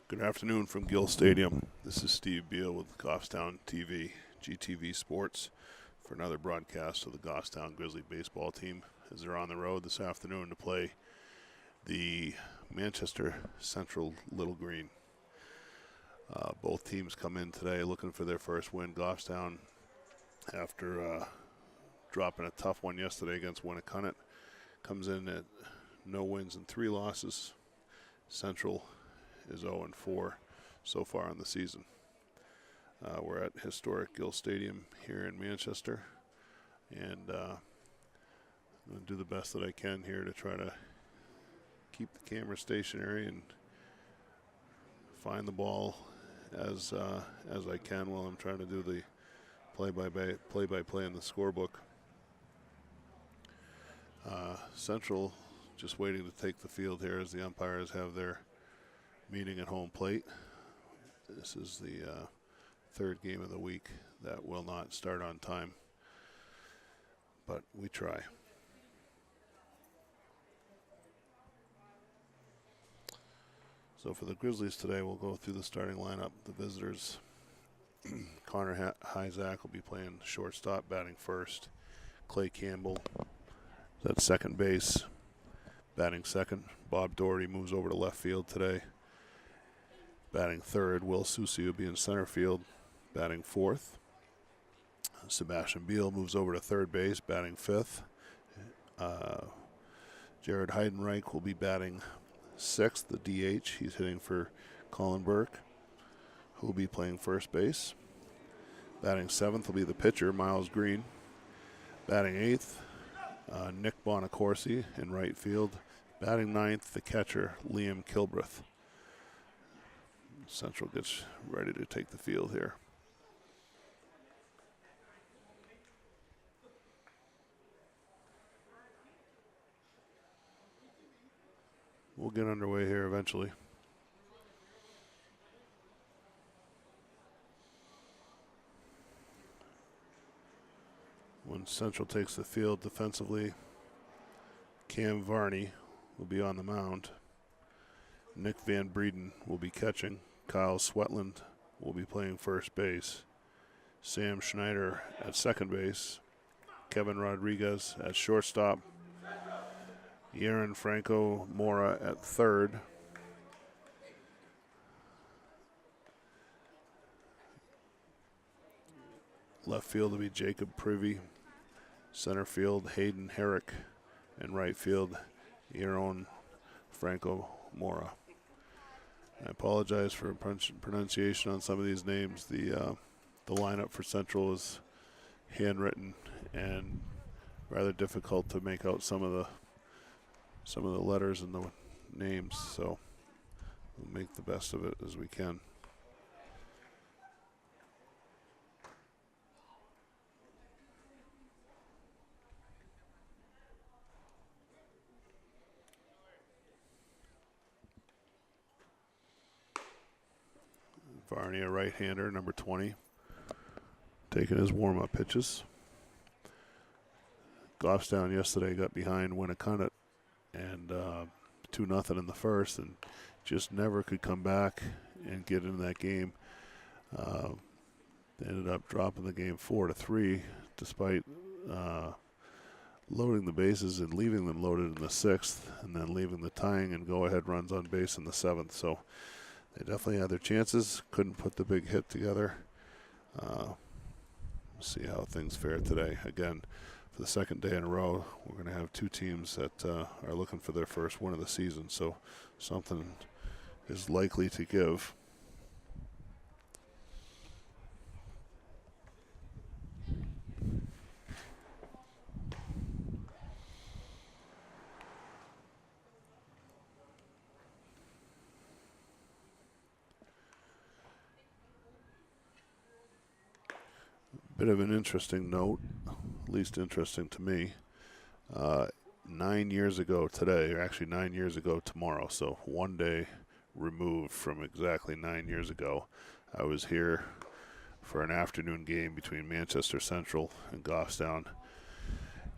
Good afternoon from Gill Stadium. This is Steve Beal with Goffstown TV, GTV Sports, for another broadcast of the Goffstown Grizzly baseball team as they're on the road this afternoon to play the Manchester Central Little Green. Both teams come in today looking for their first win. Goffstown, after dropping a tough one yesterday against Winnacunnet, comes in at no wins and 3 losses. Central is 0-4 so far in the season. We're at historic Gill Stadium here in Manchester, and I'm going to do the best that I can here to try to keep the camera stationary and find the ball as I can while I'm trying to do the play-by-play in the scorebook. Central just waiting to take the field here as the umpires have their meeting at home plate. This is the third game of the week that will not start on time, but we try. So for the Grizzlies today, we'll go through the starting lineup. The visitors, Connor Hyzak will be playing shortstop, batting first. Clay Campbell is at second base, batting second. Bob Doherty moves over to left field today, batting third. Will Susi will be in center field, batting fourth. Sebastian Beal moves over to third base, batting fifth. Jared Heidenreich will be batting sixth, the DH. He's hitting for Colin Burke, who will be playing first base. Batting seventh will be the pitcher, Miles Green. Batting eighth, Nick Bonacorsi in right field. Batting ninth, the catcher, Liam Kilbreth. Central gets ready to take the field here. We'll get underway here eventually. When Central takes the field defensively, Cam Varney will be on the mound. Nick Van Breeden will be catching. Kyle Swetland will be playing first base. Sam Schneider at second base. Kevin Rodriguez at shortstop. Yaron Franco Mora at third. Left field will be Jacob Privy. Center field, Hayden Herrick. And right field, Yaron Franco Mora. I apologize for pronunciation on some of these names. The lineup for Central is handwritten and rather difficult to make out some of the letters and the names. So we'll make the best of it as we can. Varney, a right-hander, number 20, taking his warm-up pitches. Goffstown yesterday got behind Winnacunnet and 2-0 in the first and just never could come back and get into that game. They ended up dropping the game 4-3 despite loading the bases and leaving them loaded in the sixth and then leaving the tying and go-ahead runs on base in the seventh. So they definitely had their chances, couldn't put the big hit together. See how things fare today. Again, for the second day in a row, we're going to have two teams that are looking for their first win of the season. So something is likely to give. Bit of an interesting note, least interesting to me. 9 years ago today, or actually 9 years ago tomorrow, so one day removed from exactly 9 years ago, I was here for an afternoon game between Manchester Central and Goffstown.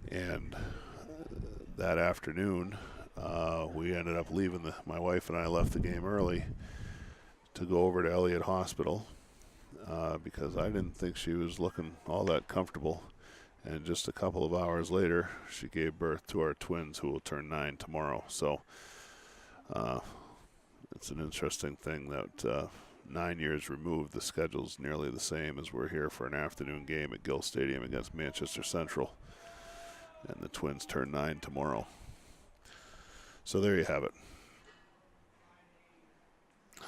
And that afternoon, we ended up leaving. My wife and I left the game early to go over to Elliott Hospital because I didn't think she was looking all that comfortable. And just a couple of hours later, she gave birth to our twins, who will turn 9 tomorrow. So it's an interesting thing that 9 years removed, the schedule's nearly the same as we're here for an afternoon game at Gill Stadium against Manchester Central. And the twins turn 9 tomorrow. So there you have it.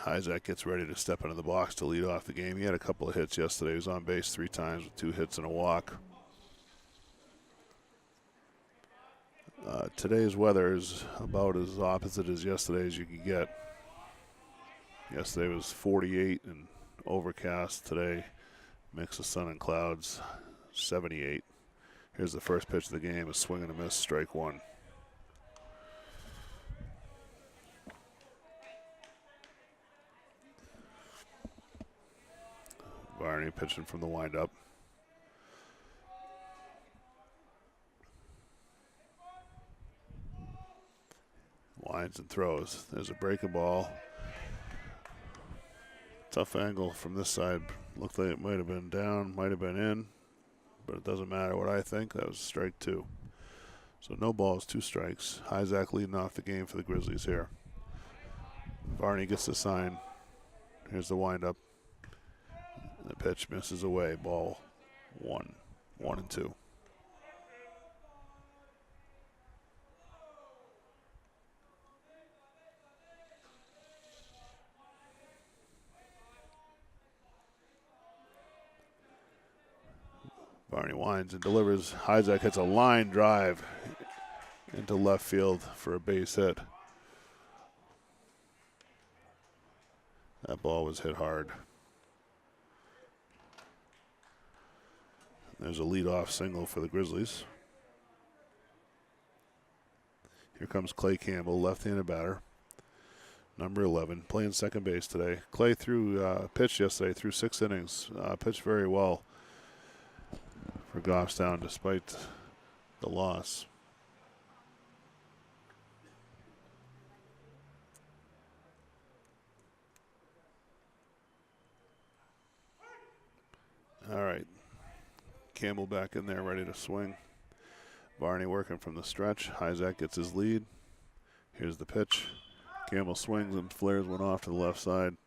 Isaac gets ready to step into the box to lead off the game. He had a couple of hits yesterday. He was on base 3 times with 2 hits and a walk. Today's weather is about as opposite as yesterday as you could get. Yesterday was 48 and overcast. Today, mix of sun and clouds, 78. Here's the first pitch of the game, a swing and a miss, strike 1. Varney pitching from the windup. Winds and throws. There's a breaking ball. Tough angle from this side. Looked like it might have been down, might have been in, but it doesn't matter what I think. That was strike 2. So no balls, 2 strikes. Isaac leading off the game for the Grizzlies here. Varney gets the sign. Here's the windup. The pitch misses away. Ball 1. 1-2. Varney winds and delivers. Isaac hits a line drive into left field for a base hit. That ball was hit hard. There's a leadoff single for the Grizzlies. Here comes Clay Campbell, left-handed batter, number 11, playing second base today. Clay pitched yesterday through 6 innings, pitched very well for Goffstown despite the loss. All right. Campbell back in there ready to swing. Varney working from the stretch. Isaac gets his lead. Here's the pitch. Campbell swings and flares one off to the left side.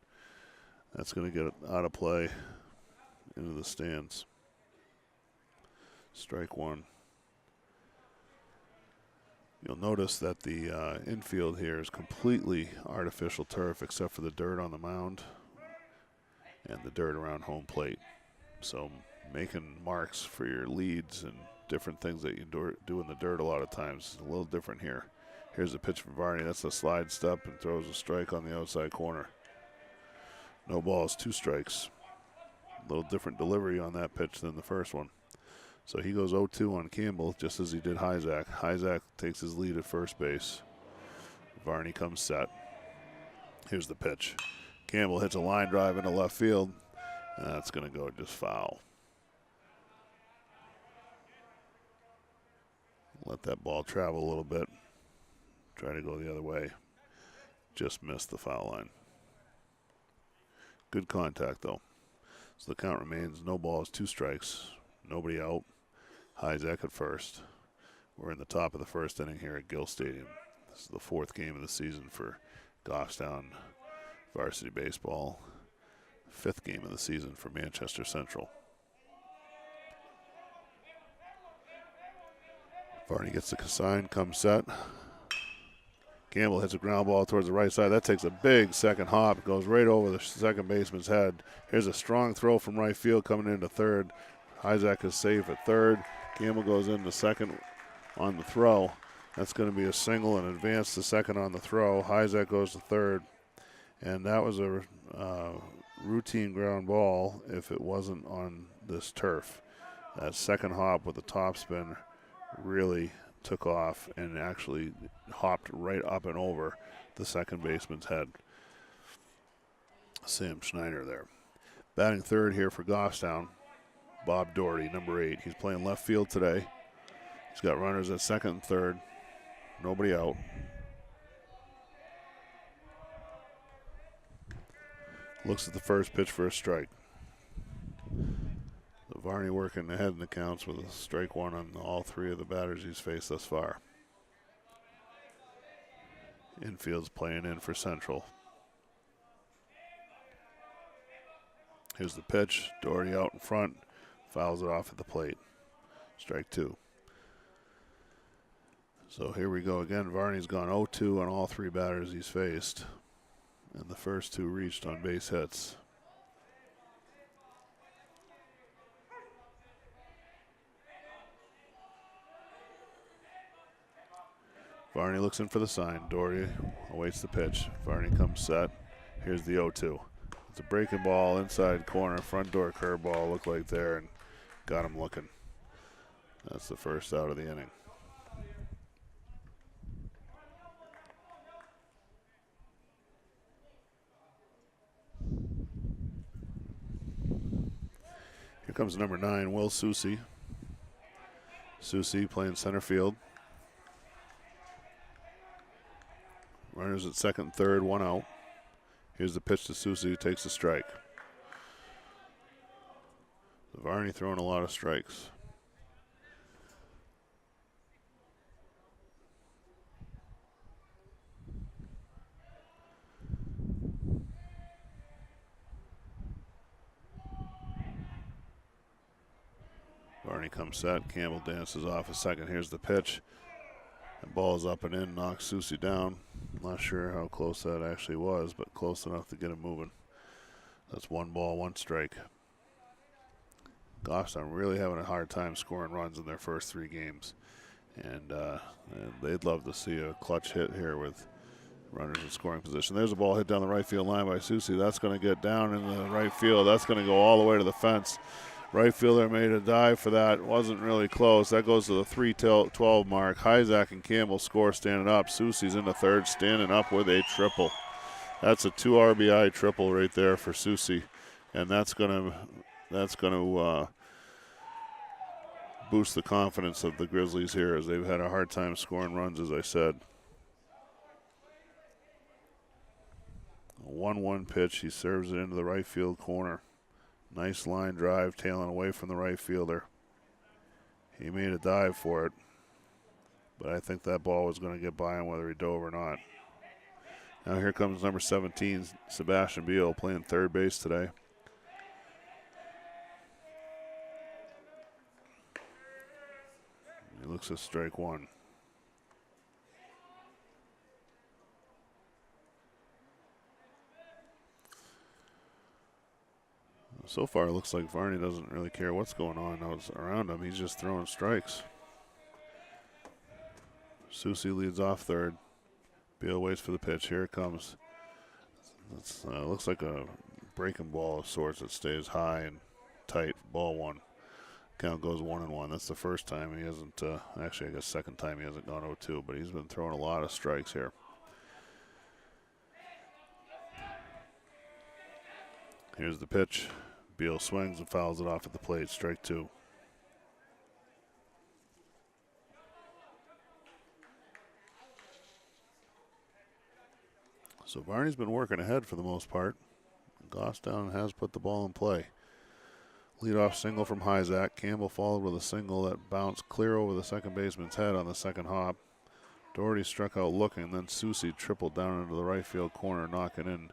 That's going to get it out of play into the stands. Strike 1. You'll notice that the infield here is completely artificial turf except for the dirt on the mound and the dirt around home plate. So making marks for your leads and different things that you do in the dirt a lot of times is a little different here. Here's a pitch from Varney. That's a slide step and throws a strike on the outside corner. No balls, 2 strikes. A little different delivery on that pitch than the first one. So he goes 0-2 on Campbell, just as he did Isaac. Isaac takes his lead at first base. Varney comes set. Here's the pitch. Campbell hits a line drive into left field, and that's going to go just foul. Let that ball travel a little bit. Try to go the other way. Just missed the foul line. Good contact, though. So the count remains no balls, 2 strikes. Nobody out. Isaac at first. We're in the top of the first inning here at Gill Stadium. This is the 4th game of the season for Goffstown varsity baseball. 5th game of the season for Manchester Central. Varney gets the sign, comes set. Campbell hits a ground ball towards the right side. That takes a big second hop. Goes right over the second baseman's head. Here's a strong throw from right field coming into third. Isaac is safe at third. Campbell goes into second on the throw. That's going to be a single and advance to second on the throw. Isaac goes to third. And that was a routine ground ball if it wasn't on this turf. That second hop with the topspin really took off and actually hopped right up and over the second baseman's head. Sam Schneider there. Batting third here for Goffstown, Bob Doherty, number 8. He's playing left field today. He's got runners at second and third. Nobody out. Looks at the first pitch for a strike. So Varney working ahead in the counts with a strike one on all three of the batters he's faced thus far. Infield's playing in for Central. Here's the pitch. Doherty out in front. Fouls it off at the plate. Strike two. So here we go again. Varney's gone 0-2 on all three batters he's faced. And the first two reached on base hits. Varney looks in for the sign. Doherty awaits the pitch. Varney comes set. Here's the 0-2. It's a breaking ball inside corner, front door curveball looked like there and got him looking. That's the first out of the inning. Here comes number 9, Will Soucy. Soucy playing center field. Runners at second and third, one out. Here's the pitch to Soucy, who takes the strike. Varney throwing a lot of strikes. Varney comes set. Campbell dances off a second. Here's the pitch. The ball is up and in, knocks Soucy down. Not sure how close that actually was, but close enough to get him moving. That's one ball, one strike. Goffstown really having a hard time scoring runs in their first three games. And they'd love to see a clutch hit here with runners in scoring position. There's a ball hit down the right field line by Soucy. That's going to get down in the right field. That's going to go all the way to the fence. Right fielder made a dive for that. Wasn't really close. That goes to the 3-12 mark. Hyzak and Campbell score standing up. Soucy's in the third, standing up with a triple. That's a 2 RBI triple right there for Soucy, and that's gonna boost the confidence of the Grizzlies here, as they've had a hard time scoring runs, as I said. A 1-1 pitch. He serves it into the right field corner. Nice line drive, tailing away from the right fielder. He made a dive for it, but I think that ball was going to get by him whether he dove or not. Now here comes number 17, Sebastian Beal, playing third base today. He looks at strike one. So far, it looks like Varney doesn't really care what's going on around him. He's just throwing strikes. Soucy leads off third. Beal waits for the pitch. Here it comes. It looks like a breaking ball of sorts that stays high and tight. Ball one. Count goes 1-1. That's the first time he hasn't, actually, I guess second time he hasn't gone 0-2, but he's been throwing a lot of strikes here. Here's the pitch. Beal swings and fouls it off at the plate. Strike two. So Varney's been working ahead for the most part. Goffstown has put the ball in play. Leadoff single from Hyzak. Campbell followed with a single that bounced clear over the second baseman's head on the second hop. Doherty struck out looking, then Soucy tripled down into the right field corner, knocking in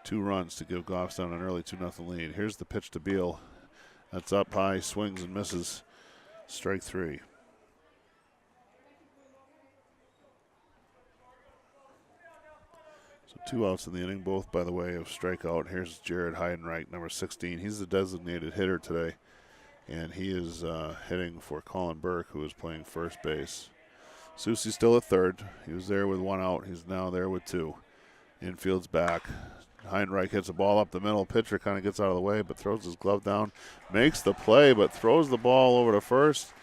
2 runs to give Goffstown an early 2-0 lead. Here's the pitch to Beal. That's up high, swings and misses. Strike three. So 2 outs in the inning, both by the way of strikeout. Here's Jared Heidenreich, number 16. He's the designated hitter today, and he is hitting for Colin Burke, who is playing first base. Soucy's still at third. He was there with 1 out. He's now there with 2. Infield's back. Heinrich hits a ball up the middle. Pitcher kind of gets out of the way, but throws his glove down. Makes the play, but throws the ball over to first.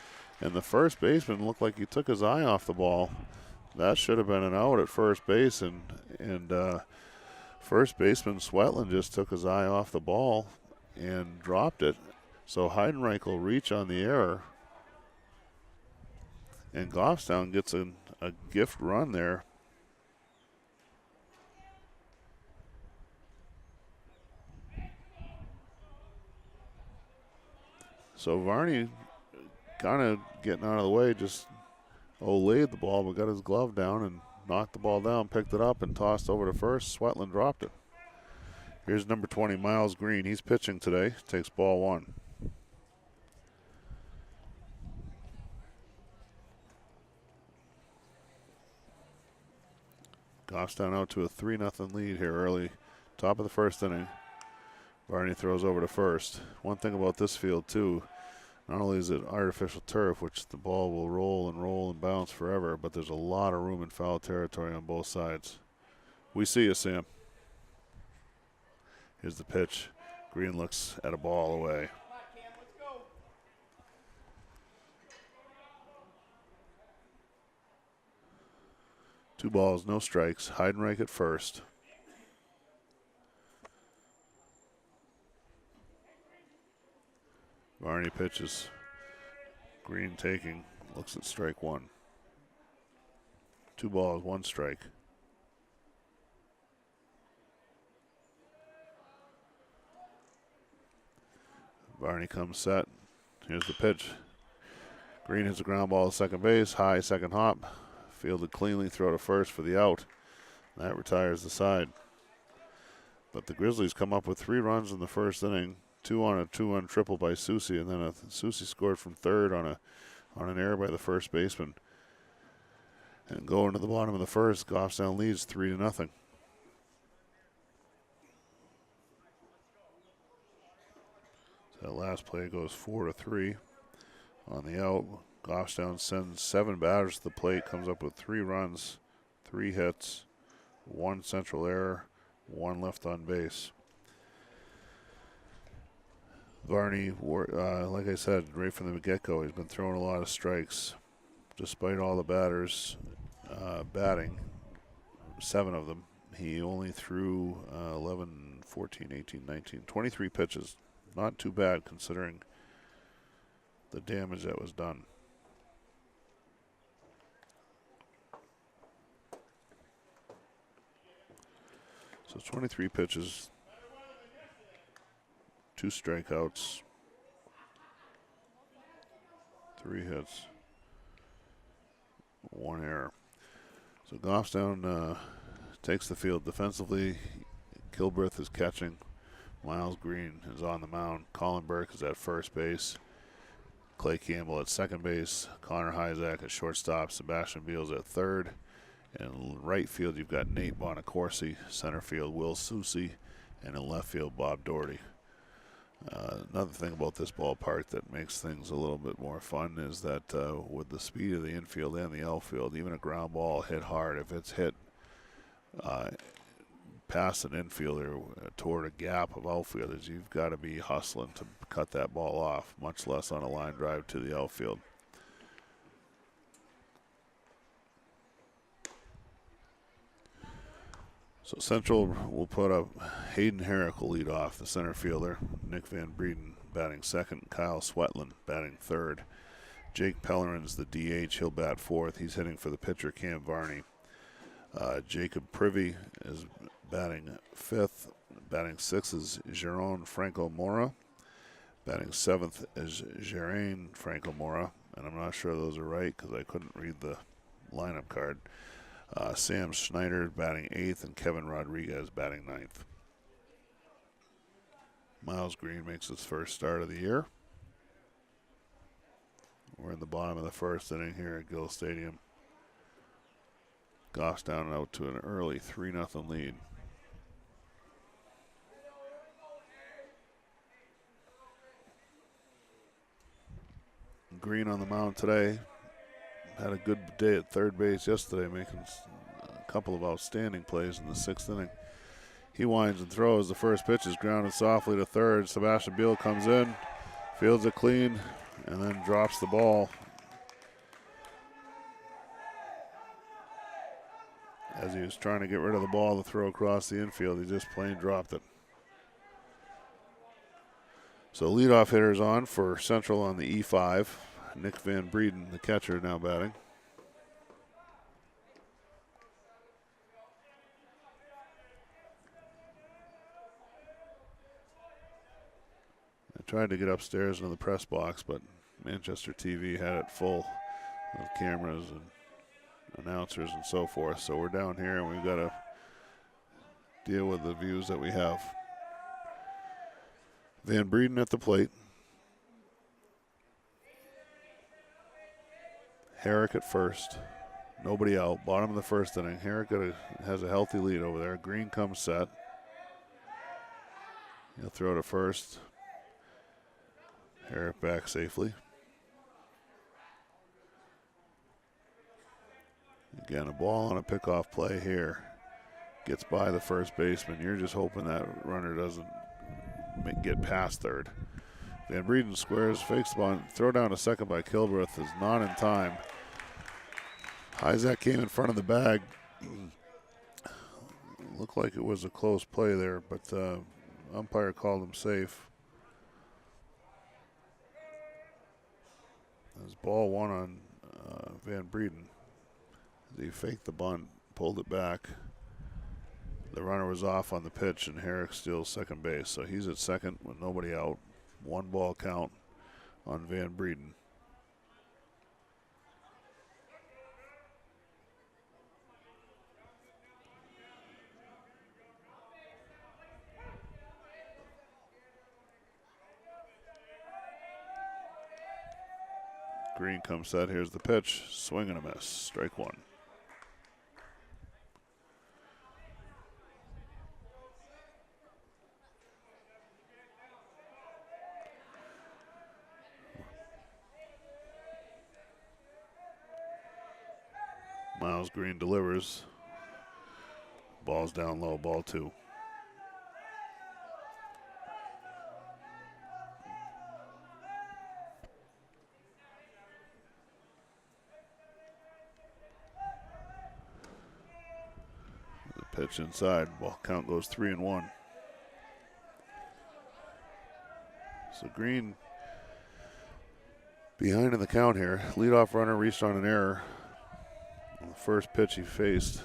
And the first baseman looked like he took his eye off the ball. That should have been an out at first base. And first baseman Swetland just took his eye off the ball and dropped it. So Heidenreich will reach on the error. And Goffstown gets a gift run there. So Varney kind of getting out of the way, just laid the ball, but got his glove down and knocked the ball down, picked it up, and tossed over to first. Swetland dropped it. Here's number 20, Miles Green. He's pitching today. Takes ball one. Goffstown out to a 3-0 lead here early. Top of the first inning. Varney throws over to first. One thing about this field, too, not only is it artificial turf, which the ball will roll and bounce forever, but there's a lot of room in foul territory on both sides. We see you, Sam. Here's the pitch. Green looks at a ball away. 2 balls, no strikes. Heidenreich at first. Varney pitches. Green taking. Looks at strike 1. 2 balls, 1 strike. Varney comes set. Here's the pitch. Green hits a ground ball to second base. High second hop. Fielded cleanly. Throw to first for the out. That retires the side. But the Grizzlies come up with 3 runs in the first inning. 2 on a 2-run triple by Soucy, and then Soucy scored from third on an error by the first baseman. And going to the bottom of the first, Goffstown leads 3-0. So that last play goes 4-3 on the out. Goffstown sends 7 batters to the plate, comes up with 3 runs, 3 hits, 1 central error, 1 left on base. Varney, like I said, right from the get-go, he's been throwing a lot of strikes. Despite all the batters batting, 7 of them, he only threw 11, 14, 18, 19, 23 pitches. Not too bad considering the damage that was done. So 23 pitches, 2 strikeouts, 3 hits, 1 error. So Goffstown takes the field defensively. Kilbreth is catching. Miles Green is on the mound. Colin Burke is at first base. Clay Campbell at second base. Connor Hyzak at shortstop. Sebastian Beals at third. And in right field, you've got Nate Bonacorsi. Center field, Will Soucy. And in left field, Bob Doherty. Another thing about this ballpark that makes things a little bit more fun is that with the speed of the infield and the outfield, even a ground ball hit hard, if it's hit past an infielder toward a gap of outfielders, you've got to be hustling to cut that ball off, much less on a line drive to the outfield. So Central will put up Hayden Herrick will lead off, the center fielder. Nick Van Breeden batting second. Kyle Swetland batting third. Jake Pellerin's the DH. He'll bat fourth. He's hitting for the pitcher, Cam Varney. Jacob Privy is batting fifth. Batting sixth is Jeroen Franco Mora. Batting seventh is Gerain Franco Mora. And I'm not sure those are right because I couldn't read the lineup card. Sam Schneider batting 8th, and Kevin Rodriguez batting 9th. Miles Green makes his first start of the year. We're in the bottom of the first inning here at Gill Stadium. Goffstown out to an early 3-0 lead. Green on the mound today. Had a good day at third base yesterday, making a couple of outstanding plays in the 6th inning. He winds and throws. The first pitch is grounded softly to third. Sebastian Beal comes in, fields it clean, and then drops the ball. As he was trying to get rid of the ball to throw across the infield, he just plain dropped it. So leadoff hitter's on for Central on the E5. Nick Van Breeden, the catcher, now batting. tried to get upstairs into the press box, but Manchester TV had it full with cameras and announcers and so forth. So we're down here and we've got to deal with the views that we have. Van Breeden at the plate. Herrick at first. Nobody out. Bottom of the first inning. Herrick has a healthy lead over there. Green comes set. He'll throw to first. Herrick back safely. Again, a ball on a pickoff play here. Gets by the first baseman. You're just hoping that runner doesn't get past third. Van Breeden squares, fakes the bunt. Throw down to second by Kilbreth is not in time. Isaac came in front of the bag. Looked like it was a close play there, but umpire called him safe. There's ball one on Van Breeden. He faked the bunt, pulled it back. The runner was off on the pitch, and Herrick steals second base. So he's at second with nobody out. 1 ball count on Van Breeden. Green comes set. Here's the pitch. Swing and a miss. Strike one. Miles Green delivers. Ball's down low, ball 2. The pitch inside, ball count goes 3-1. So Green behind in the count here. Leadoff runner reached on an error. On the first pitch he faced.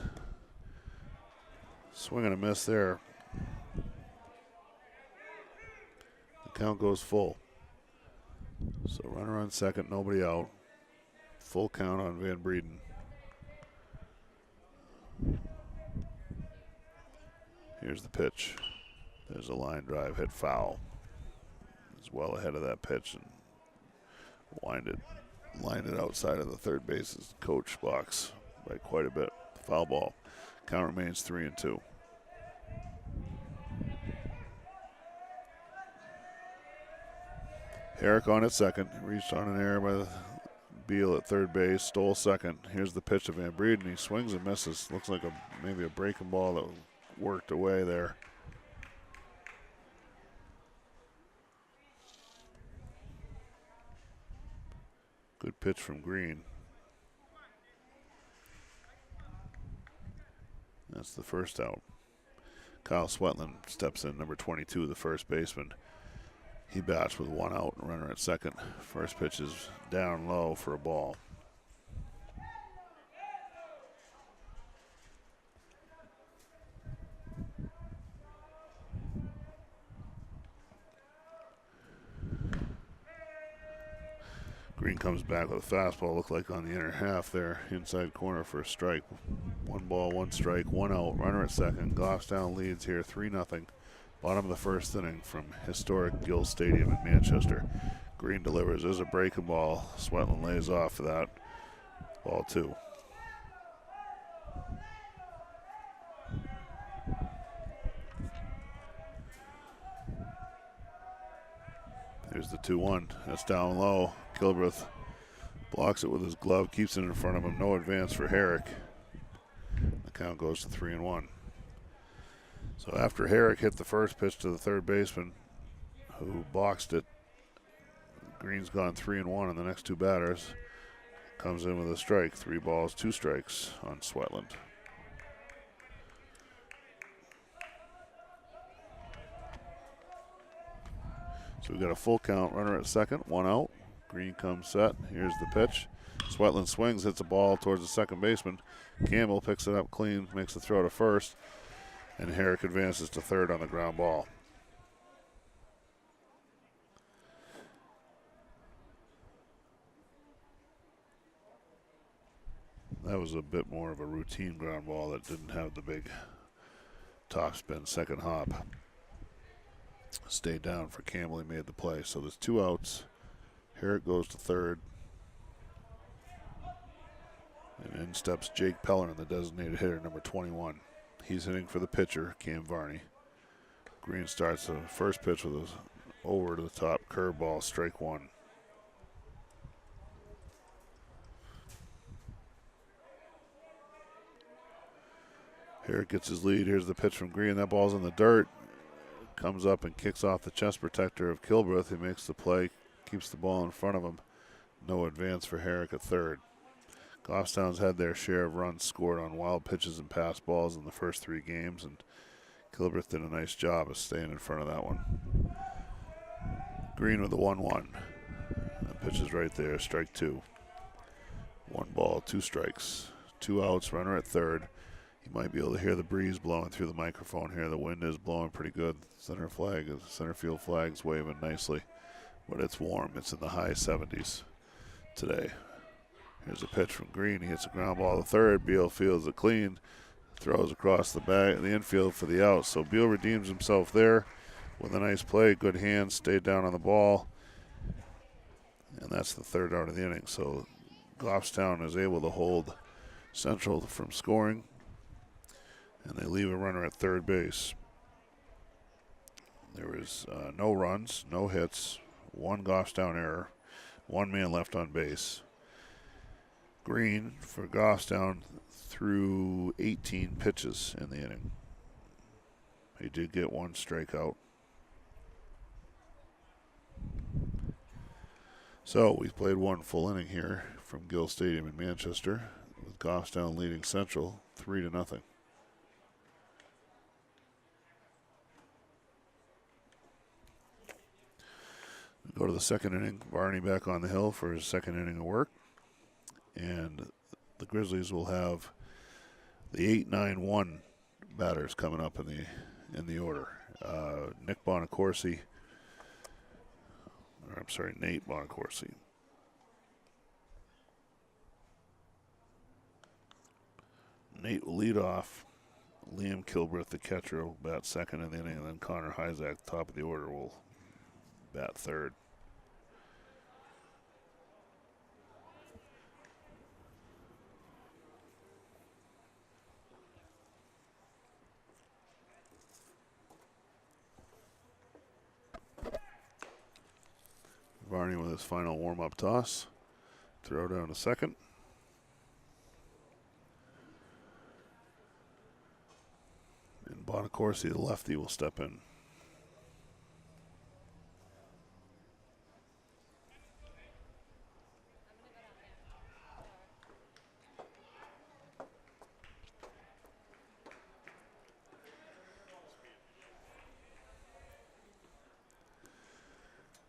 Swing and a miss there. The count goes full. So runner on second, nobody out. Full count on Van Breeden. Here's the pitch. There's a line drive, hit foul. He's well ahead of that pitch and lined it outside of the third base's coach box by quite a bit. Foul ball. Count remains 3-2. Herrick on at second. Reached on an error by Beal at third base. Stole second. Here's the pitch of Van Breeden. He swings and misses. Looks like maybe a breaking ball that worked away there. Good pitch from Green. That's the first out. Kyle Swetland steps in, number 22, the first baseman. He bats with 1 out, runner at second. First pitch is down low for a ball. Green comes back with a fastball, looked like on the inner half there, inside corner for a strike. 1 ball, 1 strike, 1 out, runner at second. Goffstown leads here 3-0. Bottom of the first inning from historic Gill Stadium in Manchester. Green delivers. There's a breaking ball. Swetland lays off for that. Ball 2. Here's the 2-1. That's down low. Kilbreth blocks it with his glove, keeps it in front of him. No advance for Herrick. The count goes to 3-1. So after Herrick hit the first pitch to the third baseman, who boxed it, Green's gone 3-1 on the next 2 batters. Comes in with a strike. 3 balls, 2 strikes on Swetland. So we've got a full count, runner at second, 1 out. Green comes set. Here's the pitch. Swetland swings, hits a ball towards the second baseman. Campbell picks it up clean, makes the throw to first, and Herrick advances to third on the ground ball. That was a bit more of a routine ground ball that didn't have the big topspin second hop. Stayed down for Campbell. He made the play. So there's 2 outs. Herrick goes to third. And in steps Jake Pellerin, the designated hitter, number 21. He's hitting for the pitcher, Cam Varney. Green starts the first pitch with a over to the top curveball, strike 1. Herrick gets his lead. Here's the pitch from Green. That ball's in the dirt. Comes up and kicks off the chest protector of Kilbreth. He makes the play, keeps the ball in front of him. No advance for Herrick at third. Goffstown's had their share of runs scored on wild pitches and pass balls in the first 3 games, and Kilbreth did a nice job of staying in front of that one. Green with the 1-1. That pitch is right there, strike 2. 1 ball, 2 strikes. 2 outs, runner at third. You might be able to hear the breeze blowing through the microphone here. The wind is blowing pretty good. Center field flag's waving nicely, but it's warm. It's in the high 70s today. Here's a pitch from Green. He hits a ground ball to third. Beal fields it clean, throws across the infield for the out. So Beal redeems himself there with a nice play. Good hands, stayed down on the ball, and that's the 3rd out of the inning. So Goffstown is able to hold Central from scoring, and they leave a runner at third base. There is no runs, no hits, 1 Goffstown error, 1 man left on base. Green for Goffstown threw 18 pitches in the inning. He did get 1 strikeout. So we've played 1 full inning here from Gill Stadium in Manchester, with Goffstown leading Central 3-0. Go to the 2nd inning. Varney back on the hill for his 2nd inning of work. And the Grizzlies will have the 8-9-1 batters coming up in the order. Nate Bonacorsi. Nate will lead off. Liam Kilbreth, the catcher, will bat 2nd in the inning, and then Connor Hyzak, top of the order, will bat 3rd. Varney with his final warm-up toss. Throw down to 2nd. And Bonacorsi, the lefty, will step in.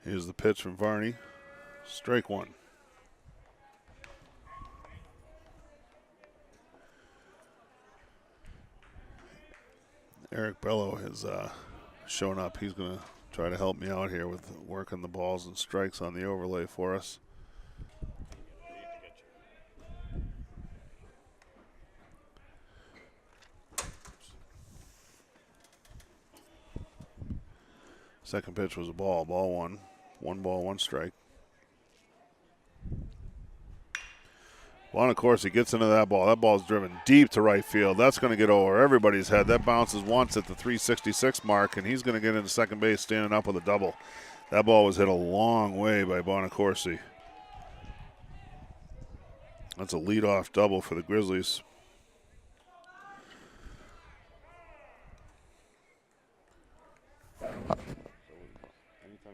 Here's the pitch from Varney. Strike 1. Eric Bello has shown up. He's going to try to help me out here with working the balls and strikes on the overlay for us. Second pitch was a ball. Ball 1. 1 ball, 1 strike. Bonacorsi gets into that ball. That ball's driven deep to right field. That's going to get over everybody's head. That bounces once at the 366 mark, and he's going to get into second base standing up with a double. That ball was hit a long way by Bonacorsi. That's a leadoff double for the Grizzlies. Anytime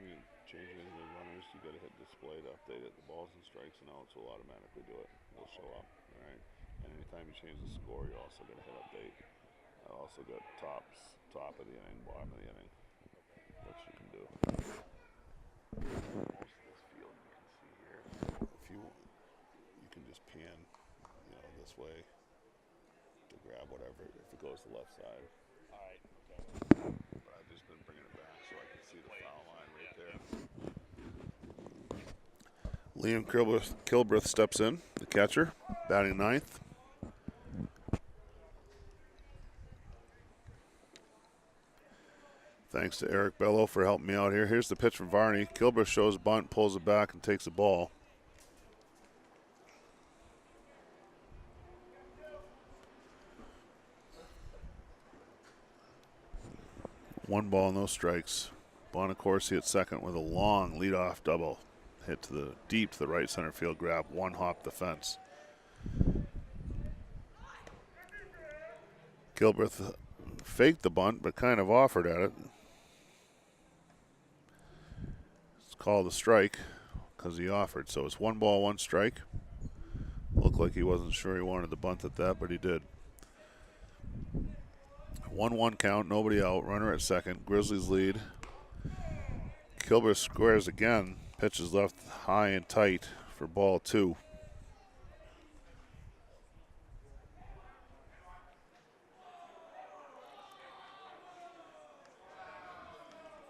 you change anything with runners, you got to hit display to update it. The balls and strikes and outs will automatically do it. Will show up, all right? And anytime you change the score, you're also going to hit update. I also got top of the inning, bottom of the inning, which you can do. Most of this field you can see here. If you can just pan, this way to grab whatever. If it goes to the left side. All right. Okay. But I've just been bringing it back so I can see the foul line right there. Liam Kilbreth steps in, the catcher, batting 9th. Thanks to Eric Bello for helping me out here. Here's the pitch from Varney. Kilbreth shows bunt, pulls it back, and takes the ball. One ball, no strikes. Bonacorsi at second with a long leadoff double. Hit to the deep to the right center field grab. One hop the fence. Kilbreth faked the bunt, but kind of offered at it. It's called a strike because he offered. So it's 1 ball, 1 strike. Looked like he wasn't sure he wanted to bunt at that, but he did. 1-1 count, nobody out. Runner at second. Grizzlies lead. Kilbreth squares again. Pitch is left high and tight for ball 2.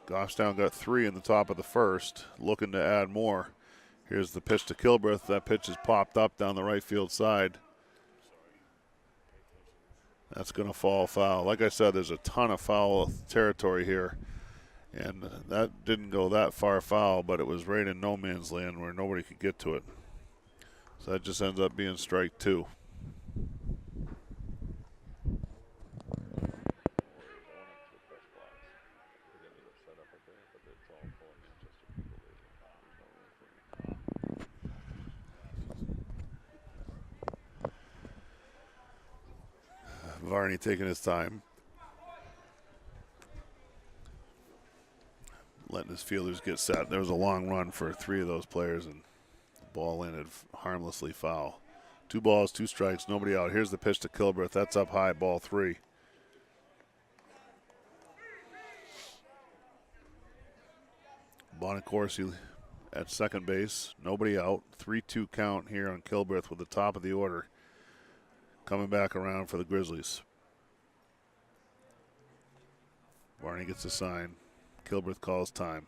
Goffstown got 3 in the top of the first, looking to add more. Here's the pitch to Kilbreth. That pitch is popped up down the right field side. That's going to fall foul. Like I said, there's a ton of foul territory here. And that didn't go that far foul, but it was right in no man's land where nobody could get to it. So that just ends up being strike 2. Varney taking his time. Letting his fielders get set. There was a long run for 3 of those players, and the ball landed harmlessly foul. 2 balls, 2 strikes, nobody out. Here's the pitch to Kilbreth. That's up high, ball 3. Bonacorsi at second base, nobody out. 3-2 count here on Kilbreth with the top of the order. Coming back around for the Grizzlies. Varney gets a sign. Kilbreth calls time.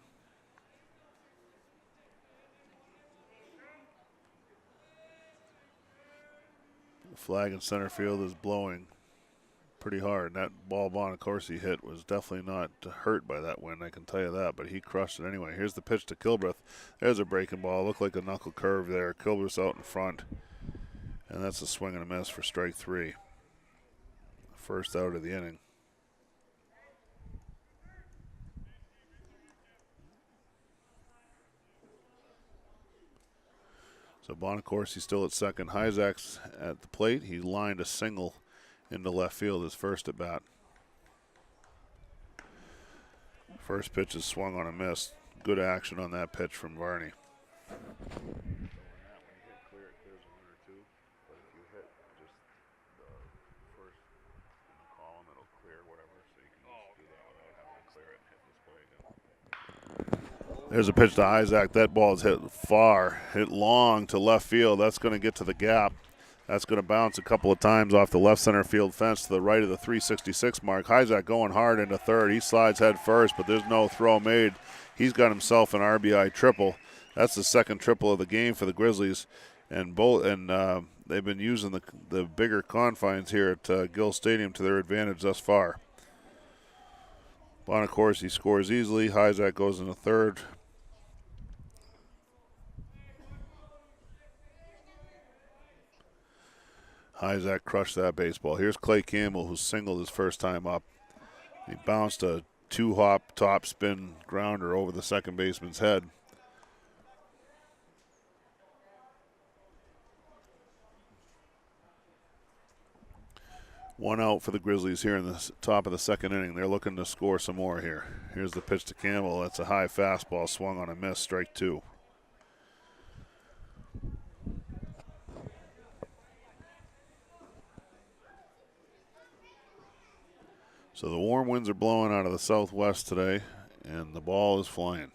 The flag in center field is blowing pretty hard. And that ball Bonacorsi hit was definitely not hurt by that wind, I can tell you that, but he crushed it anyway. Here's the pitch to Kilbreth. There's a breaking ball. Looked like a knuckle curve there. Kilbreth's out in front. And that's a swing and a miss for strike 3. First out of the inning. So Bonacorsi still at second. Hyzak's at the plate. He lined a single into left field his first at bat. First pitch is swung on a miss. Good action on that pitch from Varney. There's a pitch to Isaac. That ball is hit far, hit long to left field. That's going to get to the gap. That's going to bounce a couple of times off the left center field fence to the right of the 366 mark. Isaac going hard into third. He slides head first, but there's no throw made. He's got himself an RBI triple. That's the second triple of the game for the Grizzlies, and they've been using the bigger confines here at Gill Stadium to their advantage thus far. Bonacorsi scores easily. Hyzak goes into third. Hyzak crushed that baseball. Here's Clay Campbell, who singled his first time up. He bounced a 2-hop top spin grounder over the second baseman's head. One out for the Grizzlies here in the top of the second inning. They're looking to score some more here. Here's the pitch to Campbell. That's a high fastball swung on a miss, strike 2. So the warm winds are blowing out of the southwest today, and the ball is flying.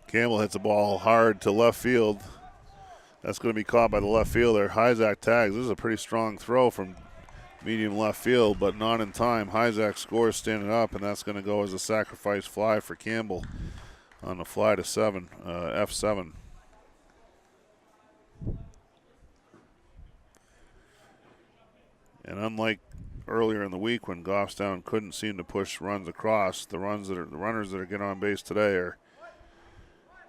Campbell hits the ball hard to left field. That's going to be caught by the left fielder. Hyzak tags. This is a pretty strong throw from medium left field, but not in time. Hyzak scores standing up, and that's going to go as a sacrifice fly for Campbell on the fly to F7. And unlike earlier in the week when Goffstown couldn't seem to push runs across. The runners that are getting on base today are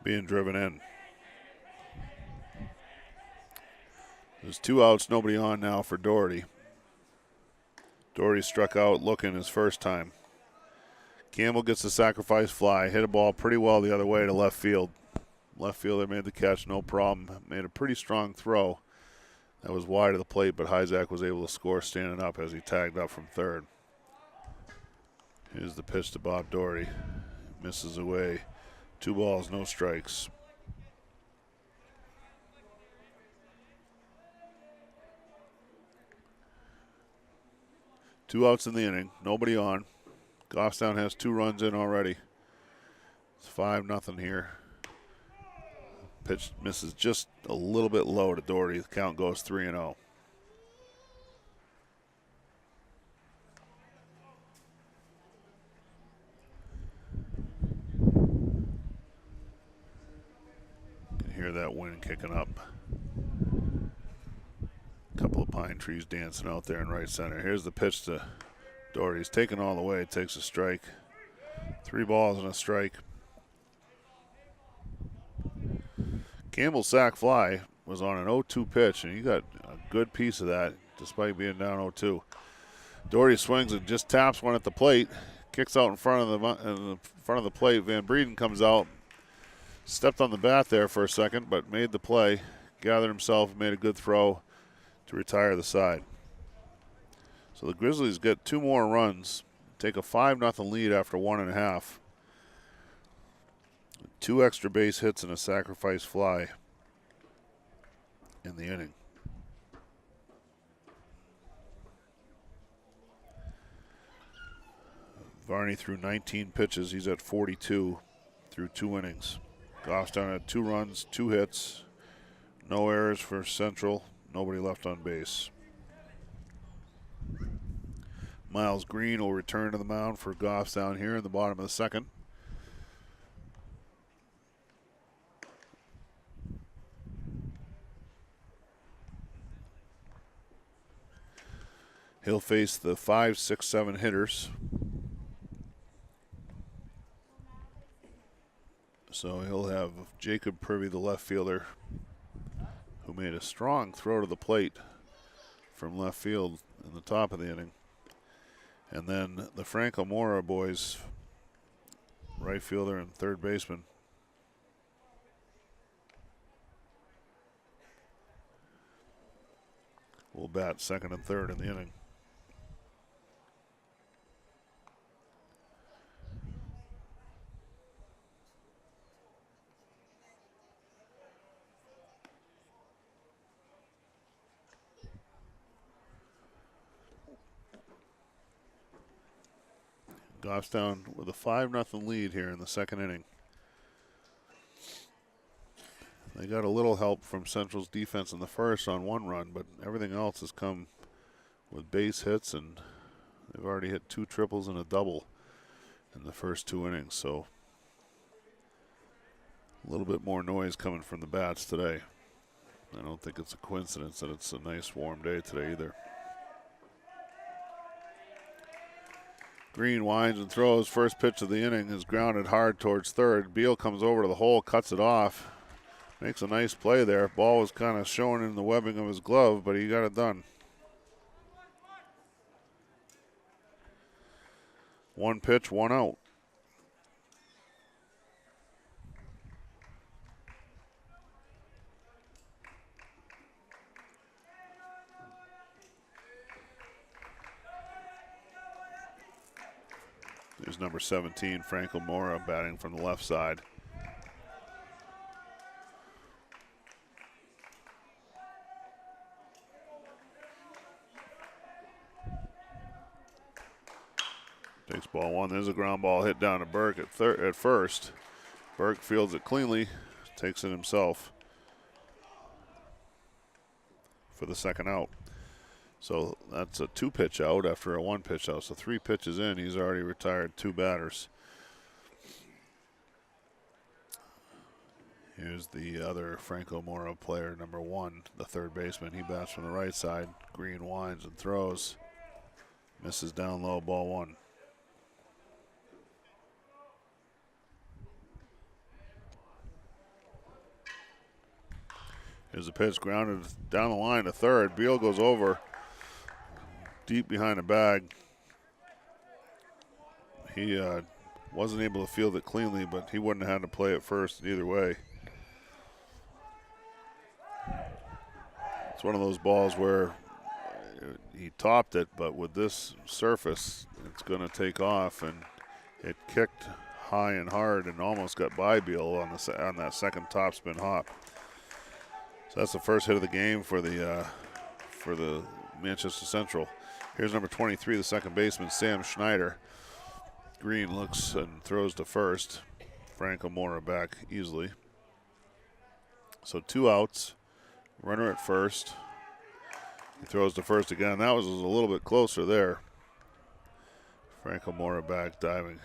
being driven in. There's 2 outs, nobody on now for Doherty. Doherty struck out looking his first time. Campbell gets the sacrifice fly, hit a ball pretty well the other way to left field. Left fielder made the catch, no problem. Made a pretty strong throw. That was wide of the plate, but Hyzak was able to score standing up as he tagged up from third. Here's the pitch to Bob Doherty. Misses away. 2 balls, no strikes. Two outs in the inning, nobody on. Goffstown has 2 runs in already. It's 5-0 here. Pitch misses just a little bit low to Doherty. The count goes 3-0. You can hear that wind kicking up. A couple of pine trees dancing out there in right center. Here's the pitch to Doherty. He's taken all the way. Takes a strike. 3 balls and a strike. Campbell's sac fly was on an 0-2 pitch, and he got a good piece of that despite being down 0-2. Doherty swings and just taps one at the plate, kicks out in front of the plate. Van Breeden comes out, stepped on the bat there for a second, but made the play, gathered himself, made a good throw to retire the side. So the Grizzlies get 2 more runs, take a 5-0 lead after 1.5. 2 extra base hits and a sacrifice fly in the inning. Varney threw 19 pitches. He's at 42 through 2 innings. Goffstown had 2 runs, 2 hits, no errors for Central, nobody left on base. Miles Green will return to the mound for Goffstown here in the bottom of the second. He'll face the 5, 6, 7 hitters. So he'll have Jacob Privy, the left fielder, who made a strong throw to the plate from left field in the top of the inning. And then the Franco Mora boys, right fielder and third baseman. Will bat second and third in the inning. Goffstown with a 5-0 lead here in the second inning. They got a little help from Central's defense in the first on 1 run, but everything else has come with base hits, and they've already hit 2 triples and a double in the first 2 innings. So a little bit more noise coming from the bats today. I don't think it's a coincidence that it's a nice warm day today either. Green winds and throws. First pitch of the inning is grounded hard towards third. Beal comes over to the hole, cuts it off. Makes a nice play there. Ball was kind of showing in the webbing of his glove, but he got it done. 1 pitch, 1 out. There's number 17, Franco Mora, batting from the left side. Takes ball 1. There's a ground ball hit down to Burke at first. Burke fields it cleanly, takes it himself for the second out. So that's a 2-pitch out after a 1-pitch out. So 3 pitches in, he's already retired 2 batters. Here's the other Franco Mora player, number 1, the third baseman. He bats from the right side. Green winds and throws. Misses down low, ball one. Here's a pitch grounded down the line to third. Beal goes over deep behind the bag. He wasn't able to field it cleanly, but he wouldn't have had to play it first either way. It's one of those balls where he topped it, but with this surface, it's going to take off, and it kicked high and hard and almost got by Beal on that second topspin hop. So that's the first hit of the game for the Manchester Central. Here's number 23, the second baseman, Sam Schneider. Green looks and throws to first. Franco Mora back easily. So 2 outs, runner at first. He throws to first again. That was a little bit closer there. Franco Mora back diving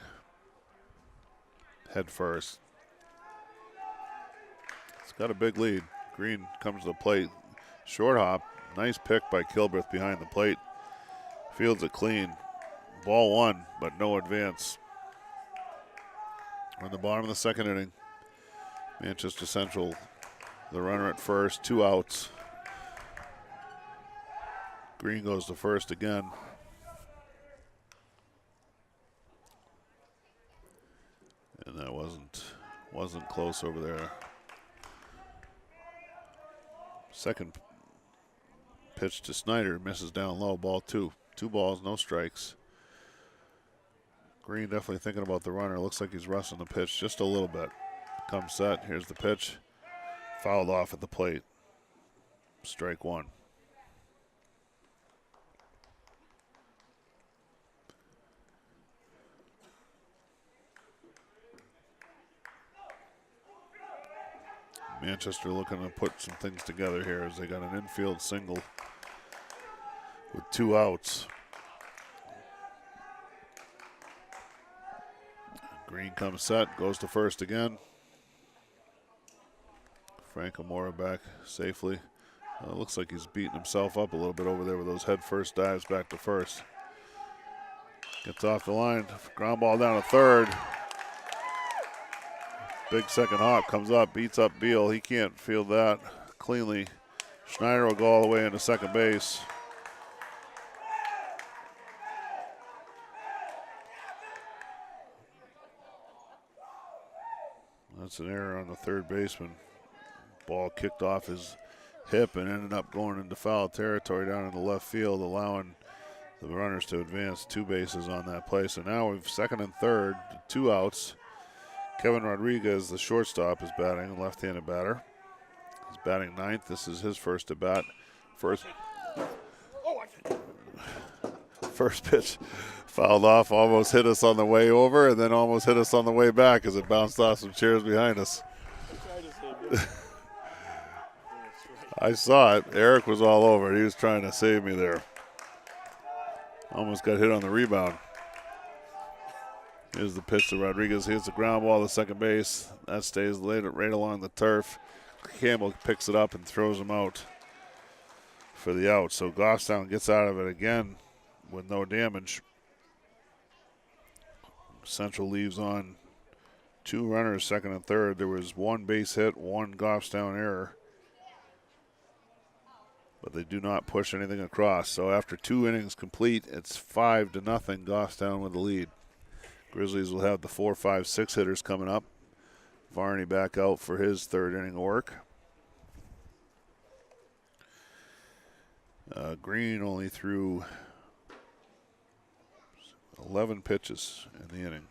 head first. It's got a big lead. Green comes to the plate. Short hop. Nice pick by Kilbreth behind the plate. Fields it clean. Ball one, but no advance. We're in the bottom of the second inning. Manchester Central, the runner at first, 2 outs. Green goes to first again. And that wasn't close over there. Second pitch to Snyder, misses down low, ball 2. 2 balls, no strikes. Green definitely thinking about the runner. Looks like he's rushing the pitch just a little bit. Comes set, here's the pitch. Fouled off at the plate. Strike 1. Manchester looking to put some things together here as they got an infield single with 2 outs. Green comes set, goes to first again. Franco Mora back safely. Looks like he's beating himself up a little bit over there with those head first dives back to first. Gets off the line, ground ball down to third. Big second hop, comes up, beats up Beal. He can't field that cleanly. Schneider will go all the way into second base. That's an error on the third baseman. Ball kicked off his hip and ended up going into foul territory down in the left field, allowing the runners to advance 2 bases on that play. So now we've second and third, 2 outs. Kevin Rodriguez, the shortstop, is batting, a left-handed batter. He's batting ninth. This is his first at bat. First pitch fouled off, almost hit us on the way over, and then almost hit us on the way back as it bounced off some chairs behind us. I saw it. Eric was all over it. He was trying to save me there. Almost got hit on the rebound. Here's the pitch to Rodriguez. Here's the ground ball to second base. That stays right along the turf. Campbell picks it up and throws him out for the out. So Goffstown gets out of it again with no damage. Central leaves on 2 runners, second and third. There was 1 base hit, 1 Goffstown error. But they do not push anything across. So after 2 innings complete, it's 5-0 Goffstown with the lead. Grizzlies will have the 4, 5, 6 hitters coming up. Varney back out for his third inning of work. Green only threw 11 pitches in the inning.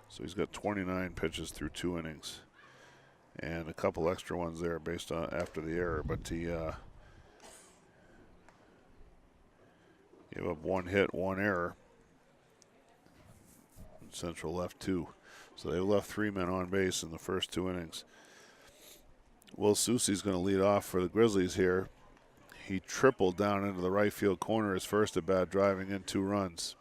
So he's got 29 pitches through 2 innings. And a couple extra ones there based on after the error. But he gave up 1 hit, 1 error. Central left 2. So they left 3 men on base in the first 2 innings. Will Soucy's going to lead off for the Grizzlies here. He tripled down into the right field corner his first at bat, driving in 2 runs.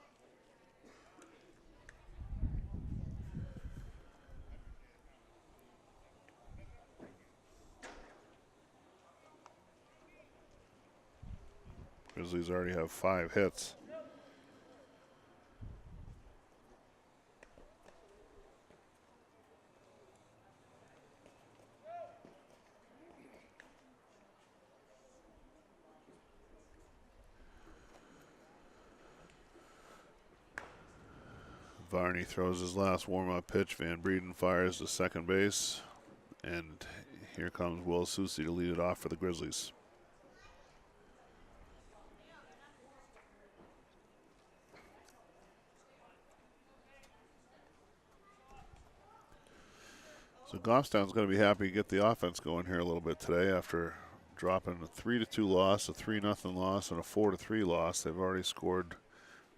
Grizzlies already have 5 hits. Varney throws his last warm-up pitch. Van Breeden fires to second base. And here comes Will Soucy to lead it off for the Grizzlies. So Goffstown's going to be happy to get the offense going here a little bit today after dropping a 3-2 loss, a 3-0 loss, and a 4-3 loss. They've already scored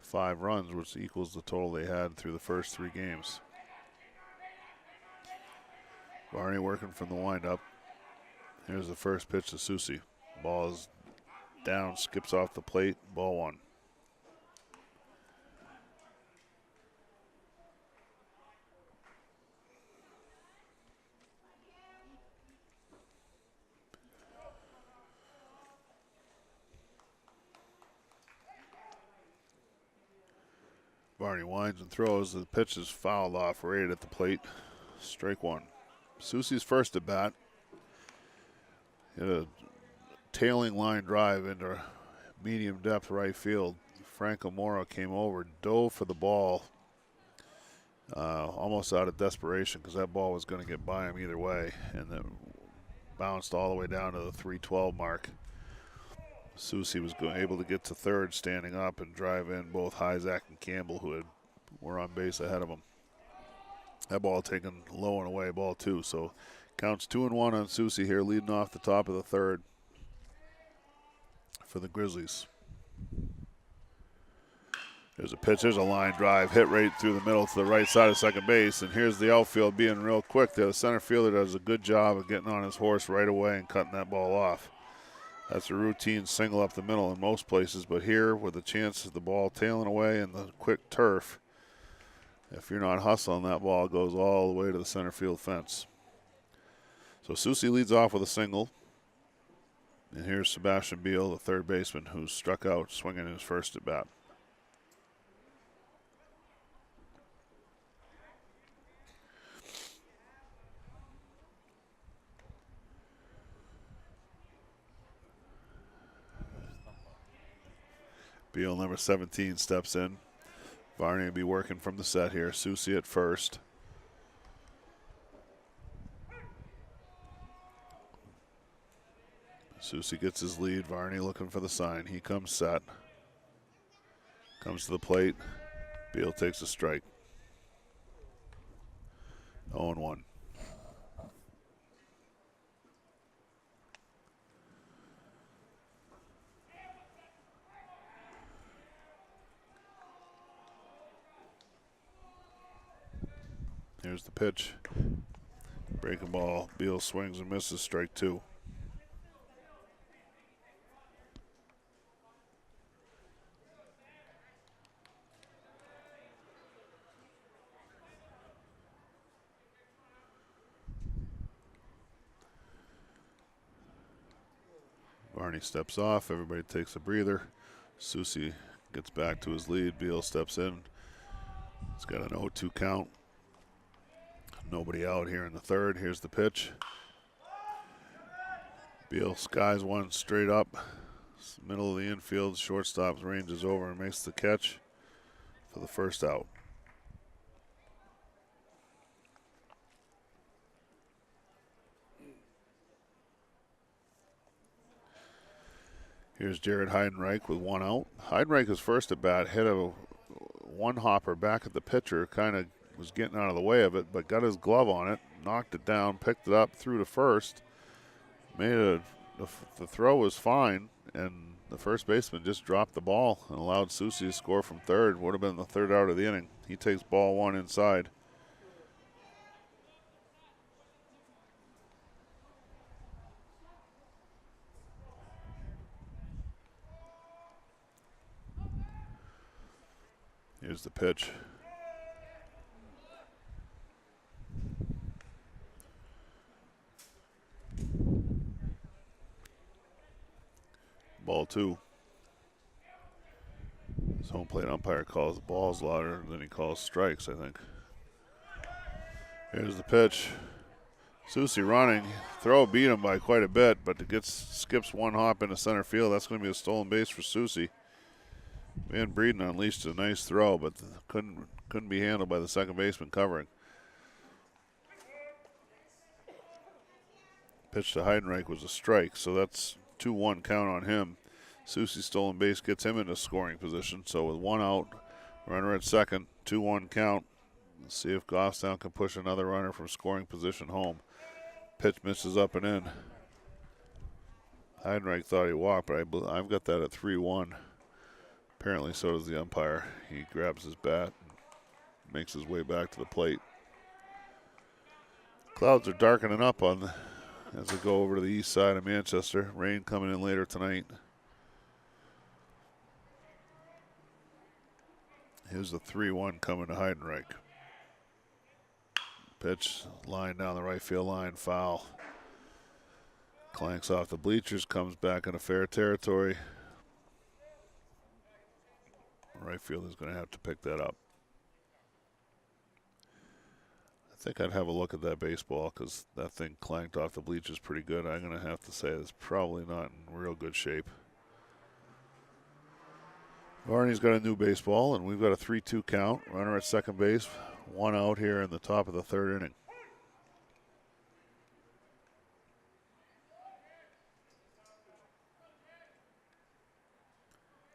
5 runs, which equals the total they had through the first 3 games. Varney working from the windup. Here's the first pitch to Soucy. Ball is down, skips off the plate, ball 1. Varney winds and throws. The pitch is fouled off, right at the plate. Strike 1. Soucy's first at bat. Hit a tailing line drive into medium depth right field. Franco Mora came over, dove for the ball, almost out of desperation because that ball was going to get by him either way, and then bounced all the way down to the 312 mark. Soucy was able to get to third standing up and drive in both Hyzak and Campbell, who were on base ahead of him. That ball taken low and away, ball 2. So counts 2-1 on Soucy here, leading off the top of the third for the Grizzlies. There's a pitch, there's a line drive, hit right through the middle to the right side of second base, and here's the outfield being real quick there. The center fielder does a good job of getting on his horse right away and cutting that ball off. That's a routine single up the middle in most places, but here with the chance of the ball tailing away and the quick turf, if you're not hustling, that ball goes all the way to the center field fence. So Soucy leads off with a single. And here's Sebastian Beal, the third baseman, who struck out swinging his first at bat. Beal, number 17, steps in. Varney will be working from the set here. Soucy at first. Soucy gets his lead. Varney looking for the sign. He comes set. Comes to the plate. Beal takes a strike. 0-1. Here's the pitch. Breaking ball. Beal swings and misses. Strike 2. Varney steps off. Everybody takes a breather. Soucy gets back to his lead. Beal steps in. He's got an 0-2 count. Nobody out here in the third. Here's the pitch. Beal skies one straight up. Middle of the infield. Shortstop's ranges over and makes the catch for the first out. Here's Jared Heidenreich with 1 out. Heidenreich is first at bat, hit a one hopper back at the pitcher, kind of was getting out of the way of it, but got his glove on it, knocked it down, picked it up, threw to first. The throw was fine, and the first baseman just dropped the ball and allowed Soucy to score from third. Would have been the third out of the inning. He takes ball 1 inside. Here's the pitch. Ball 2. home plate umpire calls the balls louder than he calls strikes, I think. Here's the pitch. Soucy running. Throw beat him by quite a bit, but it skips one hop into center field. That's going to be a stolen base for Soucy. Van Breeden unleashed a nice throw, but couldn't be handled by the second baseman covering. Pitch to Heidenreich was a strike, so that's 2-1 count on him. Soucy's stolen base gets him into scoring position. So with one out, runner at second, 2-1 count. Let's see if Goffstown can push another runner from scoring position home. Pitch misses up and in. Heidenreich thought he walked, but I've got that at 3-1. Apparently so does the umpire. He grabs his bat and makes his way back to the plate. Clouds are darkening up as we go over to the east side of Manchester. Rain coming in later tonight. Here's the 3-1 coming to Heidenreich. Pitch, line down the right field line, foul. Clanks off the bleachers, comes back into fair territory. Right field is going to have to pick that up. I think I'd have a look at that baseball because that thing clanked off the bleachers pretty good. I'm going to have to say it's probably not in real good shape. Varney's got a new baseball, and we've got a 3-2 count. Runner at second base, one out here in the top of the third inning.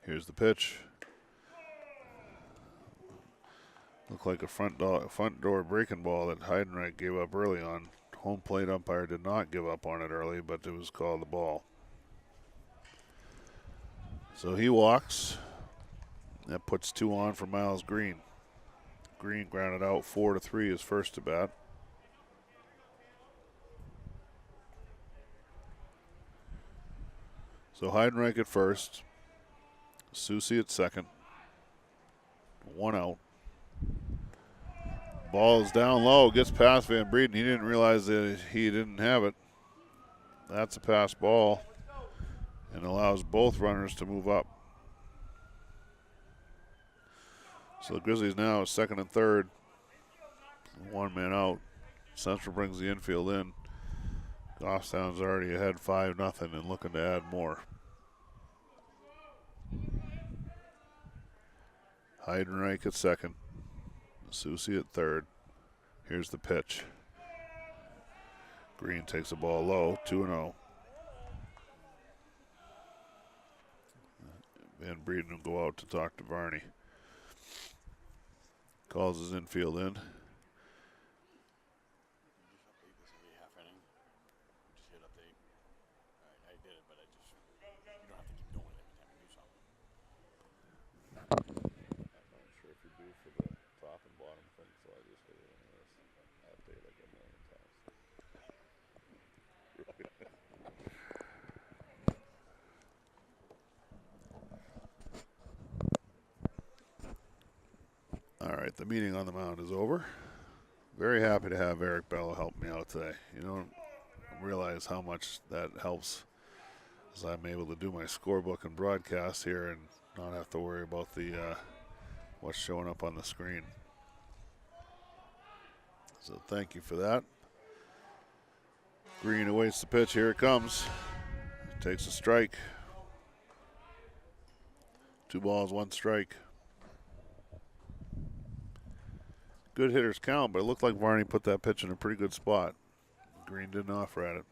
Here's the pitch. Looked like a front door breaking ball that Heidenreich gave up early on. Home plate umpire did not give up on it early, but it was called the ball. So he walks. That puts 2 on for Miles Green. Green grounded out 4-3 his first to bat. So Heidenreich at first. Soucy at second. 1 out. Ball is down low, gets past Van Breeden. He didn't realize that he didn't have it. That's a pass ball and allows both runners to move up. So the Grizzlies now second and third. 1 man out. Central brings the infield in. Goffstown's already ahead 5-0 and looking to add more. Heidenreich at second. Soucy at third. Here's the pitch. Green takes the ball low, 2-0. Van Breeden will go out to talk to Varney. Calls his infield in. All right, the meeting on the mound is over. Very happy to have Eric Bella help me out today. You don't realize how much that helps as I'm able to do my scorebook and broadcast here and not have to worry about the what's showing up on the screen. So thank you for that. Green awaits the pitch. Here it comes. Takes a strike. 2 balls, 1 strike. Good hitters count, but it looked like Varney put that pitch in a pretty good spot. Green didn't offer at it.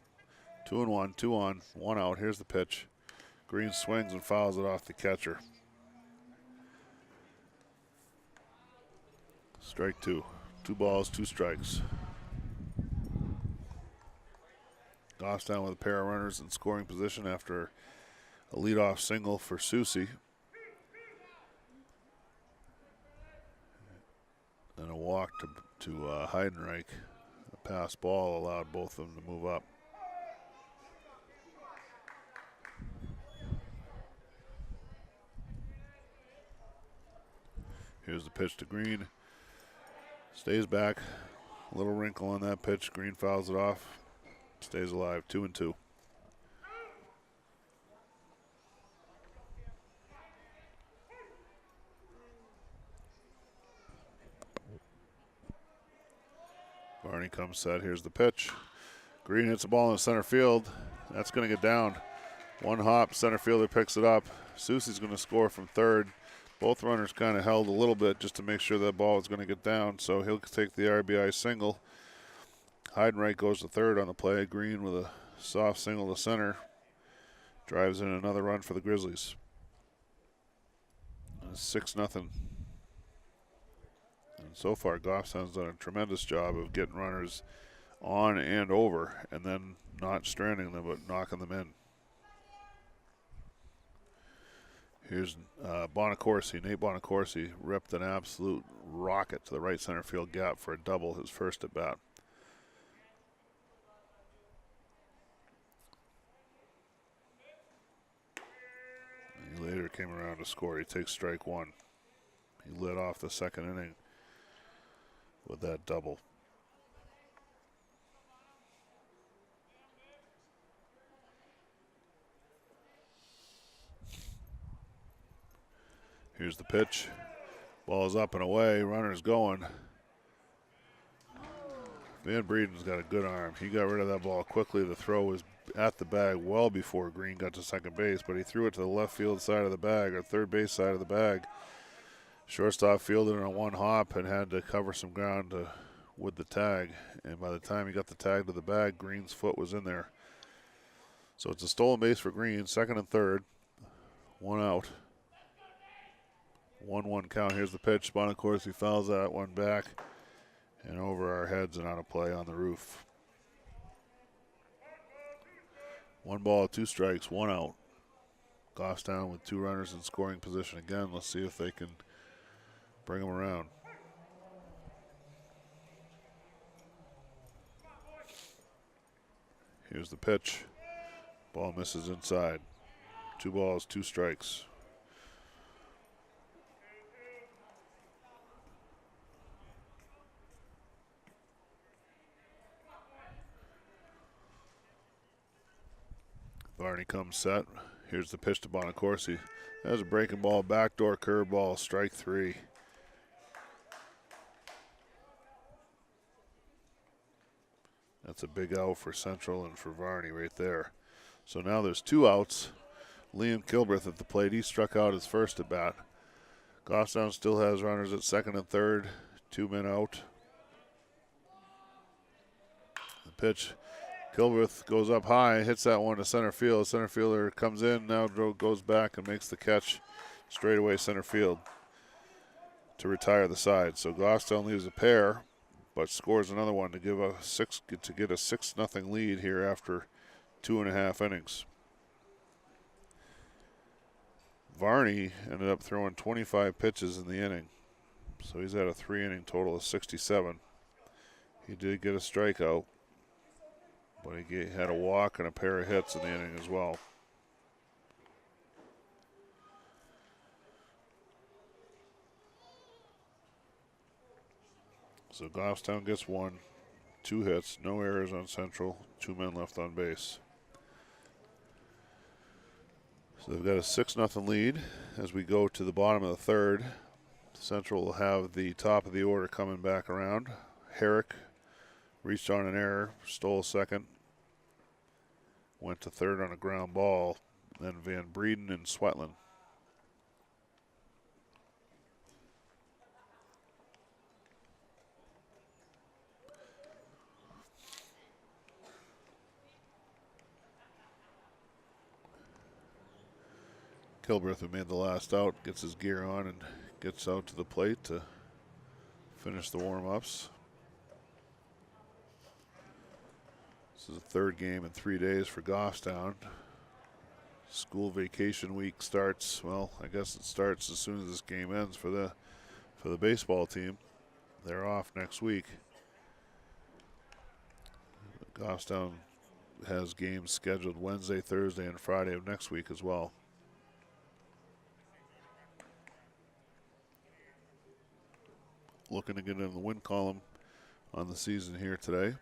2-1, 2 on, 1 out. Here's the pitch. Green swings and fouls it off the catcher. Strike 2. 2 balls, 2 strikes. Goffstown with a pair of runners in scoring position after a leadoff single for Soucy. And a walk to Heidenreich. A pass ball allowed both of them to move up. Here's the pitch to Green. Stays back. A little wrinkle on that pitch. Green fouls it off. Stays alive. 2-2. Varney comes set. Here's the pitch. Green hits the ball in center field. That's going to get down. One hop, center fielder picks it up. Susie's going to score from third. Both runners kind of held a little bit just to make sure that ball was going to get down, so he'll take the RBI single. Heidenreich goes to third on the play. Green with a soft single to center. Drives in another run for the Grizzlies. 6-0. And so far, Goffstown's done a tremendous job of getting runners on and over and then not stranding them but knocking them in. Here's Bonacorsi. Nate Bonacorsi ripped an absolute rocket to the right center field gap for a double, his first at bat. He later came around to score. He takes strike one. He lit off the second inning with that double. Here's the pitch. Ball is up and away. Runner's going. Van Breeden's got a good arm. He got rid of that ball quickly. The throw was at the bag well before Green got to second base, but he threw it to the left field side of the bag, or third base side of the bag. Shortstop fielded in a one hop and had to cover some ground with the tag. And by the time he got the tag to the bag, Green's foot was in there. So it's a stolen base for Green, second and third. One out. 1-1 count. Here's the pitch. Bonacorsi fouls that one back and over our heads and out of play on the roof. 1 ball, 2 strikes, 1 out. Goffstown with 2 runners in scoring position again. Let's see if they can bring them around. Here's the pitch. Ball misses inside. 2 balls, 2 strikes. Varney comes set. Here's the pitch to Bonacorsi. That was a breaking ball, backdoor curveball, strike 3. That's a big out for Central and for Varney right there. So now there's 2 outs. Liam Kilbreth at the plate. He struck out his first at bat. Goffstown still has runners at second and third. 2 men out. The pitch. Kilbreth goes up high, hits that one to center field. Center fielder comes in, now goes back and makes the catch straight away center field to retire the side. So Goffstown leaves a pair, but scores another one to get a 6-0 lead here after 2.5 innings. Varney ended up throwing 25 pitches in the inning, so he's at a 3-inning total of 67. He did get a strikeout, but he had a walk and a pair of hits in the inning as well. So Goffstown gets 1, 2 hits, no errors on Central, 2 men left on base. So they've got a 6-0 lead as we go to the bottom of the third. Central will have the top of the order coming back around. Herrick reached on an error, stole second, went to third on a ground ball, then Van Breeden and Swetland. Kilbreth, who made the last out, gets his gear on and gets out to the plate to finish the warm-ups. This is the third game in 3 days for Goffstown. School vacation week starts, well, I guess it starts as soon as this game ends for the baseball team. They're off next week. Goffstown has games scheduled Wednesday, Thursday, and Friday of next week as well. Looking to get in the win column on the season here today.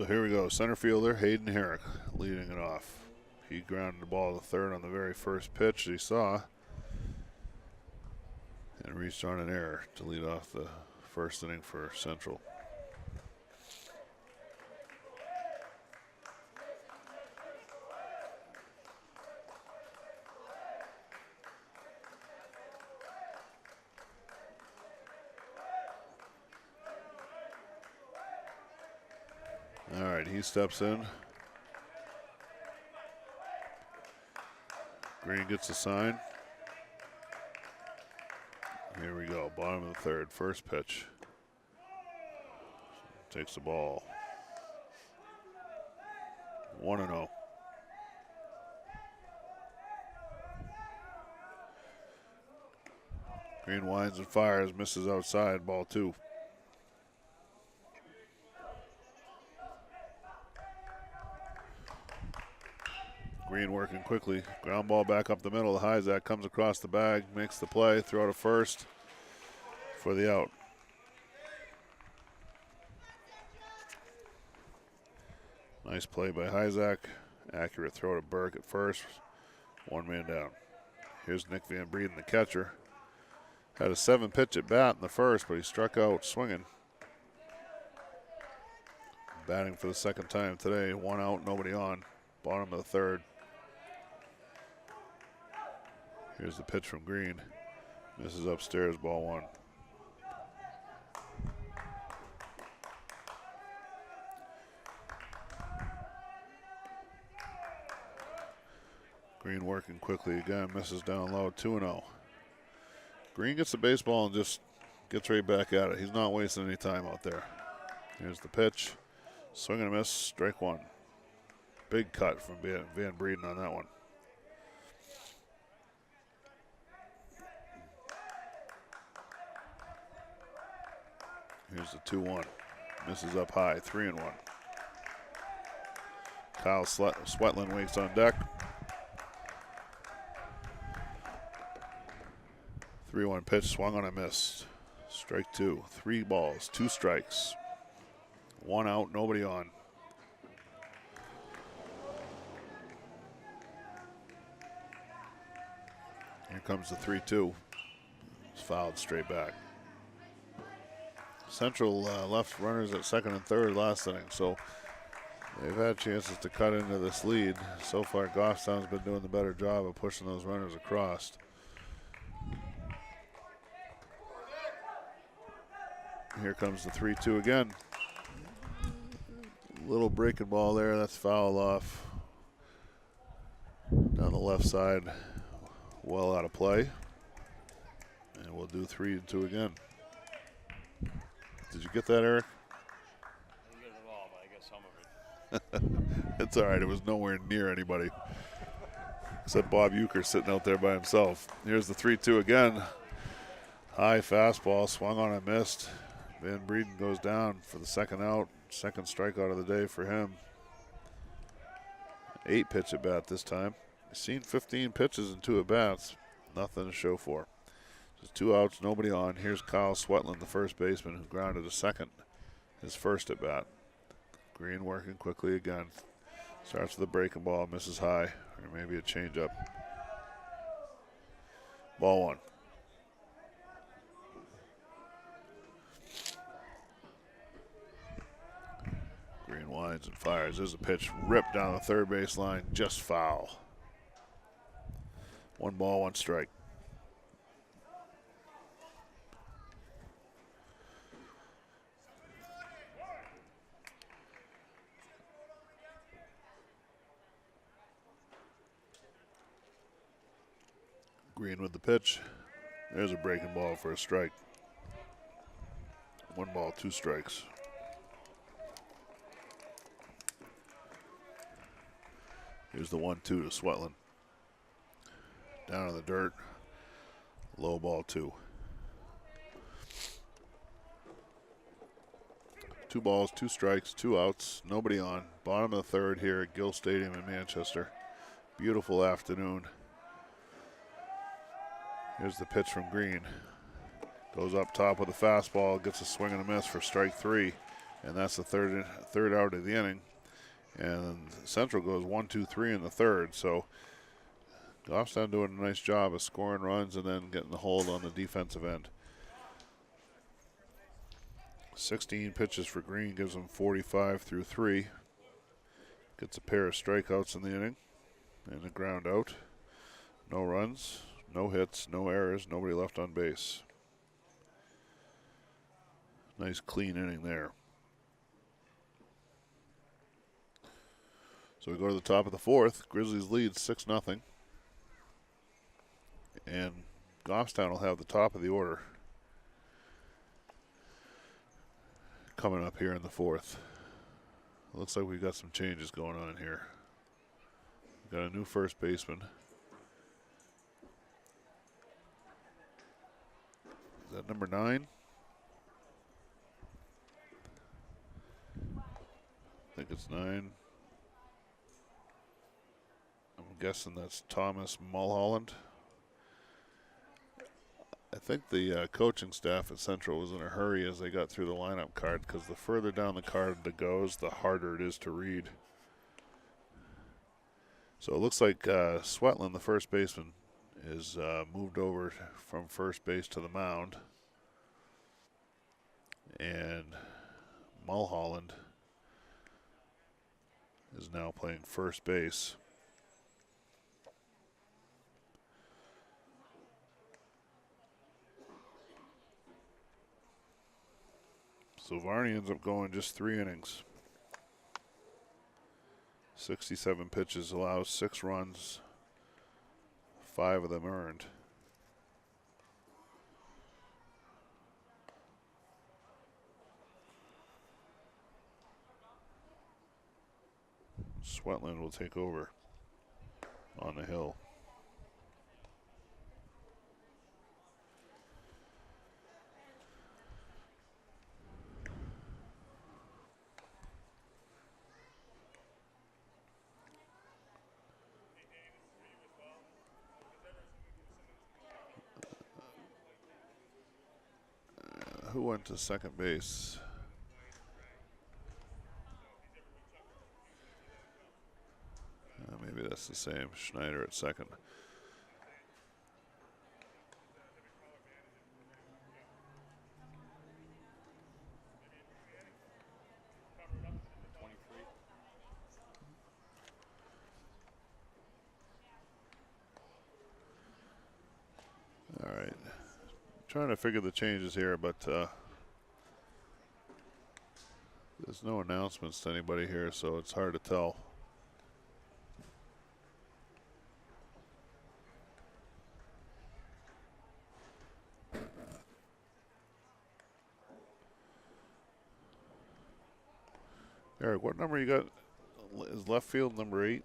So here we go. Center fielder Hayden Herrick leading it off. He grounded the ball to third on the very first pitch he saw and reached on an error to lead off the first inning for Central. All right, he steps in. Green gets a sign. Here we go, bottom of the third, first pitch. Takes the ball. 1-0. Green winds and fires, misses outside, ball 2. Green working quickly. Ground ball back up the middle. Hyzak comes across the bag, makes the play, throw to first for the out. Nice play by Hyzak. Accurate throw to Burke at first. 1 man down. Here's Nick Van Breeden, the catcher. Had a 7-pitch at bat in the first, but he struck out swinging. Batting for the second time today. 1 out, nobody on. Bottom of the third. Here's the pitch from Green. Misses upstairs, ball 1. Green working quickly again, misses down low, 2-0. Green gets the baseball and just gets right back at it. He's not wasting any time out there. Here's the pitch. Swing and a miss, strike 1. Big cut from Van Breeden on that one. Here's the 2-1. Misses up high, 3-1. Kyle Sweatland waits on deck. 3-1 pitch, swung on a miss. Strike 2. 3 balls, 2 strikes. 1 out, nobody on. Here comes the 3-2. It's fouled straight back. Central left runners at second and third last inning, so they've had chances to cut into this lead. So far, Goffstown's been doing the better job of pushing those runners across. Here comes the 3-2 again. Little breaking ball there, that's foul off. Down the left side, well out of play. And we'll do 3-2 again. Did you get that, Eric? I didn't get it all, but I get some of it. It's all right. It was nowhere near anybody except Bob Euchre sitting out there by himself. Here's the 3-2 again. High fastball, swung on and missed. Van Breeden goes down for the second out. Second strikeout of the day for him. 8 pitch at bat this time. He's seen 15 pitches and 2 at bats. Nothing to show for. Just 2 outs, nobody on. Here's Kyle Sweatland, the first baseman, who grounded a second, his first at bat. Green working quickly again. Starts with a breaking ball, misses high, or maybe a changeup. Ball 1. Green winds and fires. There's a pitch ripped down the third base line, just foul. 1 ball, 1 strike. Green with the pitch. There's a breaking ball for a strike. 1 ball, 2 strikes. Here's the 1-2 to Sweatland. Down in the dirt. Low ball 2. 2 balls, 2 strikes, 2 outs, nobody on. Bottom of the third here at Gill Stadium in Manchester. Beautiful afternoon. Here's the pitch from Green. Goes up top with a fastball, gets a swing and a miss for strike 3. And that's the third out of the inning. And Central goes 1-2-3 in the third. So Goffstown doing a nice job of scoring runs and then getting the hold on the defensive end. 16 pitches for Green gives him 45 through 3. Gets a pair of strikeouts in the inning and a ground out. No runs, no hits, no errors, nobody left on base. Nice clean inning there. So we go to the top of the fourth. Grizzlies lead 6-0. And Goffstown will have the top of the order coming up here in the fourth. Looks like we've got some changes going on here. We've got a new first baseman. Is that number 9? I think it's 9. I'm guessing that's Thomas Mulholland. I think the coaching staff at Central was in a hurry as they got through the lineup card, because the further down the card it goes, the harder it is to read. So it looks like Swetland, the first baseman, is moved over from first base to the mound. And Mulholland is now playing first base. So Varney ends up going just 3 innings. 67 pitches, allows 6 runs, 5 of them earned. Swetland will take over on the hill. Who went to second base? Maybe that's the same. Schneider at second. All right. Trying to figure the changes here, but there's no announcements to anybody here, so it's hard to tell. Eric, what number you got? Is left field number 8?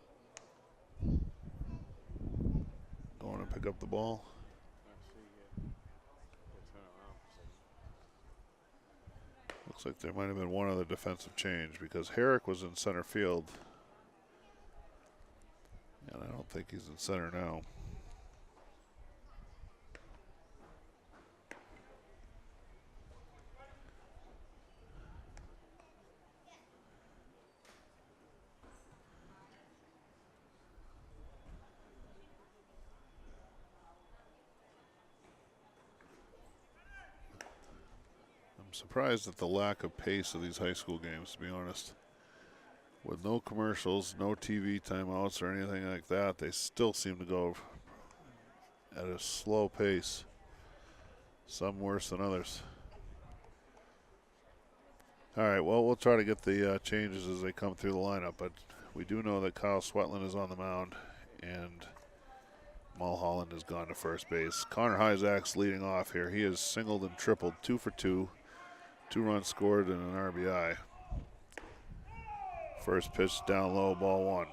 Going to pick up the ball. Looks like there might have been one other defensive change, because Herrick was in center field. And I don't think he's in center now. Surprised at the lack of pace of these high school games, to be honest. With no commercials, no TV timeouts or anything like that, they still seem to go at a slow pace. Some worse than others. All right, well, we'll try to get the changes as they come through the lineup, but we do know that Kyle Swetland is on the mound and Mulholland has gone to first base. Connor Hyzak's leading off here. He has singled and tripled, 2 for 2. 2 runs scored and an RBI. First pitch down low, ball 1.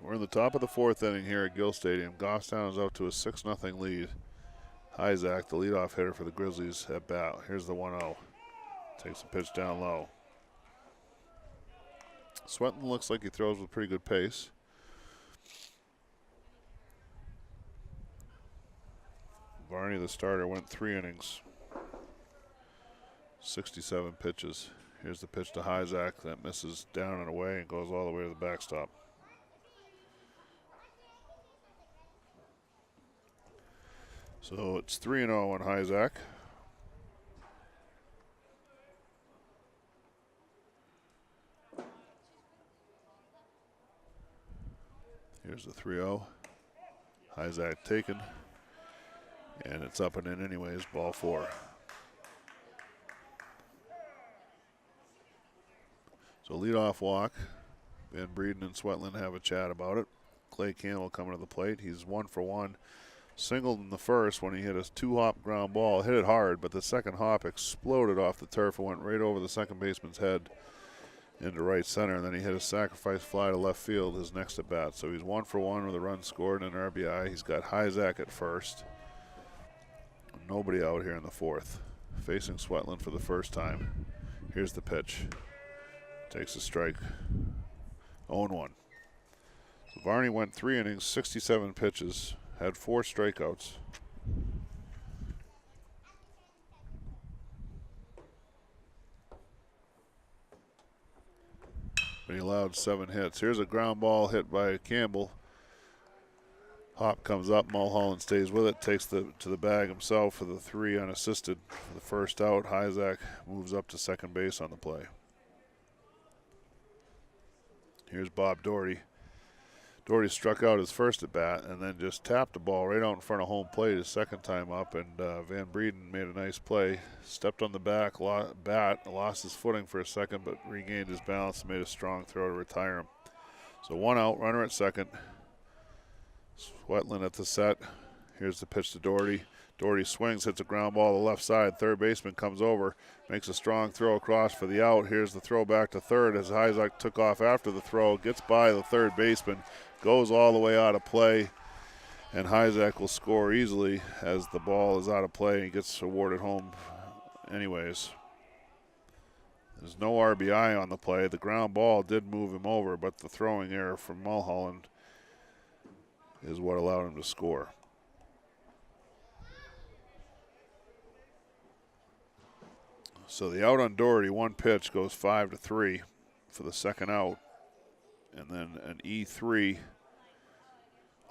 We're in the top of the 4th inning here at Gill Stadium. Goffstown is out to a 6-0 lead. Hyzak, the leadoff hitter for the Grizzlies, at bat. Here's the 1-0. Takes a pitch down low. Swetland looks like he throws with pretty good pace. Varney, the starter, went 3 innings. 67 pitches. Here's the pitch to Hyzak that misses down and away and goes all the way to the backstop. So it's 3-0 on Hyzak. Here's the 3-0. Hyzak taken. And it's up and in anyways, ball 4. So leadoff walk. Van Breeden and Sweatland have a chat about it. Clay Campbell coming to the plate. He's 1 for 1. Singled in the first when he hit a 2-hop ground ball. Hit it hard, but the second hop exploded off the turf and went right over the second baseman's head into right center. And then he hit a sacrifice fly to left field his next at bat. So he's 1 for 1 with a run scored and an RBI. He's got Hyzak at first. Nobody out here in the 4th. Facing Sweatland for the first time. Here's the pitch. Takes a strike. 0-1. So Varney went 3 innings, 67 pitches, had 4 strikeouts. But he allowed 7 hits. Here's a ground ball hit by Campbell. Hop comes up, Mulholland stays with it, takes to the bag himself for the 3 unassisted. For the first out, Hyzak moves up to second base on the play. Here's Bob Doherty. Doherty struck out his first at bat and then just tapped the ball right out in front of home plate his second time up, and Van Breeden made a nice play. Stepped on the bat, lost his footing for a second, but regained his balance and made a strong throw to retire him. So 1 out, runner at second. Sweatland at the set. Here's the pitch to Doherty. Doherty swings, hits a ground ball to the left side. Third baseman comes over, makes a strong throw across for the out. Here's the throw back to third as Hyzak took off after the throw, gets by the third baseman, goes all the way out of play, and Hyzak will score easily as the ball is out of play and he gets awarded home anyways. There's no RBI on the play. The ground ball did move him over, but the throwing error from Mulholland is what allowed him to score. So the out on Doherty, 1 pitch, goes 5-3 for the second out. And then an E3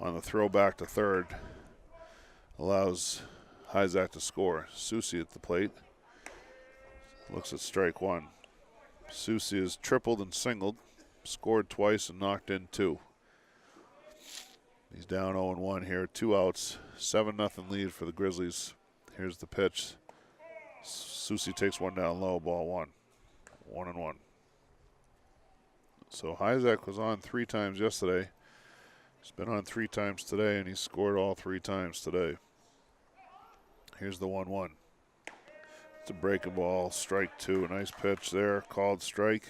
on the throw back to third allows Hyzak to score. Soucy at the plate. Looks at strike 1. Soucy has tripled and singled, scored twice and knocked in 2. He's down 0-1 here, 2 outs, 7-0 lead for the Grizzlies. Here's the pitch. Soucy takes one down low, ball 1. 1-1. So Hyzak was on 3 times yesterday. He's been on 3 times today, and he scored all 3 times today. Here's the 1-1. It's a breaking ball, strike 2. A nice pitch there, called strike.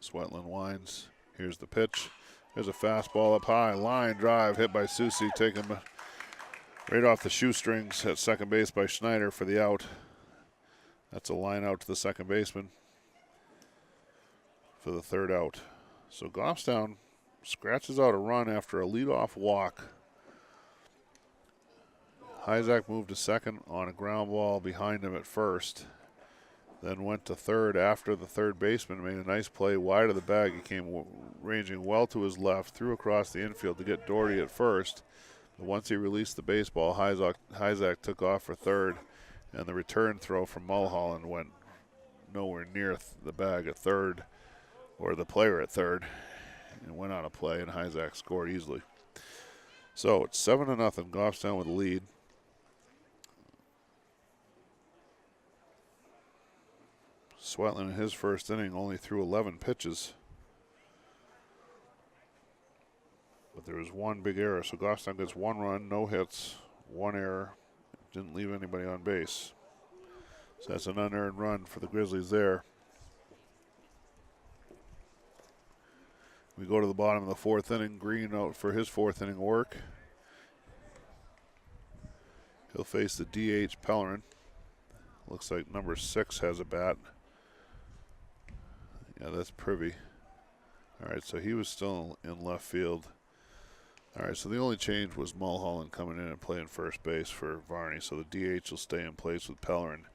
Sweatland winds. Here's the pitch. There's a fastball up high. Line drive hit by Soucy, taken right off the shoestrings at second base by Schneider for the out. That's a line out to the second baseman for the third out. So Goffstown scratches out a run after a leadoff walk. Hyzak moved to second on a ground ball behind him at first. Then went to third after the third baseman made a nice play wide of the bag. He came ranging well to his left, threw across the infield to get Doherty at first. But once he released the baseball, Hyzak took off for third, and the return throw from Mulholland went nowhere near the bag at third, or the player at third, and went on a play, and Hyzak scored easily. So it's 7-0, Goffstown with the lead. Sweatland in his first inning only threw 11 pitches. But there was 1 big error. So Goffstown gets 1 run, no hits, 1 error. Didn't leave anybody on base. So that's an unearned run for the Grizzlies there. We go to the bottom of the 4th inning. Green out for his 4th inning work. He'll face the DH Pellerin. Looks like number 6 has a bat. Yeah, that's Privy. All right, so he was still in left field. All right, so the only change was Mulholland coming in and playing first base for Varney. So the DH will stay in place with Pellerin.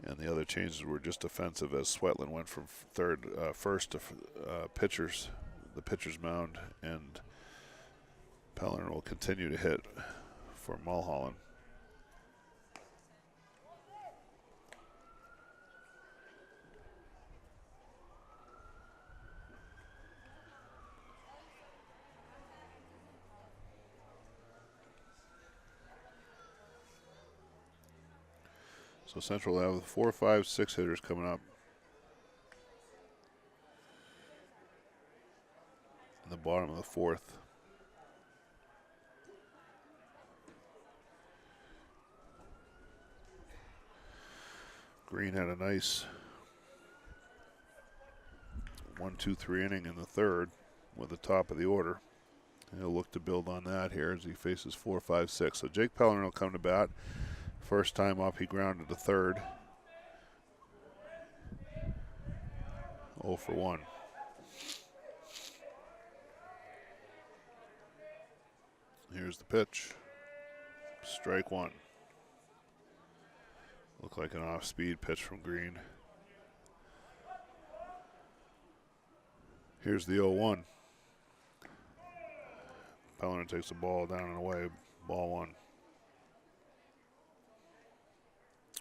And the other changes were just defensive as Swetland went from first to the pitcher's mound, and Pellerin will continue to hit for Mulholland. So Central will have 4, 5, 6 hitters coming up in the bottom of the fourth. Green had a nice 1, 2, 3 inning in the third with the top of the order. And he'll look to build on that here as he faces 4, 5, 6. So Jake Pellerin will come to bat. First time up, he grounded to third. 0 for 1. Here's the pitch. Strike one. Looked like an off-speed pitch from Green. Here's the 0-1. Pellerin takes the ball down and away. Ball one.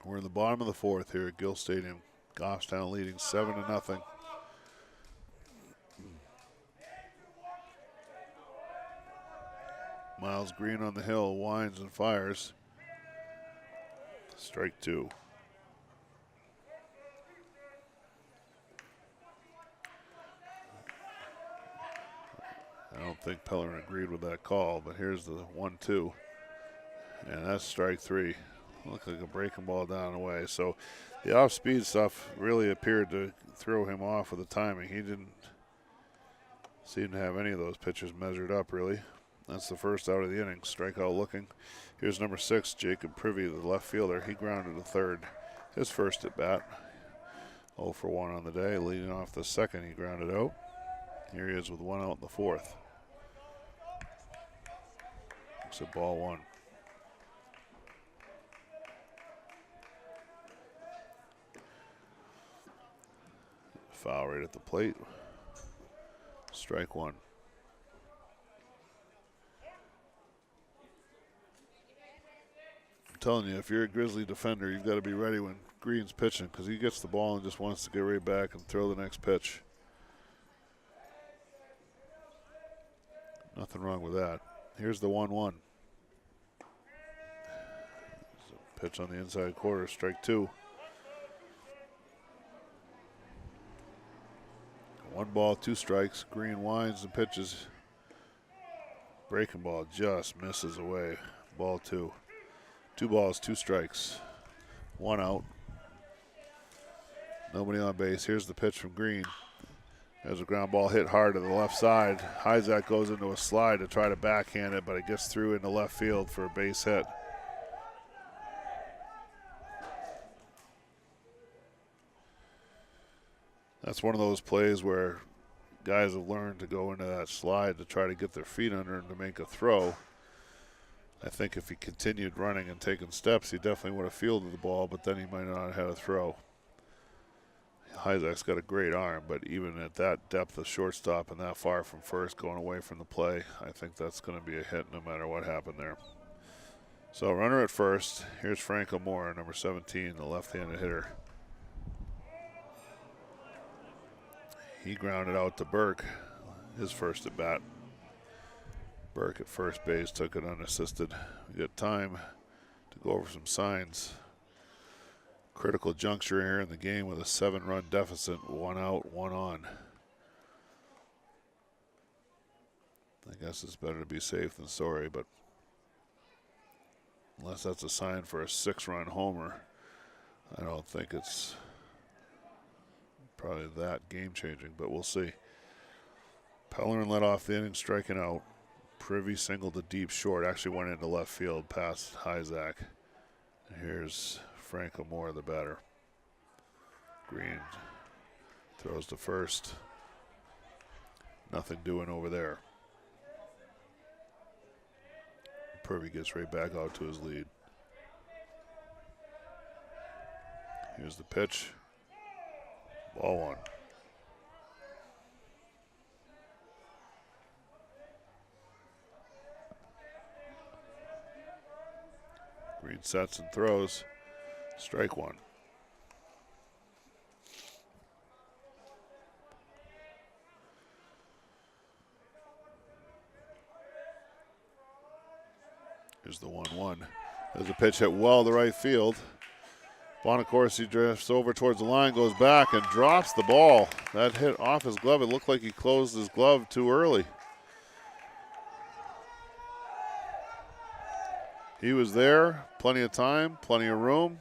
We're in the bottom of the fourth here at Gill Stadium. Goffstown leading 7-0. Miles Green on the hill, winds and fires. Strike two. I don't think Pellerin agreed with that call, but here's the 1-2. And that's strike three. Looked like a breaking ball down and away. So the off-speed stuff really appeared to throw him off with the timing. He didn't seem to have any of those pitches measured up, really. That's the first out of the inning. Strikeout looking. Here's number 6, Jacob Privy, the left fielder. He grounded to third. His first at bat. 0 for 1 on the day. Leading off the second, he grounded out. Here he is with 1 out in the fourth. Looks at ball one. Foul right at the plate. Strike one. I'm telling you, if you're a Grizzly defender, you've got to be ready when Green's pitching, because he gets the ball and just wants to get right back and throw the next pitch. Nothing wrong with that. Here's the 1-1. Pitch on the inside quarter, strike two. 1 ball, 2 strikes. Green winds and pitches. Breaking ball just misses away. Ball two. 2 balls, 2 strikes. 1 out. Nobody on base. Here's the pitch from Green. There's a ground ball hit hard to the left side. Hyzak goes into a slide to try to backhand it, but it gets through into left field for a base hit. That's one of those plays where guys have learned to go into that slide to try to get their feet under him to make a throw. I think if he continued running and taking steps, he definitely would have fielded the ball, but then he might not have had a throw. Hyzak's got a great arm, but even at that depth of shortstop and that far from first going away from the play, I think that's going to be a hit no matter what happened there. So runner at first. Here's Franco Moore, number 17, the left-handed hitter. He grounded out to Burke, his first at bat. Burke at first base took it unassisted. We got time to go over some signs. Critical juncture here in the game with a 7-run deficit, 1 out, 1 on. I guess it's better to be safe than sorry, but unless that's a sign for a 6-run homer, I don't think it's probably that game-changing, but we'll see. Pellerin led off the inning striking out. Privy singled to deep short, actually went into left field past Hyzak. Here's Franco Moore, the batter. Green throws to first. Nothing doing over there. Purvey gets right back out to his lead. Here's the pitch. Ball one. Green sets and throws. Strike one. Here's the 1-1. There's a pitch hit well to right field. Bonacorsi drifts over towards the line, goes back and drops the ball. That hit off his glove. It looked like he closed his glove too early. He was there, plenty of time, plenty of room.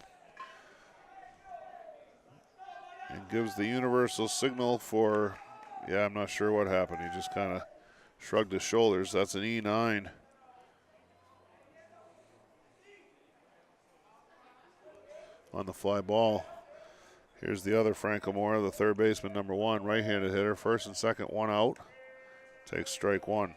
And gives the universal signal for, yeah, I'm not sure what happened. He just kind of shrugged his shoulders. That's an E9. On the fly ball. Here's the other Franco Mora, the third baseman, number one, right-handed hitter. First and second, one out. Takes strike one.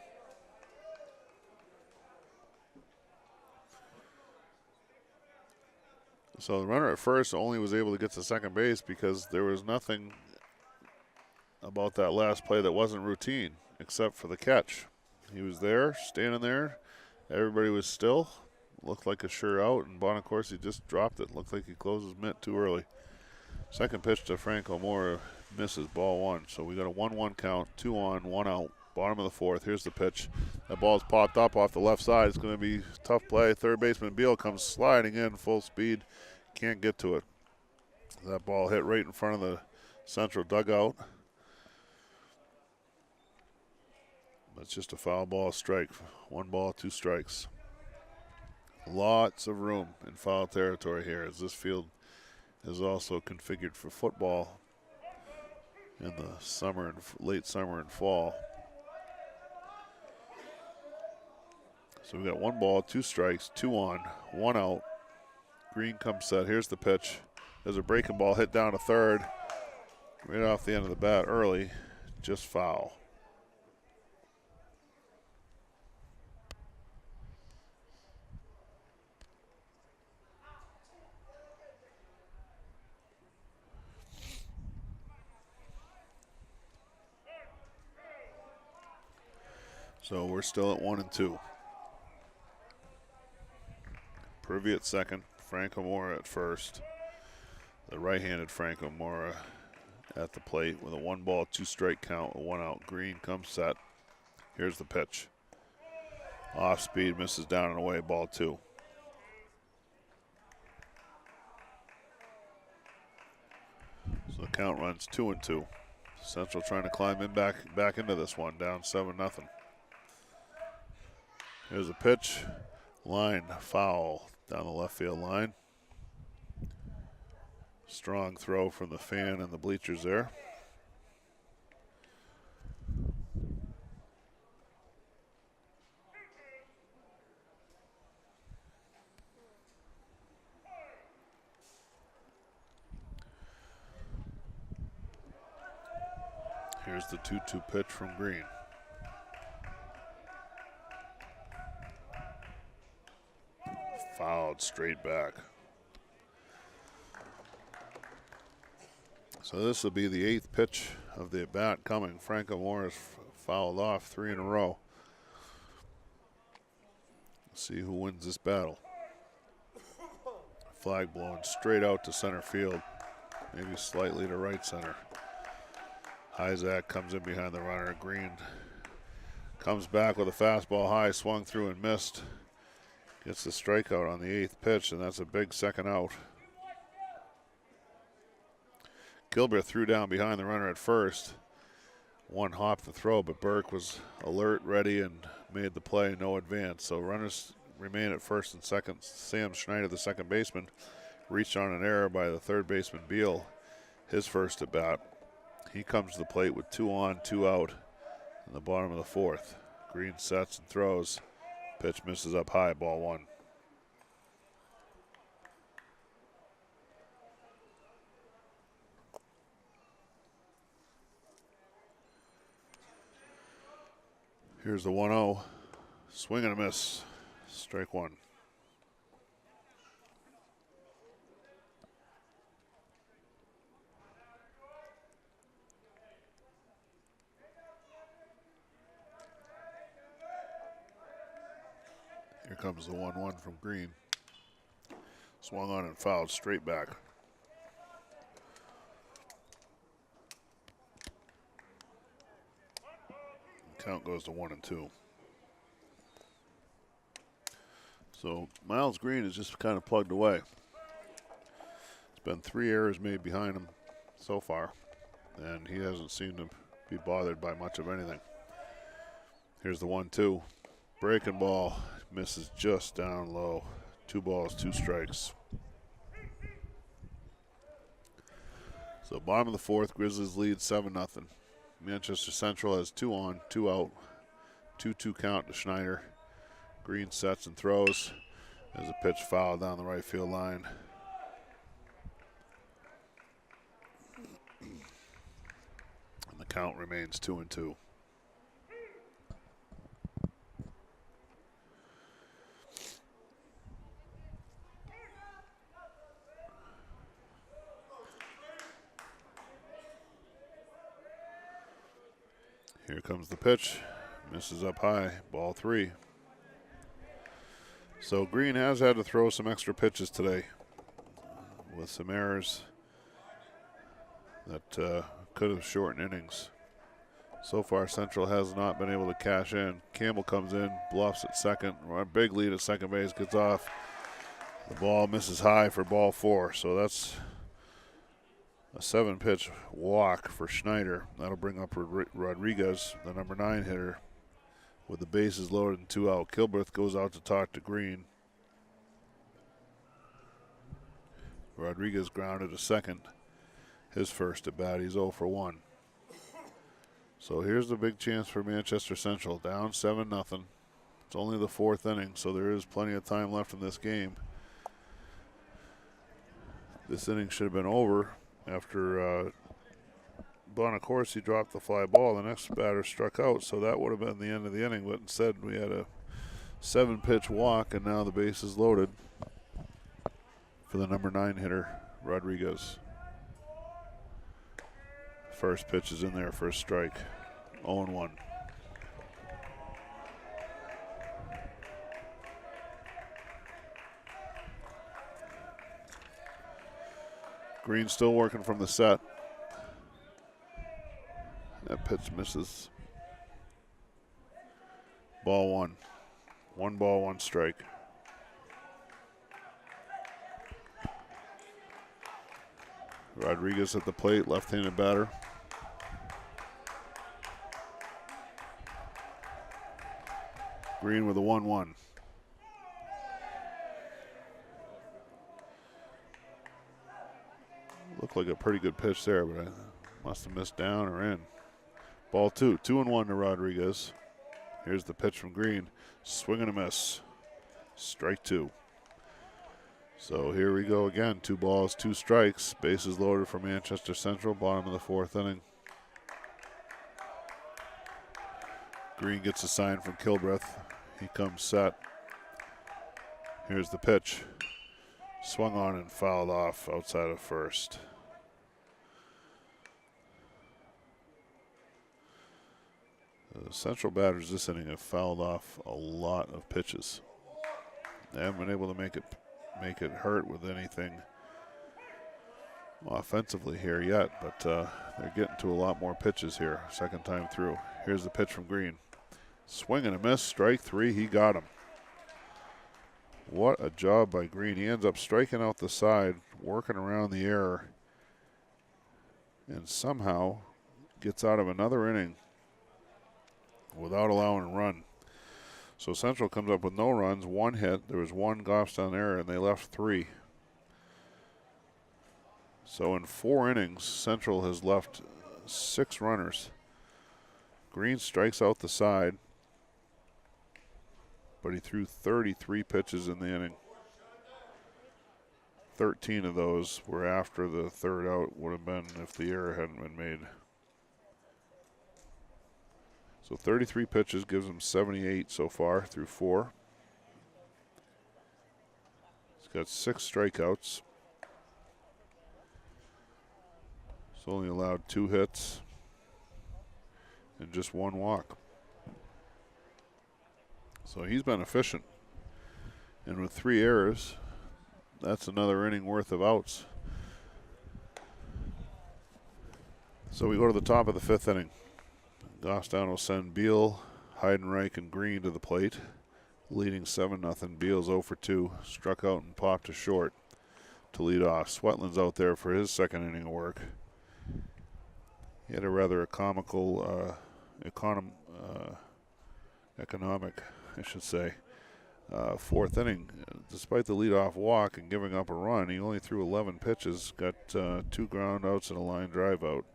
So the runner at first only was able to get to second base because there was nothing about that last play that wasn't routine except for the catch. He was there, standing there. Everybody was still. Looked like a sure out, and Bonacorsi just dropped it. Looked like he closed his mitt too early. Second pitch to Franco Mora misses, ball one. So we got a 1-1 count, 2 on, 1 out. Bottom of the fourth. Here's the pitch. That ball's popped up off the left side. It's going to be a tough play. Third baseman Beal comes sliding in full speed. Can't get to it. That ball hit right in front of the central dugout. That's just a foul ball, strike. 1 ball, 2 strikes. Lots of room in foul territory here, as this field is also configured for football in the summer and late summer and fall. So we got 1 ball, 2 strikes, 2 on, 1 out. Green comes set. Here's the pitch. There's a breaking ball hit down to third. Right off the end of the bat early. Just foul. So we're still at 1 and 2. Purvey at second. Franco Mora at first. The right-handed Franco Mora at the plate with a 1 ball, 2 strike count, a 1 out. Green comes set. Here's the pitch. Off speed, misses down and away, ball 2. So the count runs 2 and 2. Central trying to climb in back into this one, down 7-0. Here's a pitch. Line foul down the left field line. Strong throw from the fan and the bleachers there. Here's the 2-2 pitch from Green. Fouled straight back. So this will be the 8th pitch of the at-bat coming. Franco Mora fouled off 3 in a row. Let's see who wins this battle. Flag blown straight out to center field, maybe slightly to right center. Isaac comes in behind the runner. Green comes back with a fastball high, swung through and missed. Gets the strikeout on the 8th pitch, and that's a big second out. Gilbert threw down behind the runner at first. 1 hop to throw, but Burke was alert, ready, and made the play, no advance. So runners remain at first and second. Sam Schneider, the second baseman, reached on an error by the third baseman Beal, his first at bat. He comes to the plate with 2 on, 2 out in the bottom of the 4th. Green sets and throws. Pitch misses up high, ball 1. Here's the 1-0. Swing and a miss. Strike one. Here comes the 1-1 from Green. Swung on and fouled straight back. Count goes to 1-2. So Miles Green is just kind of plugged away. It's been 3 errors made behind him so far, and he hasn't seemed to be bothered by much of anything. Here's the 1-2. Breaking ball. Misses just down low. 2 balls, 2 strikes. So bottom of the 4th, Grizzlies lead 7-0. Manchester Central has 2 on, 2 out. 2-2 count to Schneider. Green sets and throws. There's a pitch foul down the right field line. And the count remains 2-2. Here comes the pitch. Misses up high. Ball 3. So Green has had to throw some extra pitches today with some errors that could have shortened innings. So far, Central has not been able to cash in. Campbell comes in, bluffs at second. A big lead at second base, gets off. The ball misses high for ball 4. So that's a 7-pitch walk for Schneider. That'll bring up Rodriguez, the number 9 hitter, with the bases loaded and 2 out. Kilbreth goes out to talk to Green. Rodriguez grounded to second. His first at bat. He's 0 for 1. So here's the big chance for Manchester Central. Down 7-0. It's only the 4th inning, so there is plenty of time left in this game. This inning should have been over after Bonacorsi dropped the fly ball. The next batter struck out, so that would have been the end of the inning. But instead, we had a 7-pitch walk, and now the base is loaded for the number 9 hitter, Rodriguez. First pitch is in there for a strike. 0-1. Green still working from the set. That pitch misses. Ball 1. 1 ball, 1 strike. Rodriguez at the plate, left-handed batter. Green with a 1-1. Looked like a pretty good pitch there, but I must have missed down or in. Ball 2. 2-1 to Rodriguez. Here's the pitch from Green. Swing and a miss. Strike 2. So here we go again. 2 balls, 2 strikes. Bases loaded for Manchester Central. Bottom of the 4th inning. Green gets a sign from Kilbreth. He comes set. Here's the pitch. Swung on and fouled off outside of first. The Central batters this inning have fouled off a lot of pitches. They haven't been able to make it hurt with anything offensively here yet, but they're getting to a lot more pitches here, second time through. Here's the pitch from Green. Swing and a miss, strike 3, he got him. What a job by Green. He ends up striking out the side, working around the error, and somehow gets out of another inning without allowing a run. So Central comes up with no runs, 1 hit. There was 1 Goffstown error, and they left 3. So in 4 innings, Central has left 6 runners. Green strikes out the side, but he threw 33 pitches in the inning. 13 of those were after the 3rd out would have been if the error hadn't been made. So 33 pitches gives him 78 so far through 4. got 6 strikeouts. He's only allowed 2 hits and just 1 walk. So he's been efficient. And with 3 errors, that's another inning worth of outs. So we go to the top of the 5th inning. Goffstown will send Beal, Heidenreich, and Green to the plate, leading 7-0. Beal's 0 for 2, struck out and popped to short to lead off. Swetlin's out there for his 2nd inning of work. He had a rather comical, economic, I should say, 4th inning. Despite the leadoff walk and giving up a run, he only threw 11 pitches, got 2 ground outs and a line drive out.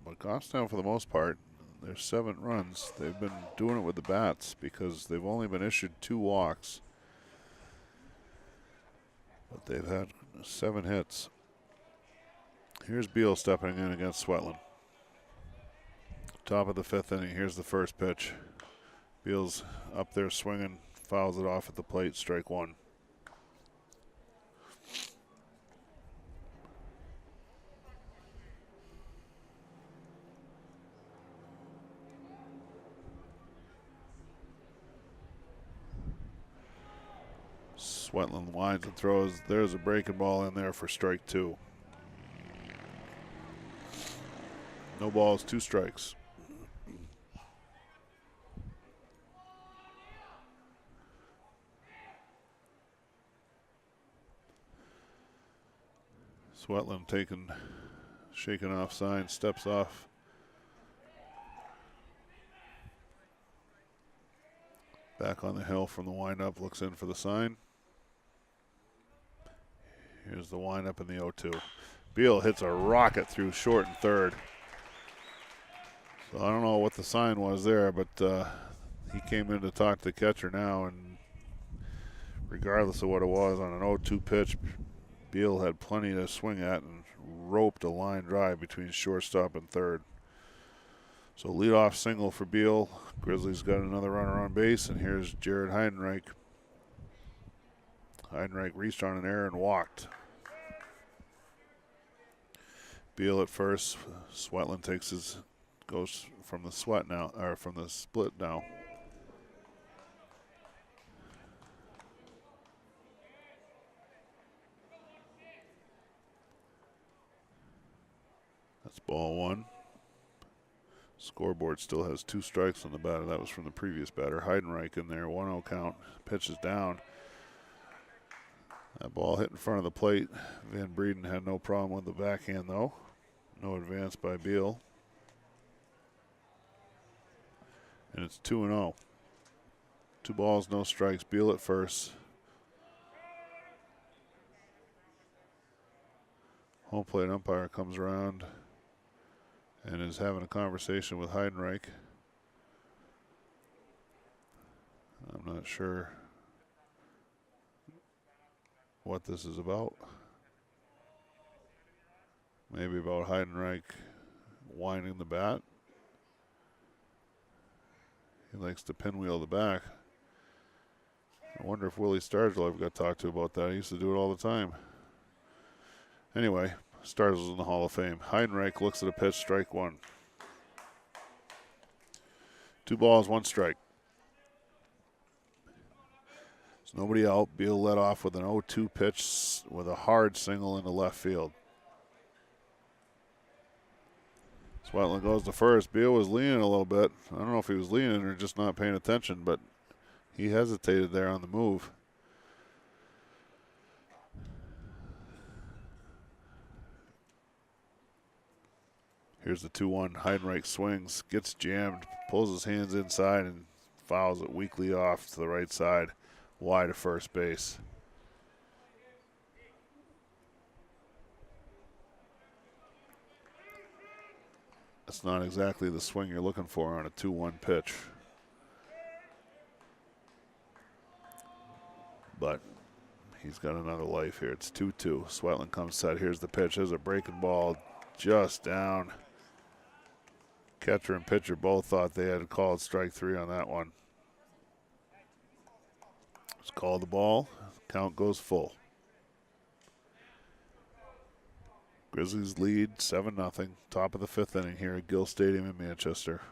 But Goffstown, for the most part, there's 7 runs. They've been doing it with the bats because they've only been issued 2 walks. But they've had 7 hits. Here's Beal stepping in against Swetlin. Top of the 5th inning. Here's the first pitch. Beal's up there swinging, fouls it off at the plate, strike 1. Swetlin winds and throws. There's a breaking ball in there for strike 2. No balls, 2 strikes. Swetlin shaking off sign, steps off. Back on the hill from the windup, looks in for the sign. Here's the windup in the 0-2. Beal hits a rocket through short and third. So I don't know what the sign was there, but he came in to talk to the catcher now, and regardless of what it was, on an 0-2 pitch, Beal had plenty to swing at and roped a line drive between shortstop and third. So leadoff single for Beal. Grizzlies got another runner on base, and here's Jared Heidenreich. Heidenreich reached on an error and walked. Beal at first. Swetlin goes from the split now. That's ball 1. Scoreboard still has 2 strikes on the batter. That was from the previous batter. Heidenreich in there, 1-0 count. Pitches down. That ball hit in front of the plate. Van Breeden had no problem with the backhand, though. No advance by Beal. And it's 2-0. 2 balls, no strikes. Beal at first. Home plate umpire comes around and is having a conversation with Heidenreich. I'm not sure what this is about. Maybe about Heidenreich winding the bat. He likes to pinwheel the back. I wonder if Willie Stargell got talked to about that. He used to do it all the time. Anyway, Stargell's in the Hall of Fame. Heidenreich looks at a pitch, strike 1. 2 balls, 1 strike. There's nobody out. Beal led off with an 0-2 pitch with a hard single into left field. Swetlin goes to first. Beal was leaning a little bit. I don't know if he was leaning or just not paying attention, but he hesitated there on the move. Here's the 2-1. Heidenreich swings, gets jammed, pulls his hands inside, and fouls it weakly off to the right side, wide of first base. That's not exactly the swing you're looking for on a 2-1 pitch. But he's got another life here. It's 2-2. Swetlin comes set. Here's the pitch. There's a breaking ball just down. Catcher and pitcher both thought they had called strike 3 on that one. It's called the ball. Count goes full. Grizzlies lead 7-0. Top of the 5th inning here at Gill Stadium in Manchester.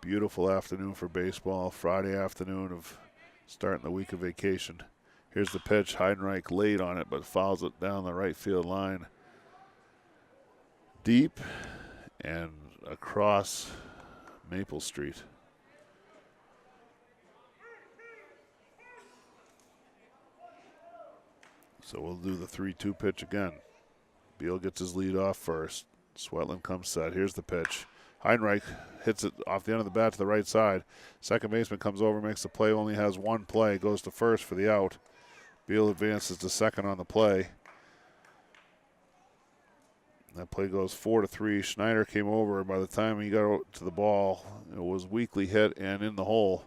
Beautiful afternoon for baseball. Friday afternoon of starting the week of vacation. Here's the pitch. Heidenreich late on it, but fouls it down the right field line. Deep and across Maple Street. So we'll do the 3-2 pitch again. Beal gets his lead off first. Swetland comes set. Here's the pitch. Heidenreich hits it off the end of the bat to the right side. Second baseman comes over, makes the play, only has one play, goes to first for the out. Beal advances to second on the play. That play goes 4-3. Schneider came over, and by the time he got to the ball, it was weakly hit and in the hole.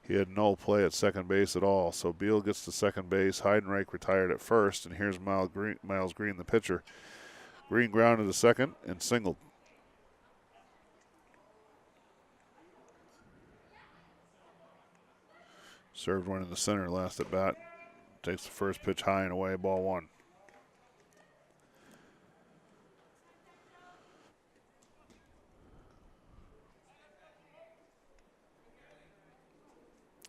He had no play at second base at all. So Beal gets to second base. Heidenreich retired at first, and here's Miles Green, the pitcher. Green grounded to second and singled. Served one in the center last at bat. Takes the first pitch high and away, ball 1.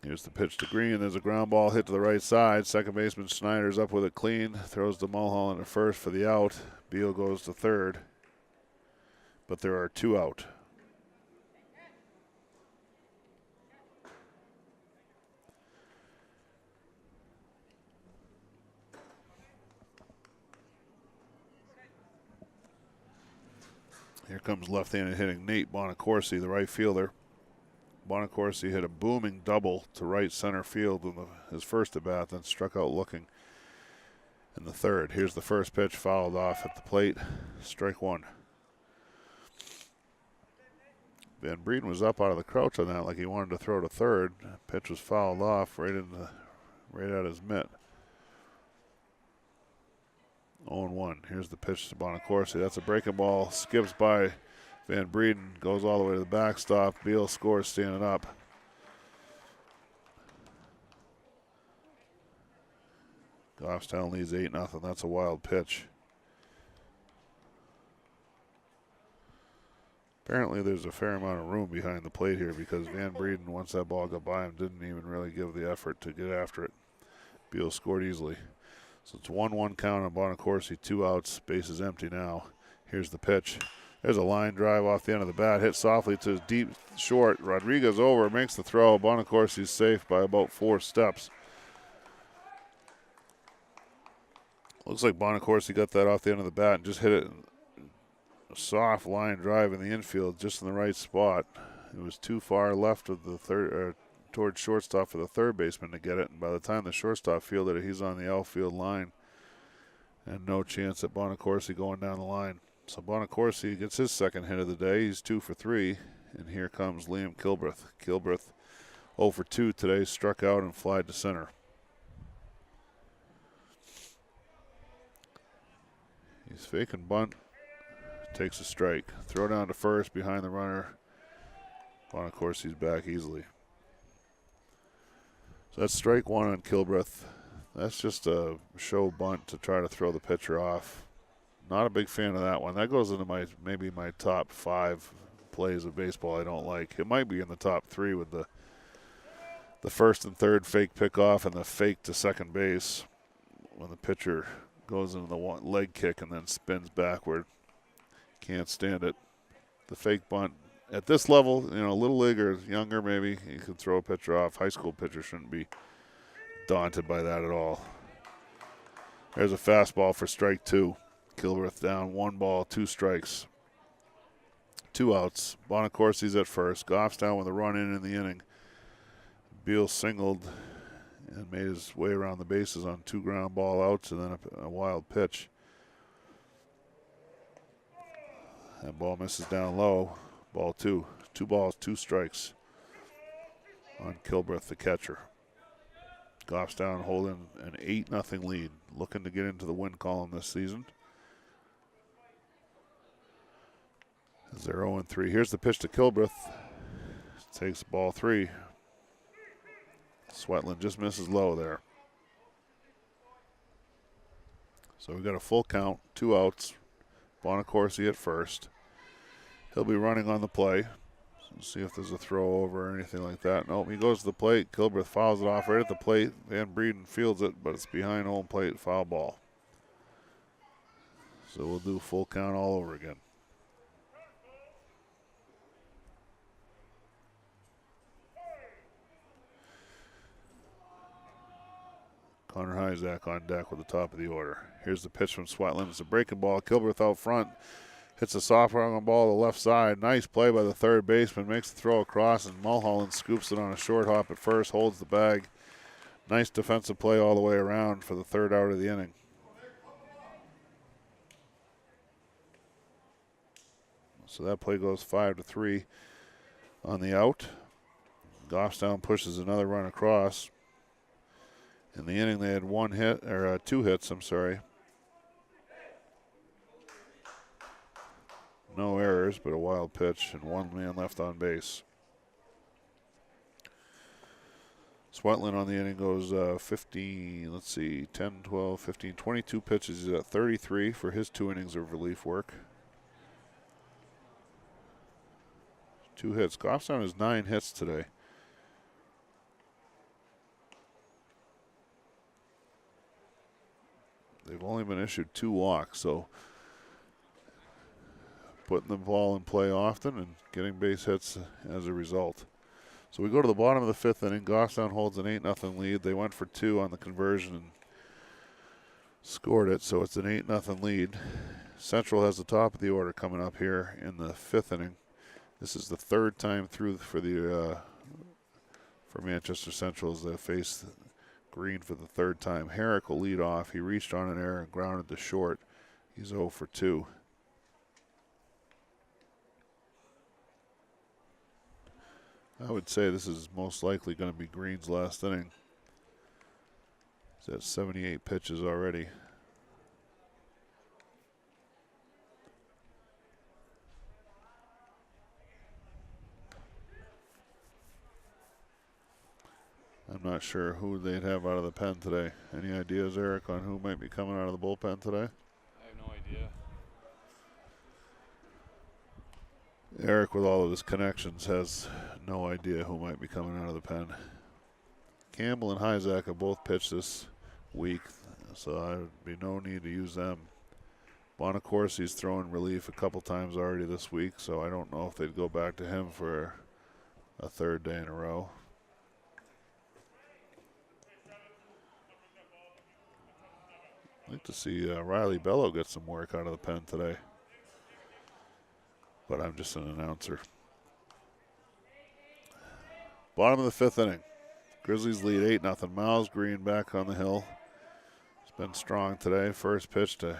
Here's the pitch to Green. There's a ground ball hit to the right side. Second baseman Schneider's up with it clean. Throws to Mulholland to first for the out. Beal goes to third. But there are 2 out. Here comes left-handed hitting Nate Bonacorsi, the right fielder. Bonacorsi hit a booming double to right center field in his first at-bat, then struck out looking in the third. Here's the first pitch, fouled off at the plate. Strike 1. Van Breeden was up out of the crouch on that like he wanted to throw to third. Pitch was fouled off right at his mitt. 0-1. Here's the pitch to Bonacorsi. That's a breaking ball. Skips by Van Breeden. Goes all the way to the backstop. Beal scores standing up. Goffstown leads 8-0. That's a wild pitch. Apparently there's a fair amount of room behind the plate here because Van Breeden, once that ball got by him, didn't even really give the effort to get after it. Beal scored easily. So it's 1-1 count on Bonacorsi, 2 outs, base is empty now. Here's the pitch. There's a line drive off the end of the bat, hit softly to deep short. Rodriguez over, makes the throw. Bonacorsi's safe by about 4 steps. Looks like Bonacorsi got that off the end of the bat and just hit it a soft line drive in the infield, just in the right spot. It was too far left of the third, towards shortstop for the third baseman to get it, and by the time the shortstop fielded it, he's on the outfield line, and no chance at Bonacorsi going down the line. So Bonacorsi gets his second hit of the day. He's 2 for 3, and here comes Liam Kilbreth. Kilbreth 0 for 2 today, struck out and flied to center. He's faking bunt, takes a strike. Throw down to first behind the runner. Bonacorsi's back easily. So that's strike 1 on Kilbreth. That's just a show bunt to try to throw the pitcher off. Not a big fan of that one. That goes into maybe my top 5 plays of baseball I don't like. It might be in the top 3 with the first and third fake pickoff and the fake to second base when the pitcher goes into the leg kick and then spins backward. Can't stand it. The fake bunt. At this level, little league or younger maybe, you can throw a pitcher off. High school pitcher shouldn't be daunted by that at all. There's a fastball for strike 2. Kilbreth down 1 ball, 2 strikes. 2 outs. Bonacorsi's at first. Goffstown with a run in the inning. Beal singled and made his way around the bases on 2 ground ball outs and then a wild pitch. That ball misses down low. Ball 2. 2 balls, 2 strikes on Kilbreth, the catcher. Goffstown holding an 8-0 lead, looking to get into the win column this season. As they're 0-3. Here's the pitch to Kilbreth. Takes ball 3. Swetland just misses low there. So we got a full count, 2 outs. Bonacorsi at first. He'll be running on the play. Let's see if there's a throw over or anything like that. Nope, he goes to the plate. Kilbreth fouls it off right at the plate. Van Breeden fields it, but it's behind home plate, foul ball. So we'll do full count all over again. Connor Hyzak on deck with the top of the order. Here's the pitch from Swetland. It's a breaking ball. Kilbreth out front. Hits a soft on ball to the left side. Nice play by the third baseman. Makes the throw across, and Mulholland scoops it on a short hop at first. Holds the bag. Nice defensive play all the way around for the third out of the inning. So that play goes 5-3 on the out. Goffstown pushes another run across. In the inning, they had 2 hits. No errors, but a wild pitch and 1 man left on base. Swetland on the inning goes 10, 12, 15, 22 pitches. He's at 33 for his 2 innings of relief work. 2 hits. Goffstown has 9 hits today. They've only been issued 2 walks, so putting the ball in play often and getting base hits as a result. So we go to the bottom of the 5th inning. Goffstown holds an 8-0 lead. They went for 2 on the conversion and scored it, so it's an 8-0 lead. Central has the top of the order coming up here in the 5th inning. This is the 3rd time through for Manchester Central as they face Green for the 3rd time. Herrick will lead off. He reached on an error and grounded to short. He's 0 for 2. I would say this is most likely going to be Green's last inning. He's at 78 pitches already. I'm not sure who they'd have out of the pen today. Any ideas, Eric, on who might be coming out of the bullpen today? I have no idea. Eric, with all of his connections, has no idea who might be coming out of the pen. Campbell and Hyzak have both pitched this week, so there would be no need to use them. Bonacorsi's thrown relief a couple times already this week, so I don't know if they'd go back to him for a 3rd day in a row. I'd like to see Riley Bello get some work out of the pen today. But I'm just an announcer. Bottom of the 5th inning. Grizzlies lead 8-0. Miles Green back on the hill. It's been strong today. First pitch to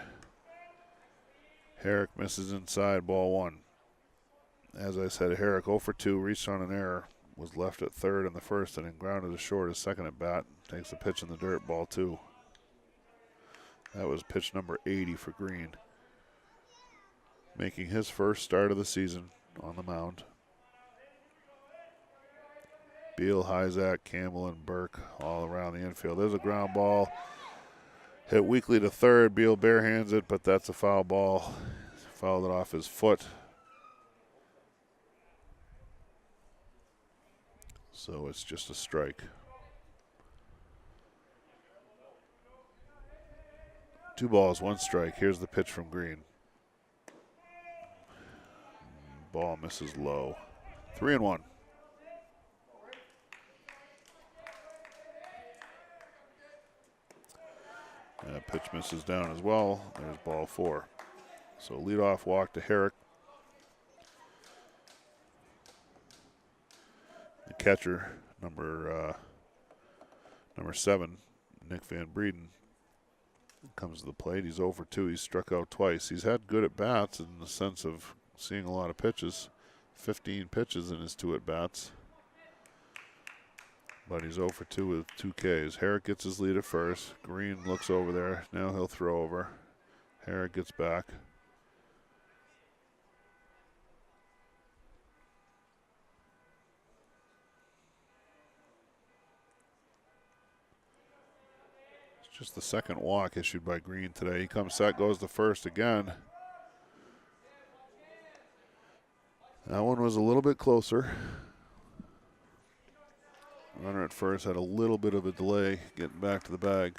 Herrick, misses inside, ball 1. As I said, Herrick 0 for 2, reached on an error. Was left at 3rd in the 1st inning. Grounded to short his 2nd at bat. Takes a pitch in the dirt, ball 2. That was pitch number 80 for Green. Making his first start of the season on the mound. Beal, Hyzak, Campbell, and Burke all around the infield. There's a ground ball. Hit weakly to 3rd. Beal barehands it, but that's a foul ball. Fouled it off his foot. So it's just a strike. 2 balls, 1 strike. Here's the pitch from Green. Ball misses low. 3-1. That pitch misses down as well. There's ball 4. So leadoff walk to Herrick. The catcher, number 7, Nick Van Breeden, comes to the plate. He's 0 for 2. He's struck out twice. He's had good at-bats in the sense of seeing a lot of pitches. 15 pitches in his 2 at-bats. But he's 0 for 2 with 2 Ks. Herrick gets his lead at first. Green looks over there. Now he'll throw over. Herrick gets back. Just the second walk issued by Green today. He comes set, goes to first again. That one was a little bit closer. Runner at first had a little bit of a delay getting back to the bag.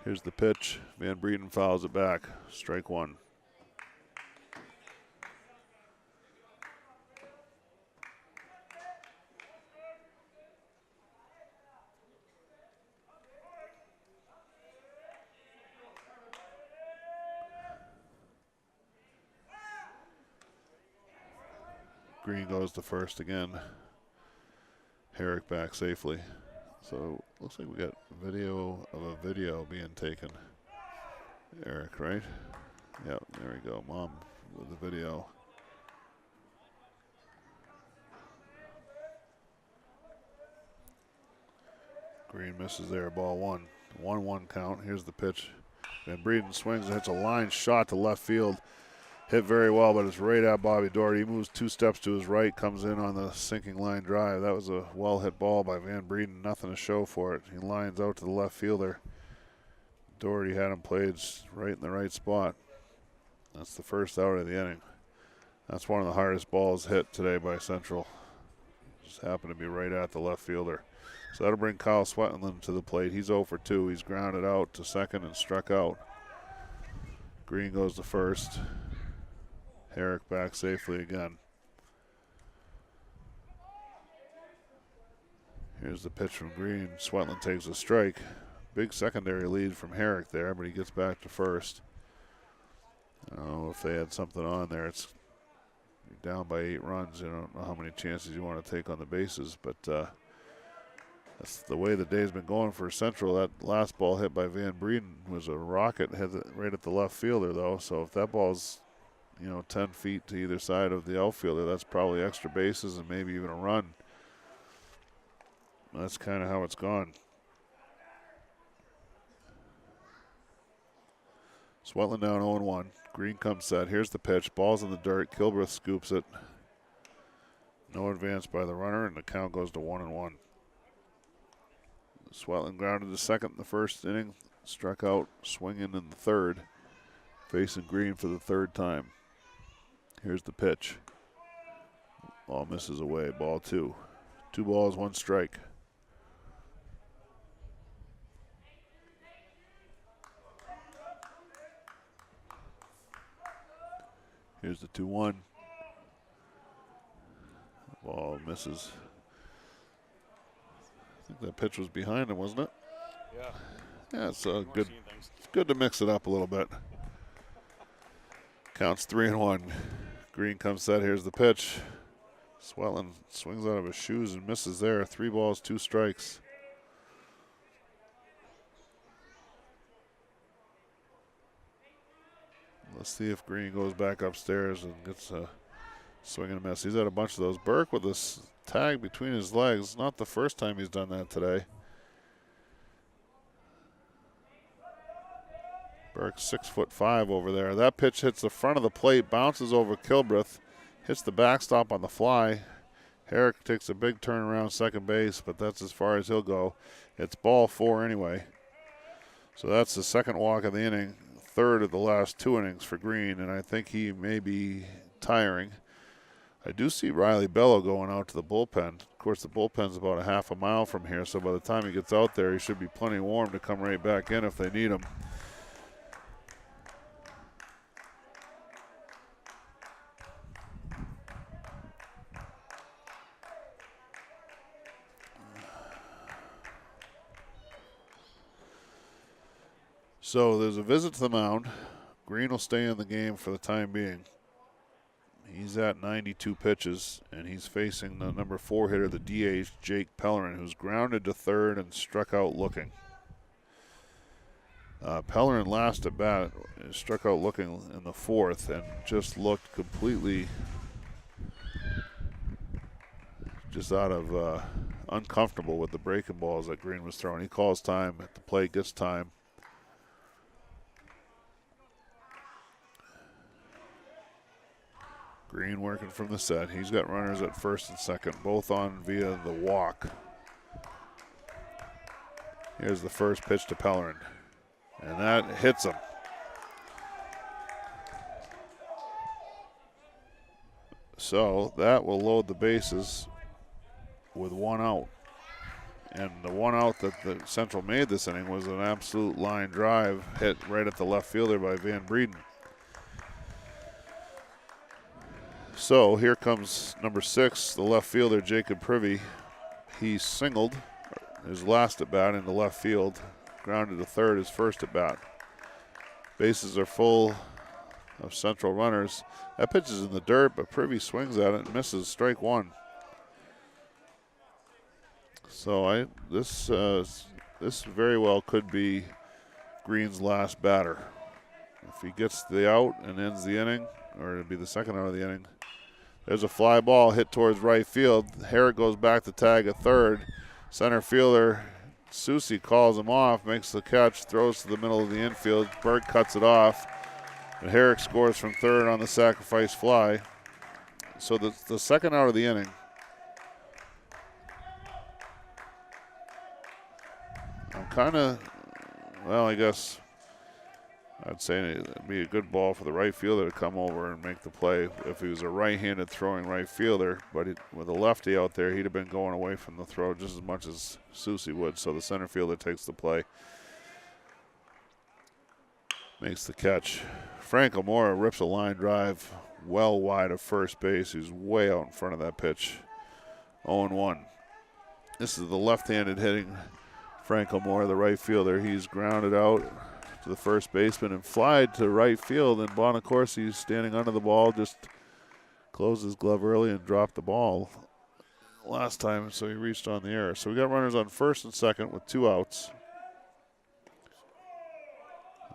Here's the pitch. Van Breeden fouls it back. Strike one. Green goes to first again. Herrick back safely. So looks like we got video of a video being taken. Eric, right? Yep, there we go. Mom with the video. Green misses there, ball one. 1-1 count. Here's the pitch. Van Breeden swings and hits a line shot to left field. Hit very well, but it's right at Bobby Doherty. He moves 2 steps to his right, comes in on the sinking line drive. That was a well-hit ball by Van Breeden. Nothing to show for it. He lines out to the left fielder. Doherty had him played right in the right spot. That's the first out of the inning. That's one of the hardest balls hit today by Central. Just happened to be right at the left fielder. So that'll bring Kyle Swetland to the plate. He's 0 for 2. He's grounded out to second and struck out. Green goes to first. Herrick back safely again. Here's the pitch from Green. Swetland takes a strike. Big secondary lead from Herrick there, but he gets back to first. I don't know if they had something on there. It's down by 8 runs. You don't know how many chances you want to take on the bases, but that's the way the day's been going for Central. That last ball hit by Van Breeden was a rocket, hit it right at the left fielder, though. So if that ball's 10 feet to either side of the outfielder, that's probably extra bases and maybe even a run. That's kind of how it's gone. Swetland down 0-1. Green comes set. Here's the pitch. Ball's in the dirt. Kilbreth scoops it. No advance by the runner, and the count goes to 1-1. Swetland grounded to second in the first inning. Struck out swinging in the third. Facing Green for the third time. Here's the pitch. Ball misses away. Ball 2. 2 balls, 1 strike. Here's the 2-1. Ball misses. I think that pitch was behind him, wasn't it? Yeah. Yeah, it's good. It's good to mix it up a little bit. Counts 3-1. Green comes set. Here's the pitch. Swetland swings out of his shoes and misses there. 3 balls, 2 strikes. Let's see if Green goes back upstairs and gets a swing and a miss. He's had a bunch of those. Burke with this tag between his legs. Not the first time he's done that today. Burke's 6'5" over there. That pitch hits the front of the plate, bounces over Kilbreth, hits the backstop on the fly. Herrick takes a big turn around second base, but that's as far as he'll go. It's ball 4 anyway. So that's the second walk of the inning, third of the last 2 innings for Green, and I think he may be tiring. I do see Riley Bello going out to the bullpen. Of course, the bullpen's about a half a mile from here, so by the time he gets out there, he should be plenty warm to come right back in if they need him. So there's a visit to the mound. Green will stay in the game for the time being. He's at 92 pitches, and he's facing the number 4 hitter, the DH, Jake Pellerin, who's grounded to third and struck out looking. Pellerin last at bat struck out looking in the 4th and just looked completely just out of uncomfortable with the breaking balls that Green was throwing. He calls time at the plate, gets time. Green working from the set. He's got runners at first and second, both on via the walk. Here's the first pitch to Pellerin, and that hits him. So that will load the bases with 1 out. And the 1 out that the Central made this inning was an absolute line drive hit right at the left fielder by Van Breeden. So here comes number 6, the left fielder, Jacob Privy. He singled his last at bat into left field, grounded to third his first at bat. Bases are full of Central runners. That pitch is in the dirt, but Privy swings at it and misses, strike 1. So this very well could be Green's last batter. If he gets the out and ends the inning, or it'll be the second out of the inning. There's a fly ball hit towards right field. Herrick goes back to tag at third. Center fielder Susie calls him off, makes the catch, throws to the middle of the infield. Berg cuts it off. And Herrick scores from third on the sacrifice fly. So the second out of the inning. I'm kind of, well, I guess I'd say it'd be a good ball for the right fielder to come over and make the play if he was a right-handed throwing right fielder. But with a lefty out there, he'd have been going away from the throw just as much as Susie would. So the center fielder takes the play, makes the catch. Frank O'Mora rips a line drive well wide of first base. He's way out in front of that pitch. 0-1. This is the left-handed hitting Frank O'Mora, the right fielder. He's grounded out to the first baseman and flied to right field, and Bonacorsi, standing under the ball, just closed his glove early and dropped the ball last time, so he reached on the air. So we got runners on first and second with 2 outs.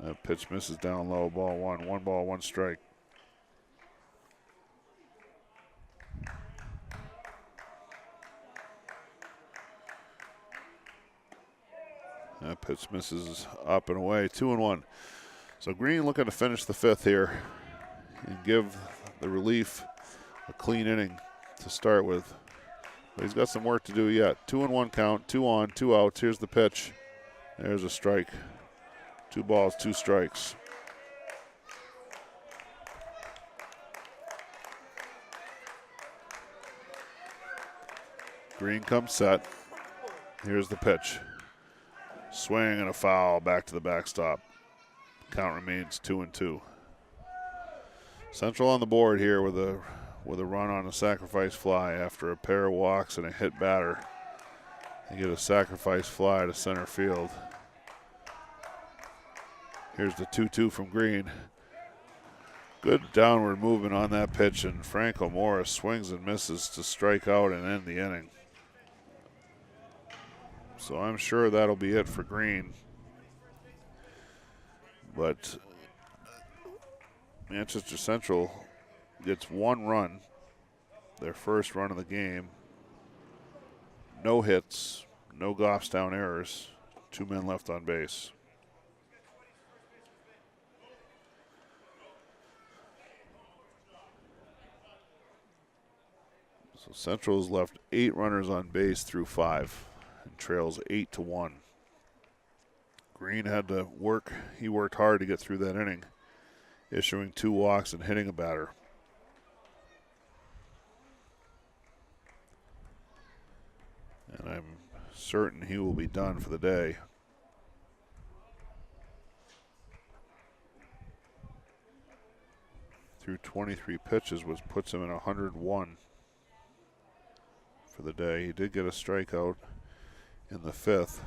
That pitch misses down low, ball 1. 1 ball, 1 strike. That pitch misses up and away, 2-1. So Green looking to finish the 5th here and give the relief a clean inning to start with. But he's got some work to do yet. 2-1 count, 2 on, 2 outs. Here's the pitch. There's a strike. 2 balls, 2 strikes. Green comes set. Here's the pitch. Swing and a foul back to the backstop. Count remains 2-2. Central on the board here with a run on a sacrifice fly after a pair of walks and a hit batter. They get a sacrifice fly to center field. Here's the 2-2 from Green. Good downward movement on that pitch, and Frank O'Mora swings and misses to strike out and end the inning. So I'm sure that'll be it for Green. But Manchester Central gets 1 run, their first run of the game. No hits, no Goffstown errors, 2 men left on base. So Central's left 8 runners on base through 5. And trails 8-1. Green had to work. He worked hard to get through that inning, issuing 2 walks and hitting a batter. And I'm certain he will be done for the day. Through 23 pitches, which puts him in 101 for the day. He did get a strikeout in the 5th,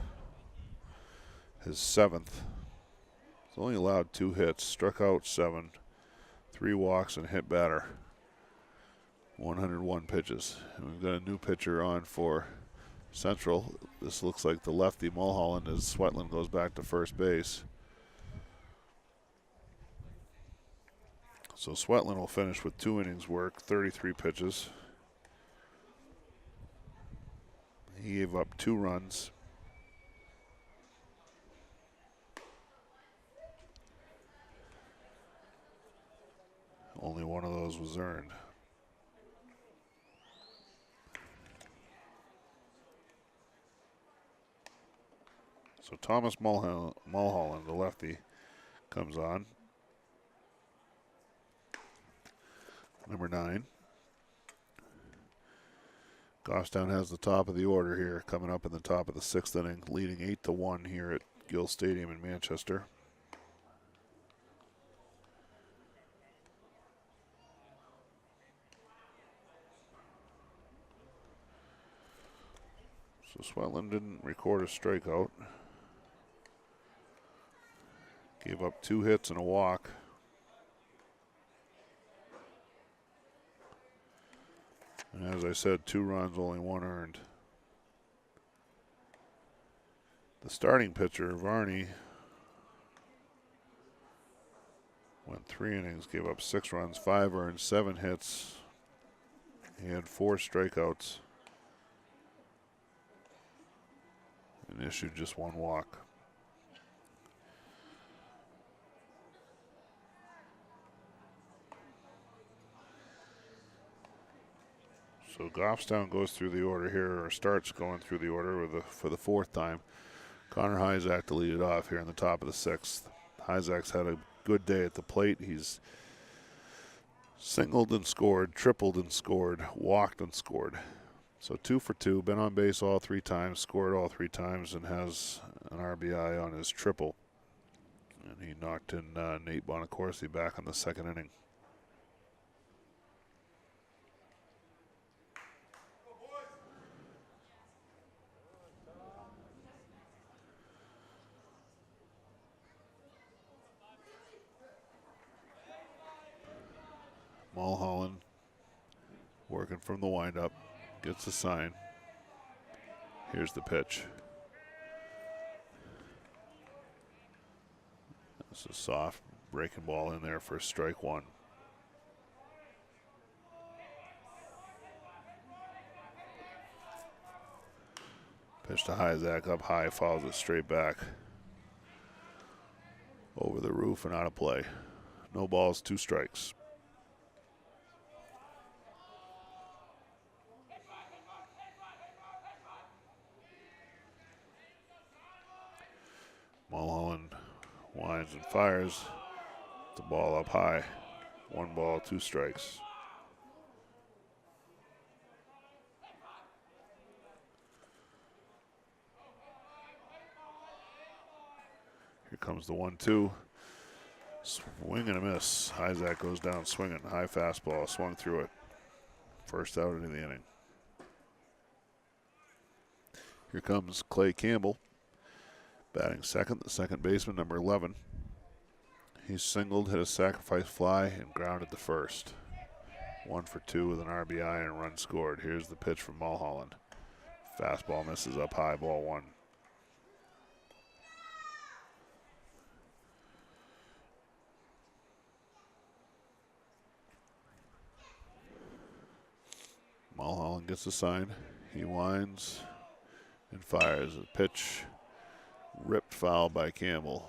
his 7th. He's only allowed 2 hits, struck out 7, 3 walks, and hit batter. 101 pitches. And we've got a new pitcher on for Central. This looks like the lefty Mulholland as Swetland goes back to first base. So Swetland will finish with 2 innings work, 33 pitches. He gave up 2 runs. Only one of those was earned. So Thomas Mulholland, the lefty, comes on. Number 9. Goffstown has the top of the order here, coming up in the top of the 6th inning, leading 8-1 here at Gill Stadium in Manchester. So Swetland didn't record a strikeout. Gave up 2 hits and a walk. And as I said, 2 runs, only 1 earned. The starting pitcher, Varney, went 3 innings, gave up 6 runs, 5 earned, 7 hits. He had 4 strikeouts and issued just 1 walk. So Goffstown goes through the order here, or starts going through the order for the 4th time. Connor Hyzak to lead it off here in the top of the 6th. Hyzak's had a good day at the plate. He's singled and scored, tripled and scored, walked and scored. So 2 for 2, been on base all 3 times, scored all 3 times, and has an RBI on his triple. And he knocked in Nate Bonacorsi back in the 2nd inning. Mulholland working from the windup, gets the sign. Here's the pitch. This is a soft breaking ball in there for strike 1. Pitch to Hyzak up high, follows it straight back. Over the roof and out of play. No balls, 2 strikes. Mulholland winds and fires. The ball up high. 1 ball, 2 strikes. Here comes the 1-2. Swing and a miss. Hyzak goes down swinging. High fastball, swung through it. First out into the inning. Here comes Clay Campbell, batting second, the second baseman, number 11. He singled, hit a sacrifice fly, and grounded the first. 1 for 2 with an RBI and a run scored. Here's the pitch from Mulholland. Fastball misses up high, ball 1. Mulholland gets the sign. He winds and fires. A pitch ripped foul by Campbell.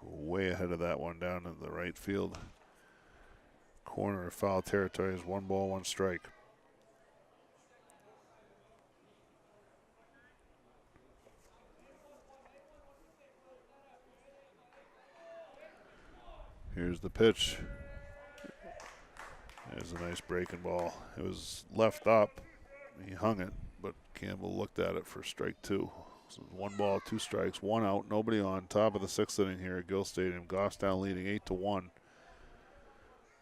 Way ahead of that one down in the right field corner of foul territory. Is 1 ball, 1 strike. Here's the pitch. There's a nice breaking ball. It was left up. He hung it, but Campbell looked at it for strike 2. So 1 ball, 2 strikes, 1 out, nobody on. Top of the 6th inning here at Gill Stadium. Goffstown leading 8-1.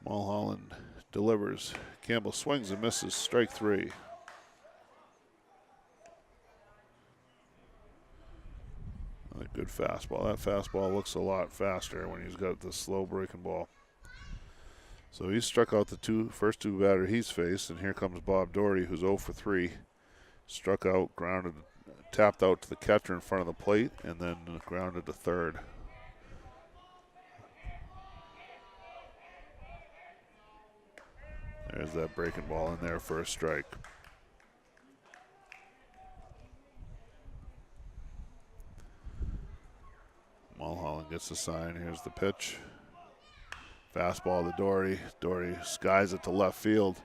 Mulholland delivers. Campbell swings and misses. Strike 3. A good fastball. That fastball looks a lot faster when he's got the slow breaking ball. So he struck out the first two batters he's faced, and here comes Bob Doherty, who's 0 for 3. Struck out, grounded, tapped out to the catcher in front of the plate, and then grounded to third. There's that breaking ball in there for a strike. Mulholland gets the sign. Here's the pitch. Fastball to Doherty. Doherty skies it to left field.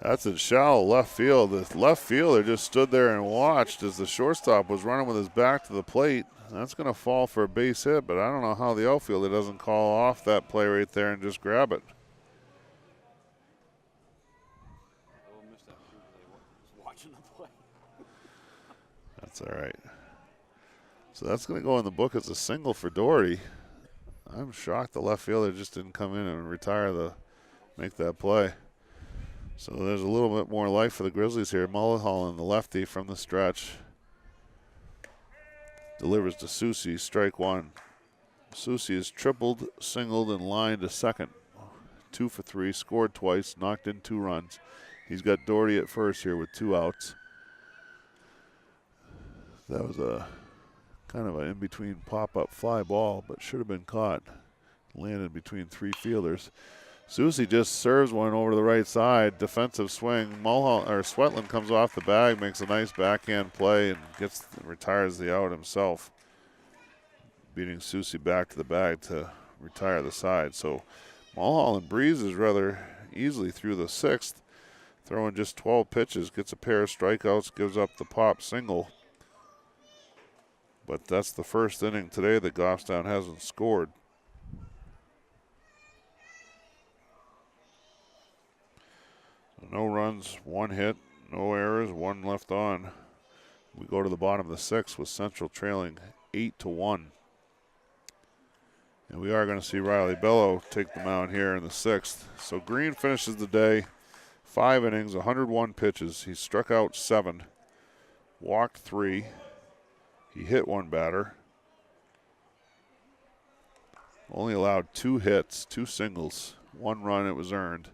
That's in shallow left field. The left fielder just stood there and watched as the shortstop was running with his back to the plate. That's going to fall for a base hit, but I don't know how the outfielder doesn't call off that play right there and just grab it. Oh, missed that too. Was watching the play. That's all right. So that's going to go in the book as a single for Doherty. I'm shocked the left fielder just didn't come in and make that play. So there's a little bit more life for the Grizzlies here. Mulholland, the lefty from the stretch, delivers to Soucy, strike one. Soucy is tripled, singled, and lined to second. 2 for 3, scored twice, knocked in 2 runs. He's got Doherty at first here with 2 outs. That was a kind of an in-between pop-up fly ball, but should have been caught. Landed between 3 fielders. Soucy just serves one over to the right side. Defensive swing. Sweatland comes off the bag, makes a nice backhand play, and retires the out himself, beating Soucy back to the bag to retire the side. So Mulholland breezes rather easily through the 6th, throwing just 12 pitches, gets a pair of strikeouts, gives up the pop single. But that's the first inning today that Goffstown hasn't scored. No runs, 1 hit, no errors, 1 left on. We go to the bottom of the 6th with Central trailing 8-1. And we are going to see Riley Bello take the mound here in the 6th. So Green finishes the day, 5 innings, 101 pitches. He struck out 7, walked 3. He hit 1 batter. Only allowed 2 hits, 2 singles, 1 run. It was earned.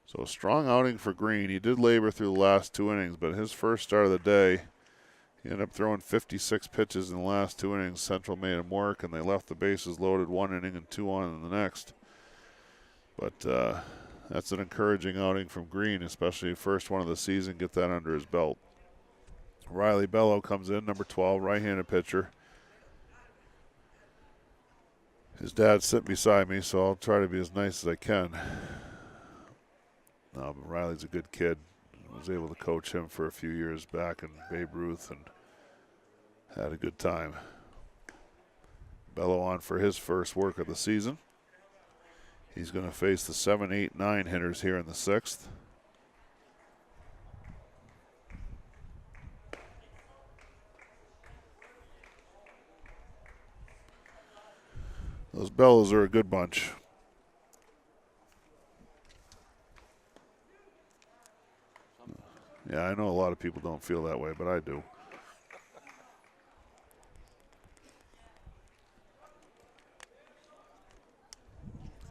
So a strong outing for Green. He did labor through the last 2 innings, but his first start of the day, he ended up throwing 56 pitches in the last 2 innings. Central made him work, and they left the bases loaded 1 inning and 2 on in the next. But that's an encouraging outing from Green, especially first one of the season. Get that under his belt. Riley Bello comes in, number 12, right-handed pitcher. His dad's sitting beside me, so I'll try to be as nice as I can. No, but Riley's a good kid. I was able to coach him for a few years back in Babe Ruth and had a good time. Bello on for his first work of the season. He's going to face the 7, 8, 9 hitters here in the 6th. Those Bellos are a good bunch. Yeah, I know a lot of people don't feel that way, but I do.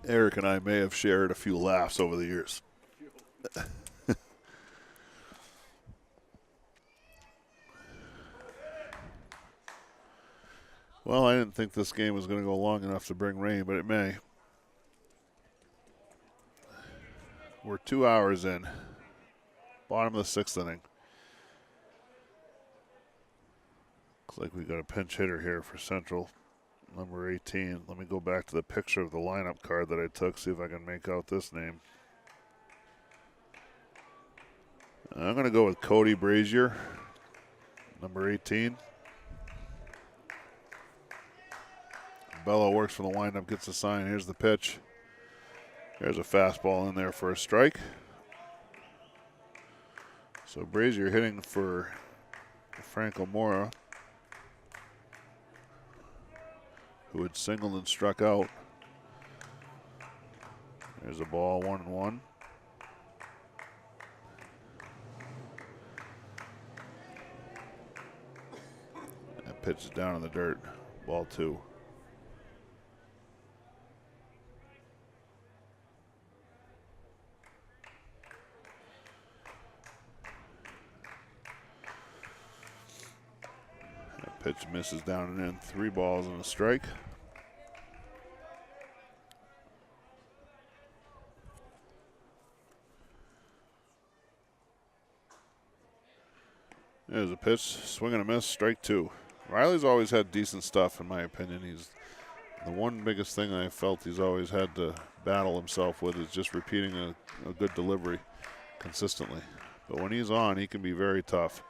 Eric and I may have shared a few laughs over the years. Well, I didn't think this game was going to go long enough to bring rain, but it may. We're 2 hours in. Bottom of the 6th inning. Looks like we got a pinch hitter here for Central, number 18. Let me go back to the picture of the lineup card that I took, see if I can make out this name. I'm going to go with Cody Brazier, number 18. Bello works for the windup, gets a sign. Here's the pitch. There's a fastball in there for a strike. So Brazier hitting for Franco Mora, who had singled and struck out. There's a ball, 1-1. That pitch is down in the dirt, ball 2. Pitch misses down and in. 3 balls and a strike. There's a pitch, swing and a miss, strike 2. Riley's always had decent stuff, in my opinion. He's the one biggest thing I felt he's always had to battle himself with is just repeating a good delivery. consistently. But when he's on, he can be very tough.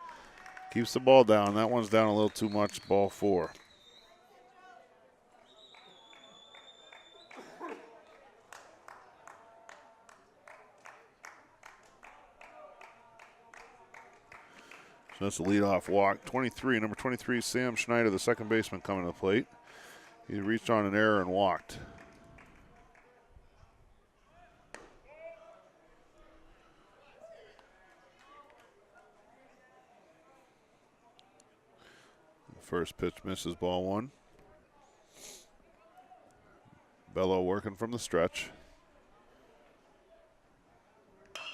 Keeps the ball down. That one's down a little too much. Ball 4. So that's a leadoff walk. 23, number 23, Sam Schneider, the second baseman, coming to the plate. He reached on an error and walked. The first pitch misses, ball 1. Bello working from the stretch.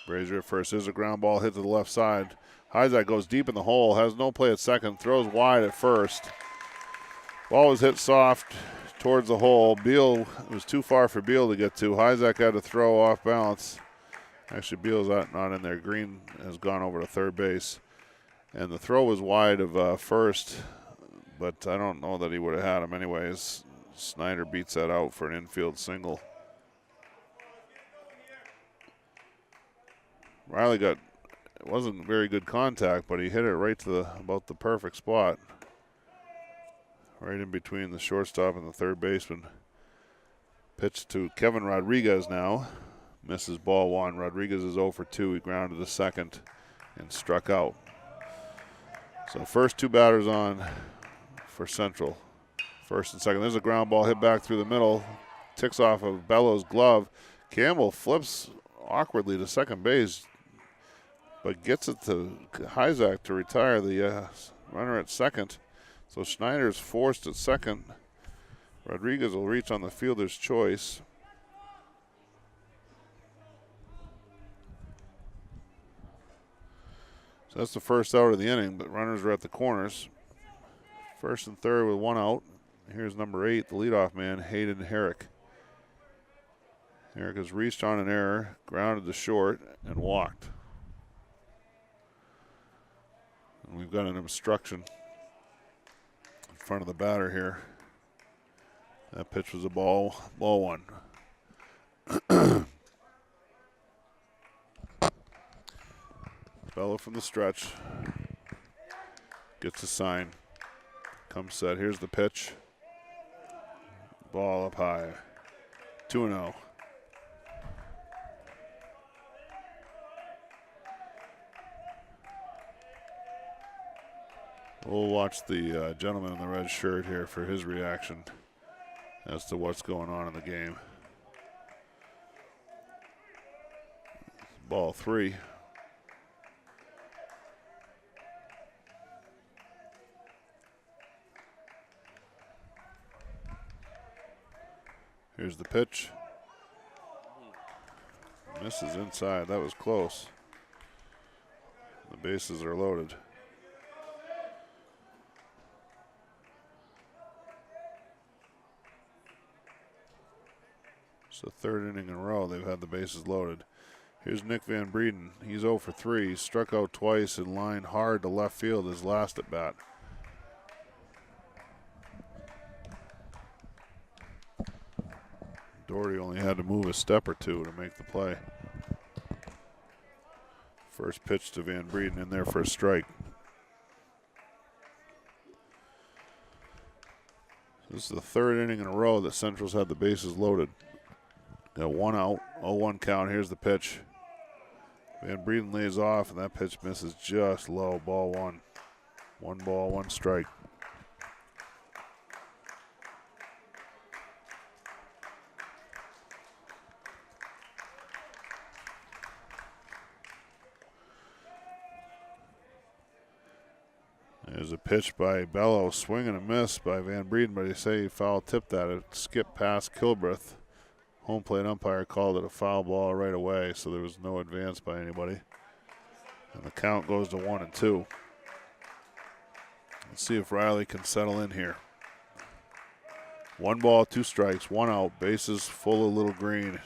Brazier at first. There's a ground ball hit to the left side. Hyzak goes deep in the hole, has no play at second, throws wide at first. Ball was hit soft towards the hole. Beal was too far for Beal to get to. Hyzak had to throw off balance. Actually, Beal's not in there. Green has gone over to third base. And the throw was wide of first, but I don't know that he would have had him anyways. Snyder beats that out for an infield single. Riley it wasn't very good contact, but he hit it right to about the perfect spot. Right in between the shortstop and the third baseman. Pitch to Kevin Rodriguez now. Misses ball 1. Rodriguez is 0 for 2. He grounded to second and struck out. So first 2 batters on for Central. First and second. There's a ground ball hit back through the middle. Ticks off of Bello's glove. Campbell flips awkwardly to second base, but gets it to Hyzak to retire the runner at second. So Schneider's forced at second. Rodriguez will reach on the fielder's choice. So that's the first out of the inning, but runners are at the corners. First and third with 1 out. Here's number 8, the leadoff man, Hayden Herrick. Herrick has reached on an error, grounded to short, and walked. And we've got an obstruction in front of the batter here. That pitch was a ball 1. Bello from the stretch. Gets a sign. Comes set. Here's the pitch. Ball up high. 2-0. We'll watch the gentleman in the red shirt here for his reaction as to what's going on in the game. Ball 3. Here's the pitch. Misses inside. That was close. The bases are loaded. It's the third inning in a row they've had the bases loaded. Here's Nick Van Breeden. He's 0 for 3. He struck out twice and lined hard to left field his last at bat. Doherty only had to move a step or 2 to make the play. First pitch to Van Breeden in there for a strike. This is the third inning in a row that Central's had the bases loaded. Got 1 out, 0-1 count. Here's the pitch. Van Breeden lays off, and that pitch misses just low. Ball 1. 1 ball, 1 strike. There's a pitch by Bello, swing and a miss by Van Breeden, but they say he foul tipped that. It skipped past Kilbreth. Home plate umpire called it a foul ball right away, so there was no advance by anybody. And the count goes to 1-2. Let's see if Riley can settle in here. 1 ball, 2 strikes, 1 out, bases full of Little Green.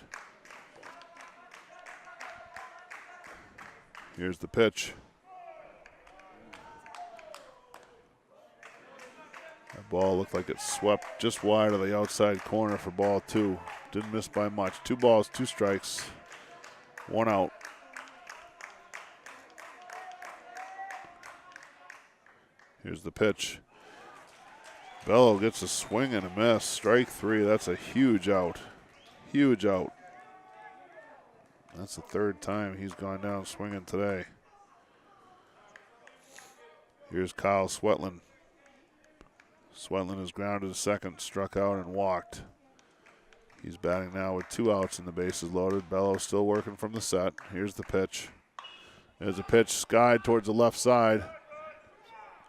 Here's the pitch. That ball looked like it swept just wide of the outside corner for ball 2. Didn't miss by much. 2 balls, 2 strikes, 1 out. Here's the pitch. Bello gets a swing and a miss. Strike 3. That's a huge out. Huge out. That's the third time he's gone down swinging today. Here's Kyle Swetland. Swetland is grounded to second, struck out and walked. He's batting now with 2 outs and the bases loaded. Bello still working from the set. Here's the pitch. There's a pitch skied towards the left side.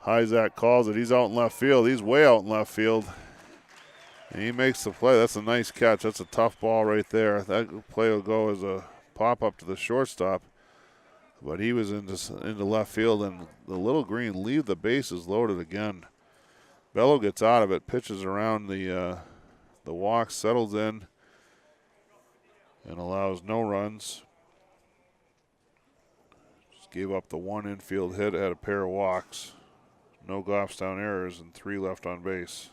Hyzak calls it. He's out in left field. He's way out in left field. And he makes the play. That's a nice catch. That's a tough ball right there. That play will go as a pop-up to the shortstop. But he was into left field, and the Little Green leave the bases loaded again. Bello gets out of it, pitches around the walk, settles in, and allows no runs. Just gave up the 1 infield hit, had a pair of walks. No Goffstown errors and 3 left on base.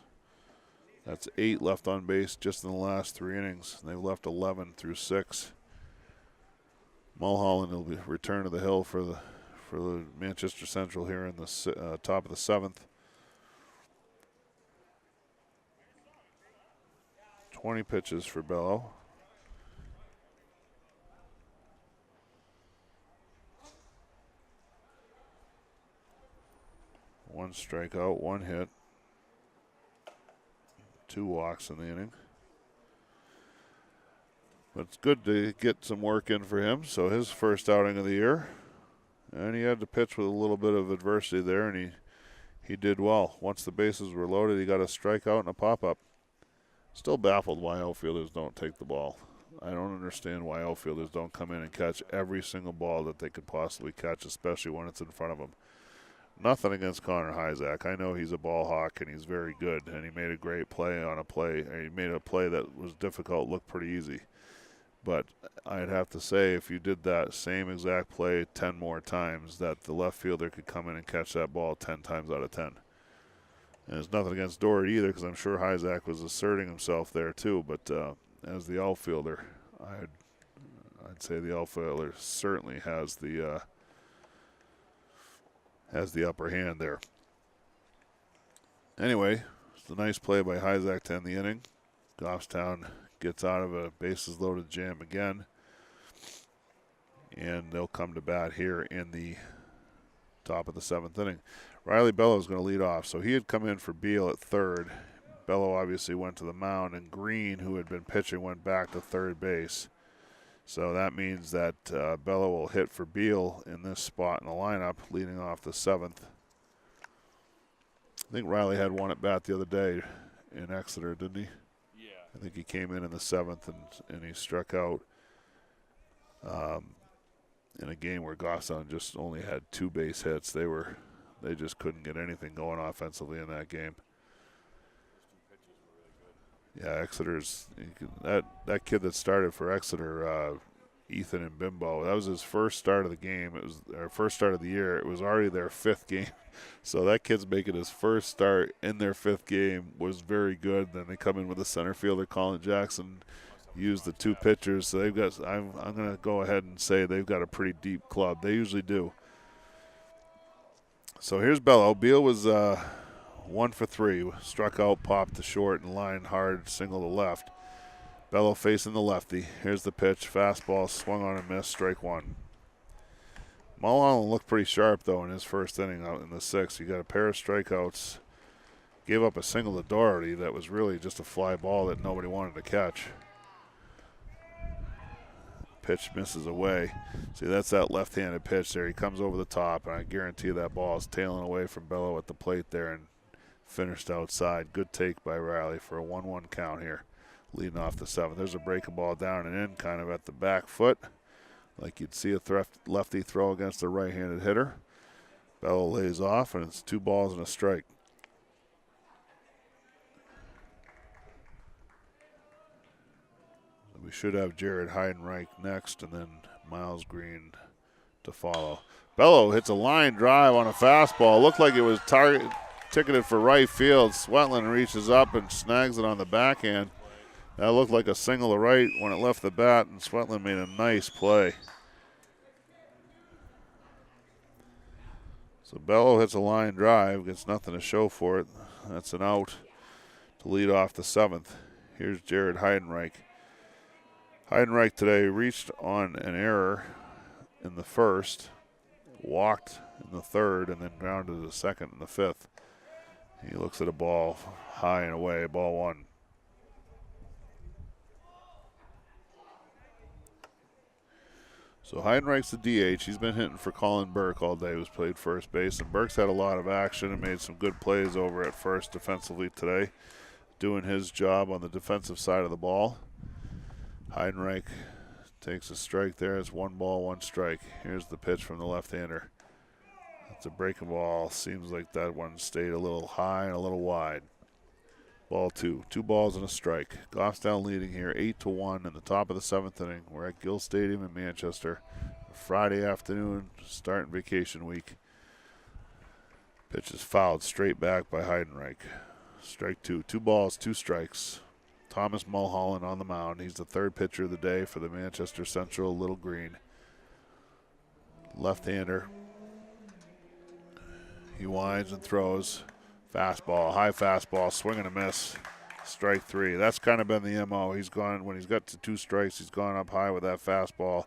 That's 8 left on base just in the last 3 innings. They've left 11 through 6. Mulholland will be return to the hill for the Manchester Central here in the top of the 7th. 20 pitches for Bello. One strikeout, 1 hit, 2 walks in the inning. But it's good to get some work in for him. So his first outing of the year. And he had to pitch with a little bit of adversity there, and he did well. Once the bases were loaded, he got a strikeout and a pop-up. Still baffled why outfielders don't take the ball. I don't understand why outfielders don't come in and catch every single ball that they could possibly catch, especially when it's in front of them. Nothing against Connor Hyzak. I know he's a ball hawk and he's very good, and he made a great play on a play. He made a play that was difficult look pretty easy. But I'd have to say if you did that same exact play 10 more times, that the left fielder could come in and catch that ball 10 times out of 10. And there's nothing against Doherty either, because I'm sure Hyzak was asserting himself there too. But as the outfielder, I'd say the outfielder certainly has the upper hand there. Anyway, it's a nice play by Hyzak to end the inning. Goffstown gets out of a bases loaded jam again, and they'll come to bat here in the top of the 7th inning. Riley Bello is going to lead off. So he had come in for Beal at third. Bello obviously went to the mound, and Green, who had been pitching, went back to third base. So that means that Bello will hit for Beal in this spot in the lineup, leading off the 7th. I think Riley had one at bat the other day in Exeter, didn't he? Yeah. I think he came in the 7th and he struck out in a game where Goffstown just only had 2 base hits. They just couldn't get anything going offensively in that game. Yeah, Exeter's that kid that started for Exeter, Ethan and Bimbo. That was his first start of the game. It was their first start of the year. It was already their 5th game, so that kid's making his first start in their 5th game. Was very good. Then they come in with the center fielder Colin Jackson, use the 2 pitchers. So they've got. I'm going to go ahead and say they've got a pretty deep club. They usually do. So here's Bello. Beal was 1 for 3. Struck out, popped to short, and lined hard, single to left. Bello facing the lefty. Here's the pitch. Fastball swung on and missed. Strike 1. Mulholland looked pretty sharp, though, in his first inning out in the 6th. He got a pair of strikeouts. Gave up a single to Doherty that was really just a fly ball that nobody wanted to catch. Pitch misses away. See, that's that left-handed pitch there. He comes over the top, and I guarantee that ball is tailing away from Bello at the plate there and finished outside. Good take by Riley for a 1-1 count here, leading off the 7th. There's a breaking ball down and in, kind of at the back foot, like you'd see a lefty throw against a right-handed hitter. Bello lays off, and it's 2 balls and a strike. We should have Jared Heidenreich next, and then Miles Green to follow. Bello hits a line drive on a fastball. Looked like it was ticketed for right field. Swetland reaches up and snags it on the backhand. That looked like a single to right when it left the bat, and Swetland made a nice play. So Bello hits a line drive, gets nothing to show for it. That's an out to lead off the 7th. Here's Jared Heidenreich. Heidenreich today reached on an error in the 1st, walked in the 3rd, and then grounded the 2nd and the 5th. He looks at a ball high and away, ball 1. So Heidenreich's the DH. He's been hitting for Colin Burke all day, who's played first base. And Burke's had a lot of action and made some good plays over at first defensively today, doing his job on the defensive side of the ball. Heidenreich takes a strike there. It's 1 ball, 1 strike. Here's the pitch from the left-hander. It's a breaking ball. Seems like that one stayed a little high and a little wide. Ball 2. 2 balls and a strike. Goffstown leading here 8-1 in the top of the 7th inning. We're at Gill Stadium in Manchester. Friday afternoon, starting vacation week. Pitch is fouled straight back by Heidenreich. Strike 2. 2 balls, 2 strikes. Thomas Mulholland on the mound. He's the 3rd pitcher of the day for the Manchester Central Little Green. Left-hander. He winds and throws. Fastball, high fastball, swing and a miss. Strike 3. That's kind of been the MO. He's gone, when he's got to 2 strikes, he's gone up high with that fastball,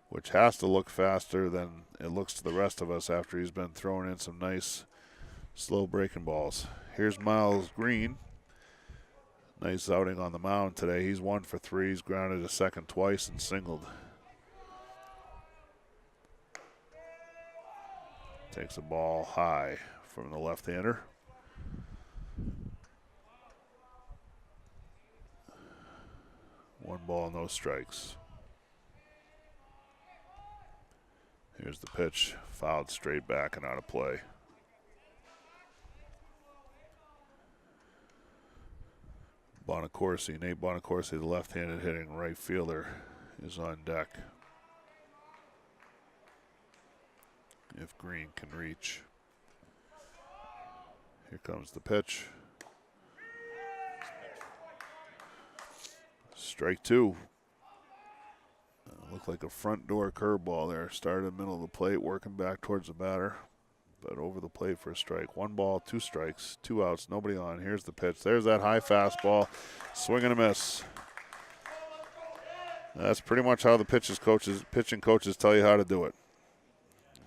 which has to look faster than it looks to the rest of us after he's been throwing in some nice slow breaking balls. Here's Miles Green. Nice outing on the mound today. He's 1 for 3. He's grounded a 2nd twice and singled. Takes a ball high from the left-hander. 1 ball, no strikes. Here's the pitch, fouled straight back and out of play. Bonacorsi, Nate Bonacorsi, the left-handed hitting right fielder, is on deck. If Green can reach. Here comes the pitch. Strike 2. Looked like a front door curveball there. Started in the middle of the plate, working back towards the batter. But over the plate for a strike. 1 ball, 2 strikes, 2 outs, nobody on. Here's the pitch. There's that high fastball. Swing and a miss. That's pretty much how the pitching coaches tell you how to do it.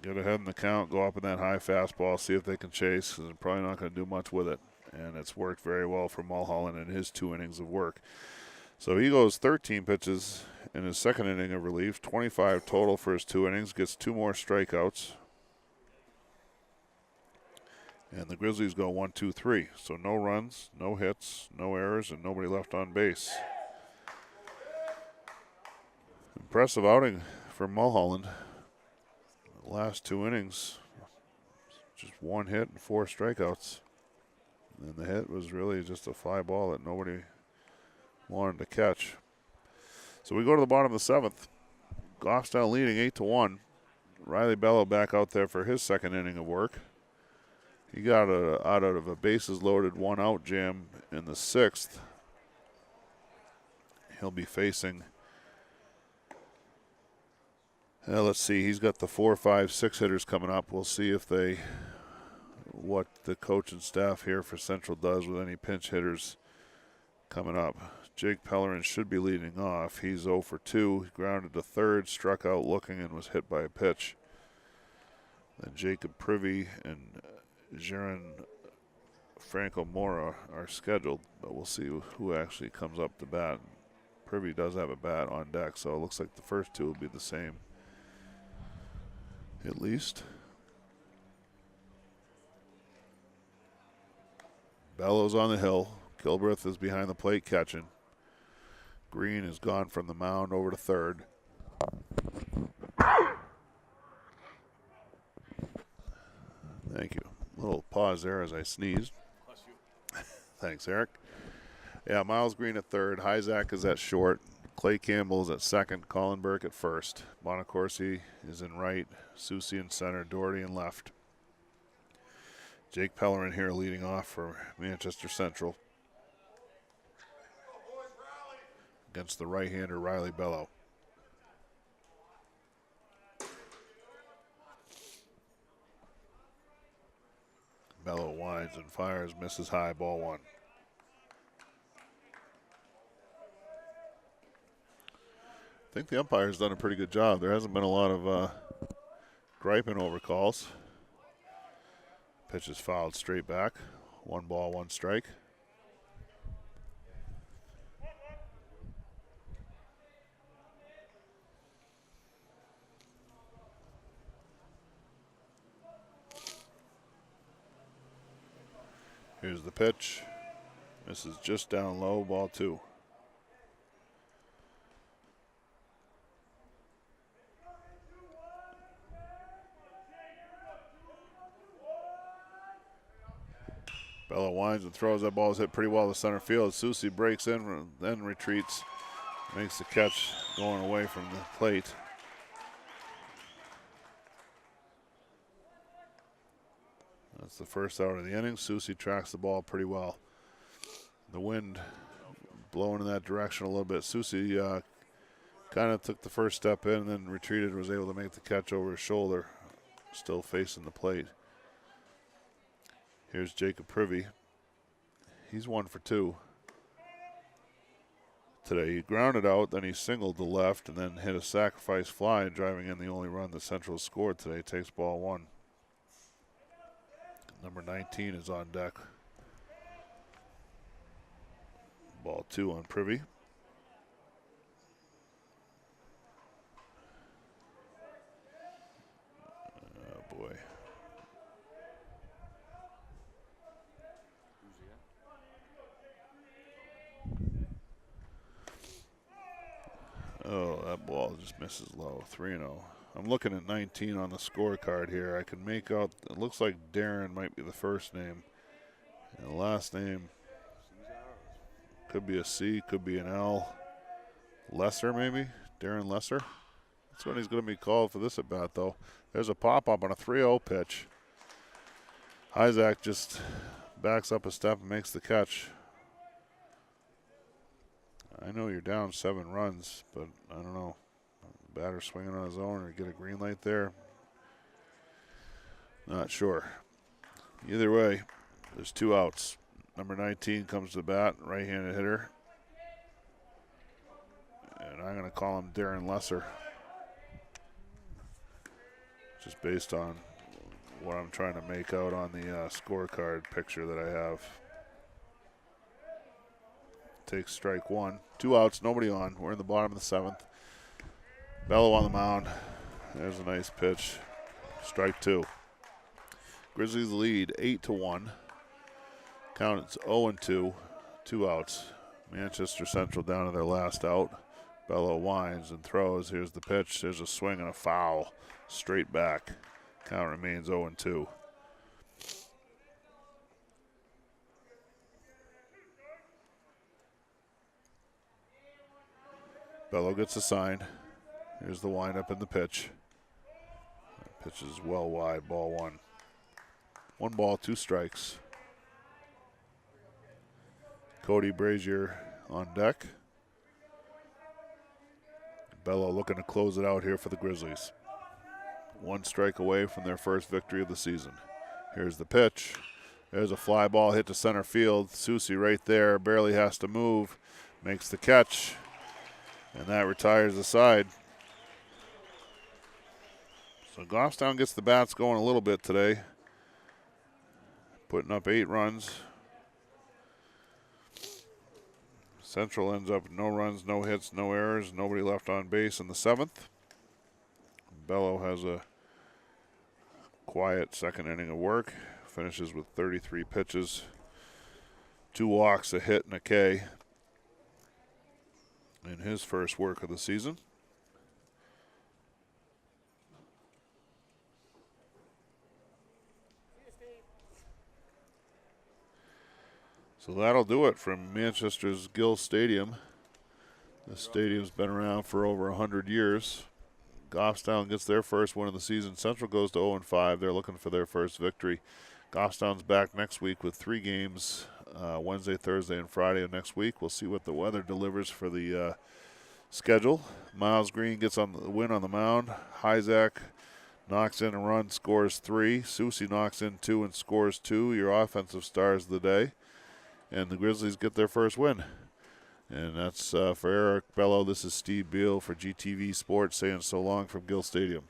Get ahead in the count, go up in that high fastball, see if they can chase, because they're probably not going to do much with it. And it's worked very well for Mulholland in his 2 innings of work. So he goes 13 pitches in his 2nd inning of relief, 25 total for his 2 innings, gets 2 more strikeouts. And the Grizzlies go 1, 2, 3. So no runs, no hits, no errors, and nobody left on base. Impressive outing for Mulholland. The last 2 innings, just 1 hit and 4 strikeouts. And the hit was really just a fly ball that nobody wanted to catch. So we go to the bottom of the 7th. Goffstown leading 8-1. Riley Bello back out there for his 2nd inning of work. He got out of a bases loaded 1 out jam in the 6th. He'll be facing, let's see, he's got the 4, 5, 6 hitters coming up. We'll see what the coach and staff here for Central does with any pinch hitters coming up. Jake Pellerin should be leading off. He's 0 for 2. He grounded to 3rd, struck out looking, and was hit by a pitch. Then Jacob Privy and Jaron Franco Mora are scheduled, but we'll see who actually comes up to bat. Privy does have a bat on deck, so it looks like the first 2 will be the same, at least. Bellows on the hill. Gilbreth is behind the plate catching. Green is gone from the mound over to 3rd. Thank you. Little pause there as I sneezed. Bless you. Thanks, Eric. Yeah, Miles Green at 3rd. Hyzak is at short. Clay Campbell is at 2nd. Colin Burke at 1st. Bonacorsi is in right. Susi in center. Doherty in left. Jake Pellerin here leading off for Manchester Central against the right-hander Riley Bello. Bello winds and fires, misses high, ball one. I think the umpire's done a pretty good job. There hasn't been a lot of griping over calls. Pitch is fouled straight back. 1 ball, 1 strike. Here's the pitch. Misses just down low, ball 2. Bello winds and throws. That ball is hit pretty well to center field. Susi breaks in, then retreats. Makes the catch going away from the plate. That's the first out of the inning. Susi tracks the ball pretty well. The wind blowing in that direction a little bit. Susi kind of took the first step in and then retreated, was able to make the catch over his shoulder, still facing the plate. Here's Jacob Privy. He's 1 for 2 today. He grounded out, then he singled to left, and then hit a sacrifice fly, driving in the only run that Central scored today. Takes ball 1. Number 19 is on deck. Ball 2 on Privy. Oh boy. Oh, that ball just misses low. 3-0. I'm looking at 19 on the scorecard here. I can make out, it looks like Darren might be the first name. And the last name could be a C, could be an L. Lesser, maybe? Darren Lesser? That's when he's going to be called for this at bat, though. There's a pop-up on a 3-0 pitch. Isaac just backs up a step and makes the catch. I know you're down 7 runs, but I don't know. The batter swinging on his own or get a green light there. Not sure. Either way, there's 2 outs. Number 19 comes to the bat, right-handed hitter. And I'm going to call him Darren Lesser. Just based on what I'm trying to make out on the scorecard picture that I have. Takes strike 1. 2 outs, nobody on. We're in the bottom of the 7th. Bello on the mound. There's a nice pitch. Strike 2. Grizzlies lead 8-1. Count it's 0-2. 2 outs. Manchester Central down to their last out. Bello winds and throws. Here's the pitch. There's a swing and a foul. Straight back. Count remains 0-2. Bello gets a sign. Here's the windup and the pitch. That pitch is well wide, ball 1. 1 ball, 2 strikes. Cody Brazier on deck. Bello looking to close it out here for the Grizzlies. 1 strike away from their first victory of the season. Here's the pitch. There's a fly ball hit to center field. Susi right there, barely has to move. Makes the catch. And that retires the side. So Goffstown gets the bats going a little bit today. Putting up 8 runs. Central ends up with no runs, no hits, no errors. Nobody left on base in the 7th. Bello has a quiet second inning of work. Finishes with 33 pitches. 2 walks, a hit, and a K in his first work of the season. So that'll do it from Manchester's Gill Stadium. This stadium's been around for over 100 years. Goffstown gets their first win of the season. Central goes to 0-5. They're looking for their first victory. Goffstown's back next week with 3 games, Wednesday, Thursday, and Friday of next week. We'll see what the weather delivers for the schedule. Miles Green gets on the win on the mound. Hyzak knocks in a run, scores 3. Susie knocks in 2 and scores 2. Your offensive stars of the day. And the Grizzlies get their first win. And that's for Eric Bello. This is Steve Beal for GTV Sports saying so long from Gill Stadium.